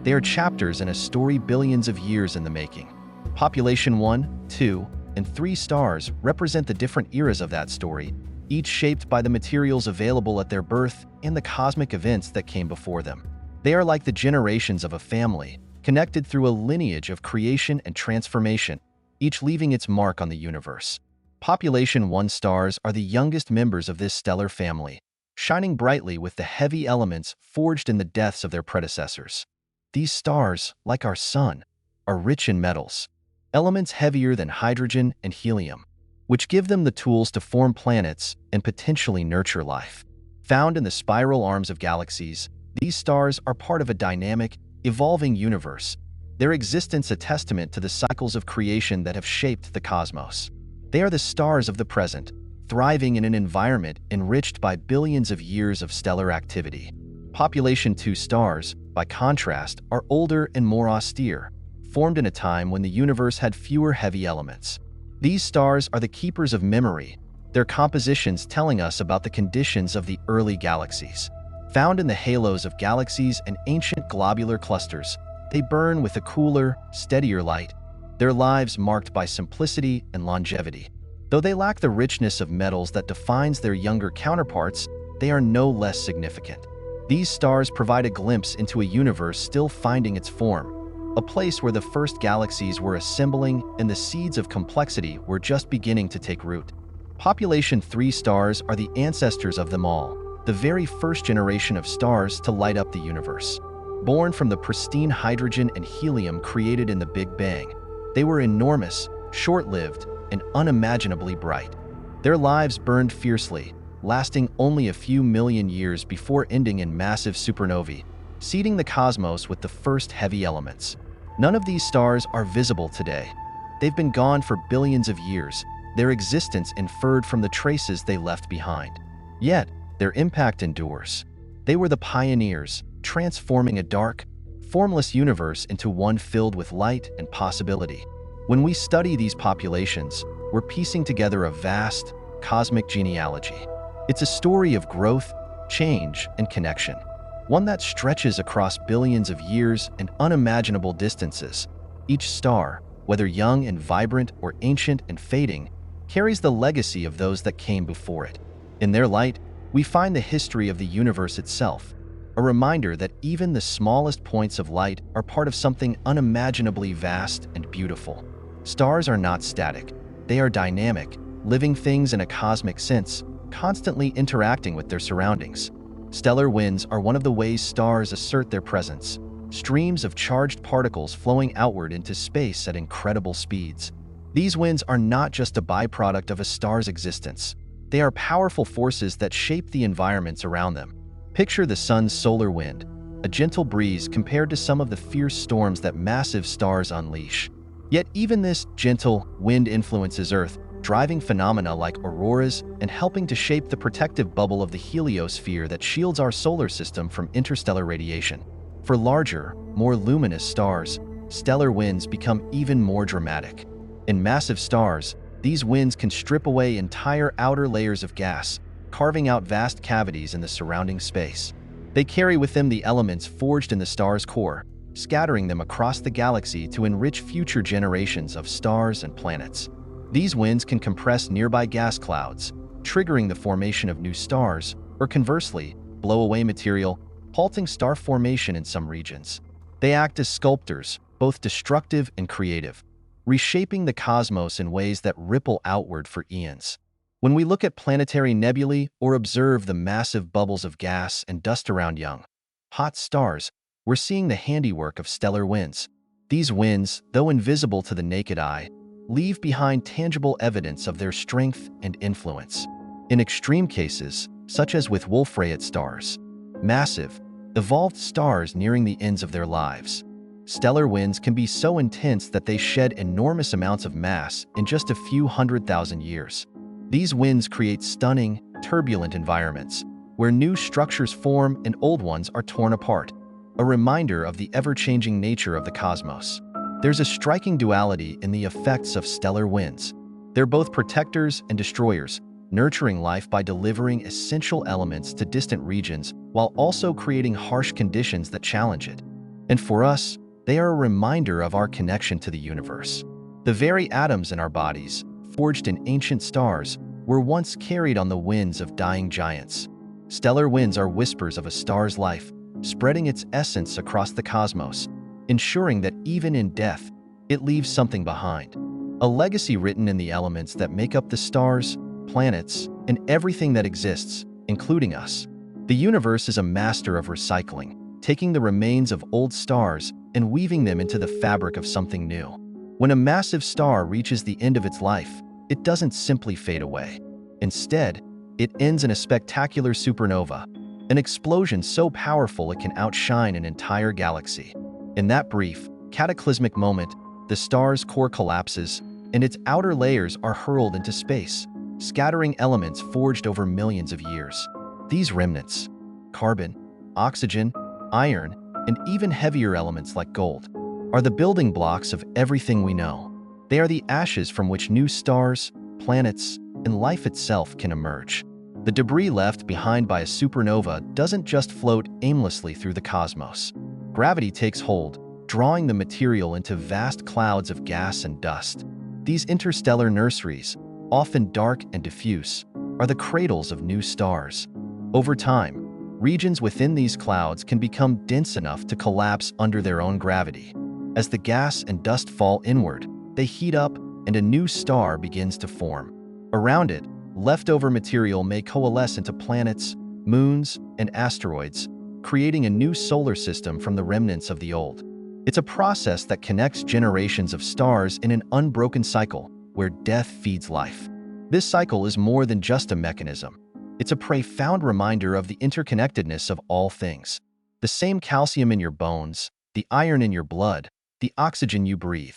They are chapters in a story billions of years in the making. Population 1, 2, and 3 stars represent the different eras of that story, each shaped by the materials available at their birth and the cosmic events that came before them. They are like the generations of a family, connected through a lineage of creation and transformation, each leaving its mark on the universe. Population 1 stars are the youngest members of this stellar family, shining brightly with the heavy elements forged in the deaths of their predecessors. These stars, like our sun, are rich in metals, elements heavier than hydrogen and helium, which give them the tools to form planets and potentially nurture life. Found in the spiral arms of galaxies, these stars are part of a dynamic, evolving universe, their existence a testament to the cycles of creation that have shaped the cosmos. They are the stars of the present, thriving in an environment enriched by billions of years of stellar activity. Population 2 stars, by contrast, are older and more austere, formed in a time when the universe had fewer heavy elements. These stars are the keepers of memory, their compositions telling us about the conditions of the early galaxies. Found in the halos of galaxies and ancient globular clusters, they burn with a cooler, steadier light, their lives marked by simplicity and longevity. Though they lack the richness of metals that defines their younger counterparts, they are no less significant. These stars provide a glimpse into a universe still finding its form, a place where the first galaxies were assembling and the seeds of complexity were just beginning to take root. Population 3 stars are the ancestors of them all, the very first generation of stars to light up the universe. Born from the pristine hydrogen and helium created in the Big Bang, they were enormous, short-lived, and unimaginably bright. Their lives burned fiercely, lasting only a few million years before ending in massive supernovae, seeding the cosmos with the first heavy elements. None of these stars are visible today. They've been gone for billions of years, their existence inferred from the traces they left behind. Yet, their impact endures. They were the pioneers, transforming a dark, formless universe into one filled with light and possibility. When we study these populations, we're piecing together a vast, cosmic genealogy. It's a story of growth, change, and connection, one that stretches across billions of years and unimaginable distances. Each star, whether young and vibrant or ancient and fading, carries the legacy of those that came before it. In their light, we find the history of the universe itself, a reminder that even the smallest points of light are part of something unimaginably vast and beautiful. Stars are not static. They are dynamic, living things in a cosmic sense, constantly interacting with their surroundings. Stellar winds are one of the ways stars assert their presence, streams of charged particles flowing outward into space at incredible speeds. These winds are not just a byproduct of a star's existence. They are powerful forces that shape the environments around them. Picture the sun's solar wind, a gentle breeze compared to some of the fierce storms that massive stars unleash. Yet even this gentle wind influences Earth, driving phenomena like auroras and helping to shape the protective bubble of the heliosphere that shields our solar system from interstellar radiation. For larger, more luminous stars, stellar winds become even more dramatic. In massive stars, these winds can strip away entire outer layers of gas, carving out vast cavities in the surrounding space. They carry with them the elements forged in the star's core, scattering them across the galaxy to enrich future generations of stars and planets. These winds can compress nearby gas clouds, triggering the formation of new stars, or conversely, blow away material, halting star formation in some regions. They act as sculptors, both destructive and creative, reshaping the cosmos in ways that ripple outward for eons. When we look at planetary nebulae or observe the massive bubbles of gas and dust around young, hot stars, we're seeing the handiwork of stellar winds. These winds, though invisible to the naked eye, leave behind tangible evidence of their strength and influence. In extreme cases, such as with Wolf-Rayet stars, massive, evolved stars nearing the ends of their lives, stellar winds can be so intense that they shed enormous amounts of mass in just a few 100,000 years. These winds create stunning, turbulent environments, where new structures form and old ones are torn apart, a reminder of the ever-changing nature of the cosmos. There's a striking duality in the effects of stellar winds. They're both protectors and destroyers, nurturing life by delivering essential elements to distant regions while also creating harsh conditions that challenge it. And for us, they are a reminder of our connection to the universe. The very atoms in our bodies, forged in ancient stars, were once carried on the winds of dying giants. Stellar winds are whispers of a star's life, spreading its essence across the cosmos, ensuring that even in death, it leaves something behind. A legacy written in the elements that make up the stars, planets, and everything that exists, including us. The universe is a master of recycling, taking the remains of old stars and weaving them into the fabric of something new. When a massive star reaches the end of its life, it doesn't simply fade away. Instead, it ends in a spectacular supernova, an explosion so powerful it can outshine an entire galaxy. In that brief, cataclysmic moment, the star's core collapses, and its outer layers are hurled into space, scattering elements forged over millions of years. These remnants, carbon, oxygen, iron, and even heavier elements like gold, are the building blocks of everything we know. They are the ashes from which new stars, planets, and life itself can emerge. The debris left behind by a supernova doesn't just float aimlessly through the cosmos. Gravity takes hold, drawing the material into vast clouds of gas and dust. These interstellar nurseries, often dark and diffuse, are the cradles of new stars. Over time, regions within these clouds can become dense enough to collapse under their own gravity. As the gas and dust fall inward, they heat up and a new star begins to form. Around it, leftover material may coalesce into planets, moons, and asteroids, creating a new solar system from the remnants of the old. It's a process that connects generations of stars in an unbroken cycle where death feeds life. This cycle is more than just a mechanism. It's a profound reminder of the interconnectedness of all things. The same calcium in your bones, the iron in your blood, the oxygen you breathe.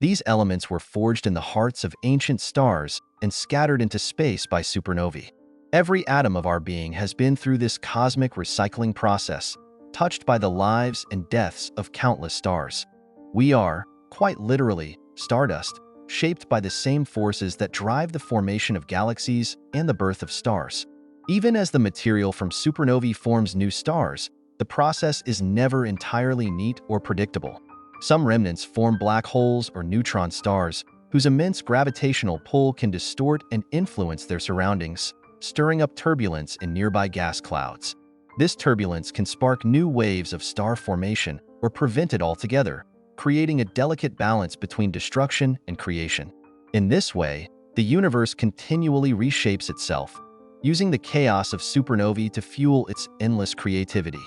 These elements were forged in the hearts of ancient stars and scattered into space by supernovae. Every atom of our being has been through this cosmic recycling process, touched by the lives and deaths of countless stars. We are, quite literally, stardust, shaped by the same forces that drive the formation of galaxies and the birth of stars. Even as the material from supernovae forms new stars, the process is never entirely neat or predictable. Some remnants form black holes or neutron stars, whose immense gravitational pull can distort and influence their surroundings, stirring up turbulence in nearby gas clouds. This turbulence can spark new waves of star formation or prevent it altogether, creating a delicate balance between destruction and creation. In this way, the universe continually reshapes itself, using the chaos of supernovae to fuel its endless creativity.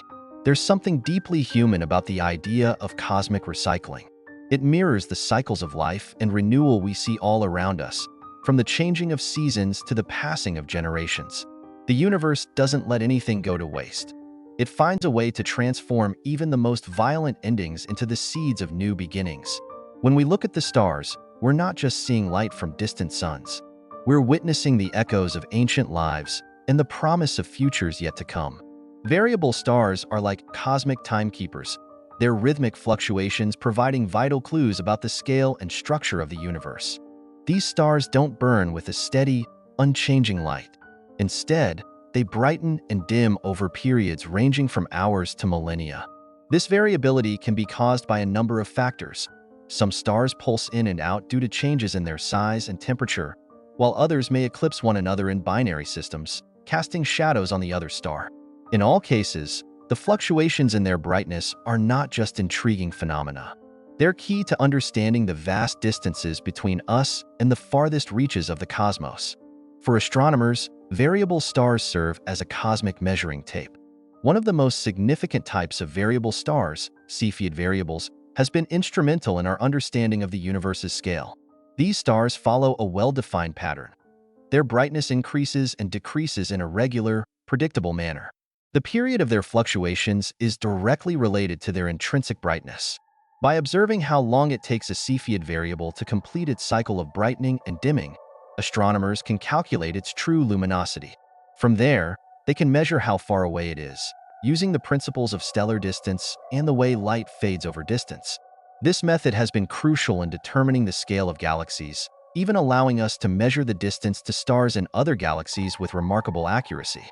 There's something deeply human about the idea of cosmic recycling. It mirrors the cycles of life and renewal we see all around us, from the changing of seasons to the passing of generations. The universe doesn't let anything go to waste. It finds a way to transform even the most violent endings into the seeds of new beginnings. When we look at the stars, we're not just seeing light from distant suns. We're witnessing the echoes of ancient lives and the promise of futures yet to come. Variable stars are like cosmic timekeepers, their rhythmic fluctuations providing vital clues about the scale and structure of the universe. These stars don't burn with a steady, unchanging light. Instead, they brighten and dim over periods ranging from hours to millennia. This variability can be caused by a number of factors. Some stars pulse in and out due to changes in their size and temperature, while others may eclipse one another in binary systems, casting shadows on the other star. In all cases, the fluctuations in their brightness are not just intriguing phenomena. They're key to understanding the vast distances between us and the farthest reaches of the cosmos. For astronomers, variable stars serve as a cosmic measuring tape. One of the most significant types of variable stars, Cepheid variables, has been instrumental in our understanding of the universe's scale. These stars follow a well-defined pattern. Their brightness increases and decreases in a regular, predictable manner. The period of their fluctuations is directly related to their intrinsic brightness. By observing how long it takes a Cepheid variable to complete its cycle of brightening and dimming, astronomers can calculate its true luminosity. From there, they can measure how far away it is, using the principles of stellar distance and the way light fades over distance. This method has been crucial in determining the scale of galaxies, even allowing us to measure the distance to stars in other galaxies with remarkable accuracy.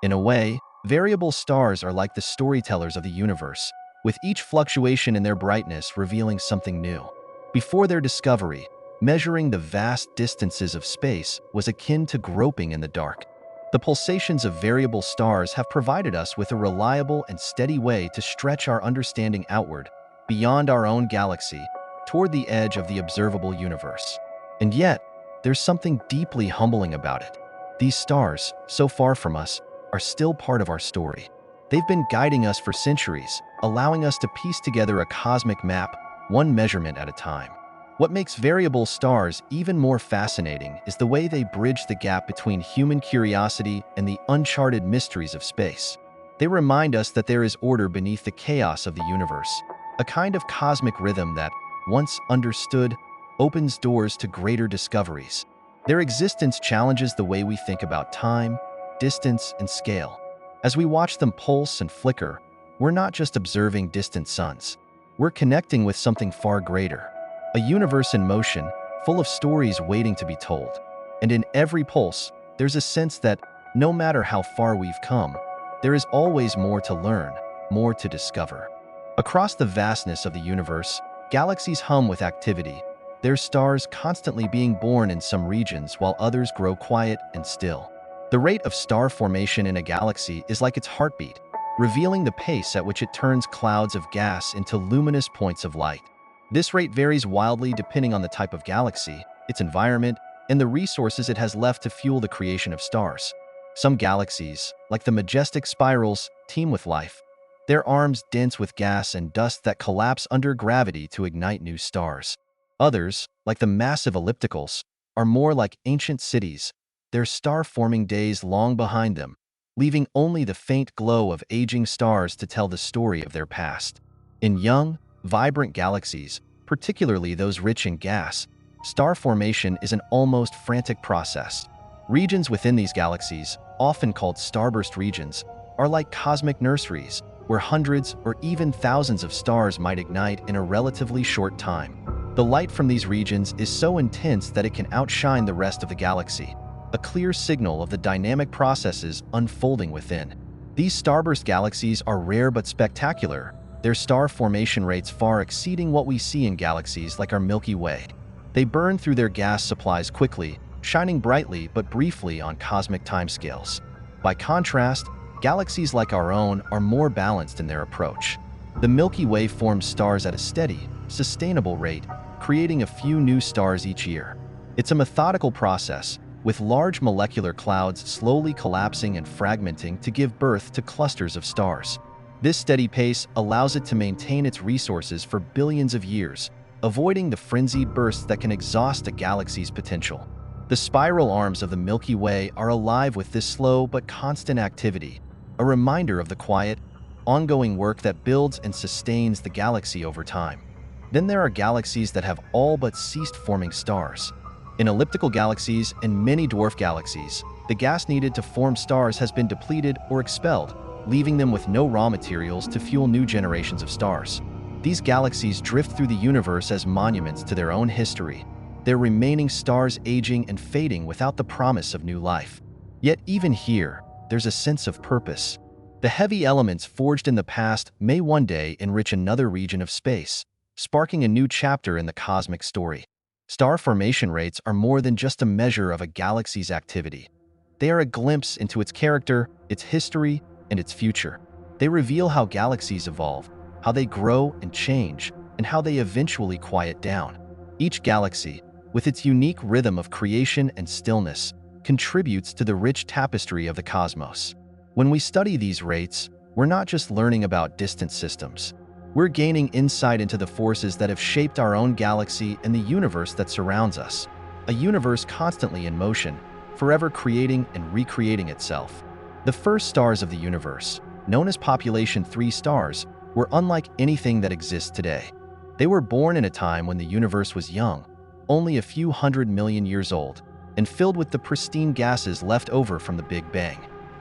In a way, variable stars are like the storytellers of the universe, with each fluctuation in their brightness revealing something new. Before their discovery, measuring the vast distances of space was akin to groping in the dark. The pulsations of variable stars have provided us with a reliable and steady way to stretch our understanding outward, beyond our own galaxy, toward the edge of the observable universe. And yet, there's something deeply humbling about it. These stars, so far from us, are still part of our story. They've been guiding us for centuries, allowing us to piece together a cosmic map, one measurement at a time. What makes variable stars even more fascinating is the way they bridge the gap between human curiosity and the uncharted mysteries of space. They remind us that there is order beneath the chaos of the universe, a kind of cosmic rhythm that, once understood, opens doors to greater discoveries. Their existence challenges the way we think about time, distance, and scale. As we watch them pulse and flicker, we're not just observing distant suns. We're connecting with something far greater, a universe in motion, full of stories waiting to be told. And in every pulse, there's a sense that, no matter how far we've come, there is always more to learn, more to discover. Across the vastness of the universe, galaxies hum with activity, their stars constantly being born in some regions while others grow quiet and still. The rate of star formation in a galaxy is like its heartbeat, revealing the pace at which it turns clouds of gas into luminous points of light. This rate varies wildly depending on the type of galaxy, its environment, and the resources it has left to fuel the creation of stars. Some galaxies, like the majestic spirals, teem with life, their arms dense with gas and dust that collapse under gravity to ignite new stars. Others, like the massive ellipticals, are more like ancient cities, their star-forming days long behind them, leaving only the faint glow of aging stars to tell the story of their past. In young, vibrant galaxies, particularly those rich in gas. Star formation is an almost frantic process. Regions within these galaxies, often called starburst regions, are like cosmic nurseries, where hundreds or even thousands of stars might ignite in a relatively short time. The light from these regions is so intense that it can outshine the rest of the galaxy, a clear signal of the dynamic processes unfolding within. These starburst galaxies are rare but spectacular, their star formation rates far exceeding what we see in galaxies like our Milky Way. They burn through their gas supplies quickly, shining brightly but briefly on cosmic timescales. By contrast, galaxies like our own are more balanced in their approach. The Milky Way forms stars at a steady, sustainable rate, creating a few new stars each year. It's a methodical process, with large molecular clouds slowly collapsing and fragmenting to give birth to clusters of stars. This steady pace allows it to maintain its resources for billions of years, avoiding the frenzied bursts that can exhaust a galaxy's potential. The spiral arms of the Milky Way are alive with this slow but constant activity, a reminder of the quiet, ongoing work that builds and sustains the galaxy over time. Then there are galaxies that have all but ceased forming stars. In elliptical galaxies and many dwarf galaxies, the gas needed to form stars has been depleted or expelled, leaving them with no raw materials to fuel new generations of stars. These galaxies drift through the universe as monuments to their own history, their remaining stars aging and fading without the promise of new life. Yet even here, there's a sense of purpose. The heavy elements forged in the past may one day enrich another region of space, sparking a new chapter in the cosmic story. Star formation rates are more than just a measure of a galaxy's activity. They are a glimpse into its character, its history, and its future. They reveal how galaxies evolve, how they grow and change, and how they eventually quiet down. Each galaxy, with its unique rhythm of creation and stillness, contributes to the rich tapestry of the cosmos. When we study these rates, we're not just learning about distant systems. We're gaining insight into the forces that have shaped our own galaxy and the universe that surrounds us. A universe constantly in motion, forever creating and recreating itself. The first stars of the universe, known as population 3 stars, were unlike anything that exists today. They were born in a time when the universe was young, only a few 100 million years old, and filled with the pristine gases left over from the Big Bang.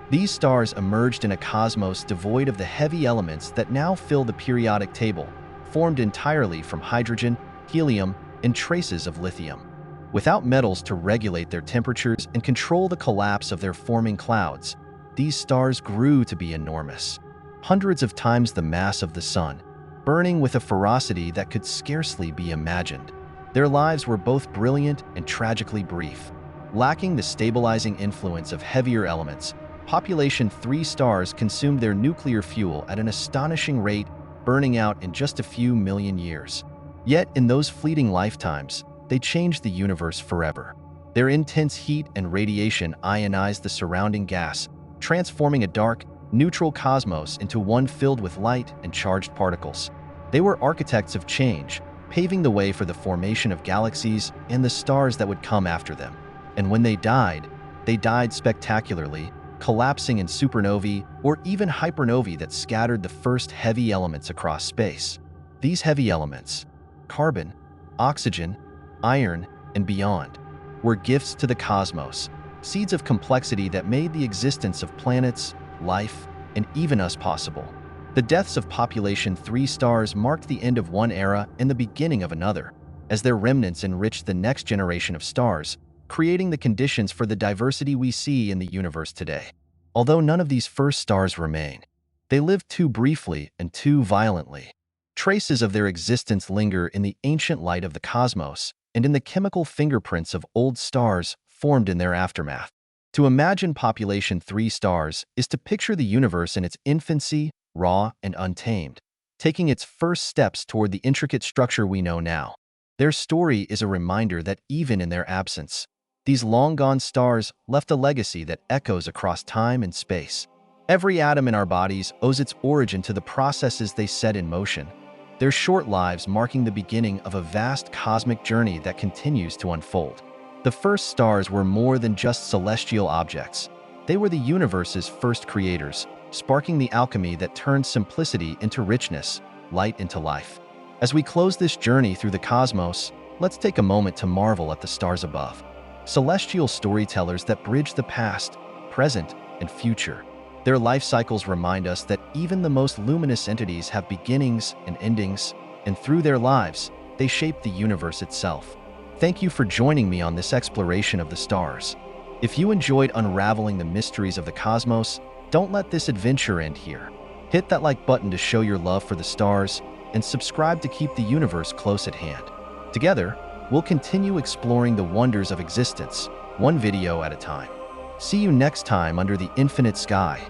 These stars emerged in a cosmos devoid of the heavy elements that now fill the periodic table, formed entirely from hydrogen, helium, and traces of lithium. Without metals to regulate their temperatures and control the collapse of their forming clouds, these stars grew to be enormous, hundreds of times the mass of the Sun, burning with a ferocity that could scarcely be imagined. Their lives were both brilliant and tragically brief. Lacking the stabilizing influence of heavier elements, population 3 stars consumed their nuclear fuel at an astonishing rate, burning out in just a few million years. Yet, in those fleeting lifetimes, they changed the universe forever. Their intense heat and radiation ionized the surrounding gas, transforming a dark, neutral cosmos into one filled with light and charged particles. They were architects of change, paving the way for the formation of galaxies and the stars that would come after them. And when they died spectacularly, collapsing in supernovae or even hypernovae that scattered the first heavy elements across space. These heavy elements, carbon, oxygen, iron, and beyond, were gifts to the cosmos, seeds of complexity that made the existence of planets, life, and even us possible. The deaths of population 3 stars marked the end of one era and the beginning of another, as their remnants enriched the next generation of stars, creating the conditions for the diversity we see in the universe today. Although none of these first stars remain, they lived too briefly and too violently. Traces of their existence linger in the ancient light of the cosmos and in the chemical fingerprints of old stars formed in their aftermath. To imagine population 3 stars is to picture the universe in its infancy, raw and untamed, taking its first steps toward the intricate structure we know now. Their story is a reminder that even in their absence, these long-gone stars left a legacy that echoes across time and space. Every atom in our bodies owes its origin to the processes they set in motion, their short lives marking the beginning of a vast cosmic journey that continues to unfold. The first stars were more than just celestial objects. They were the universe's first creators, sparking the alchemy that turned simplicity into richness, light into life. As we close this journey through the cosmos, let's take a moment to marvel at the stars above. Celestial storytellers that bridge the past, present, and future. Their life cycles remind us that even the most luminous entities have beginnings and endings, and through their lives, they shape the universe itself. Thank you for joining me on this exploration of the stars. If you enjoyed unraveling the mysteries of the cosmos, don't let this adventure end here. Hit that like button to show your love for the stars, and subscribe to keep the universe close at hand. Together, we'll continue exploring the wonders of existence, one video at a time. See you next time under the infinite sky.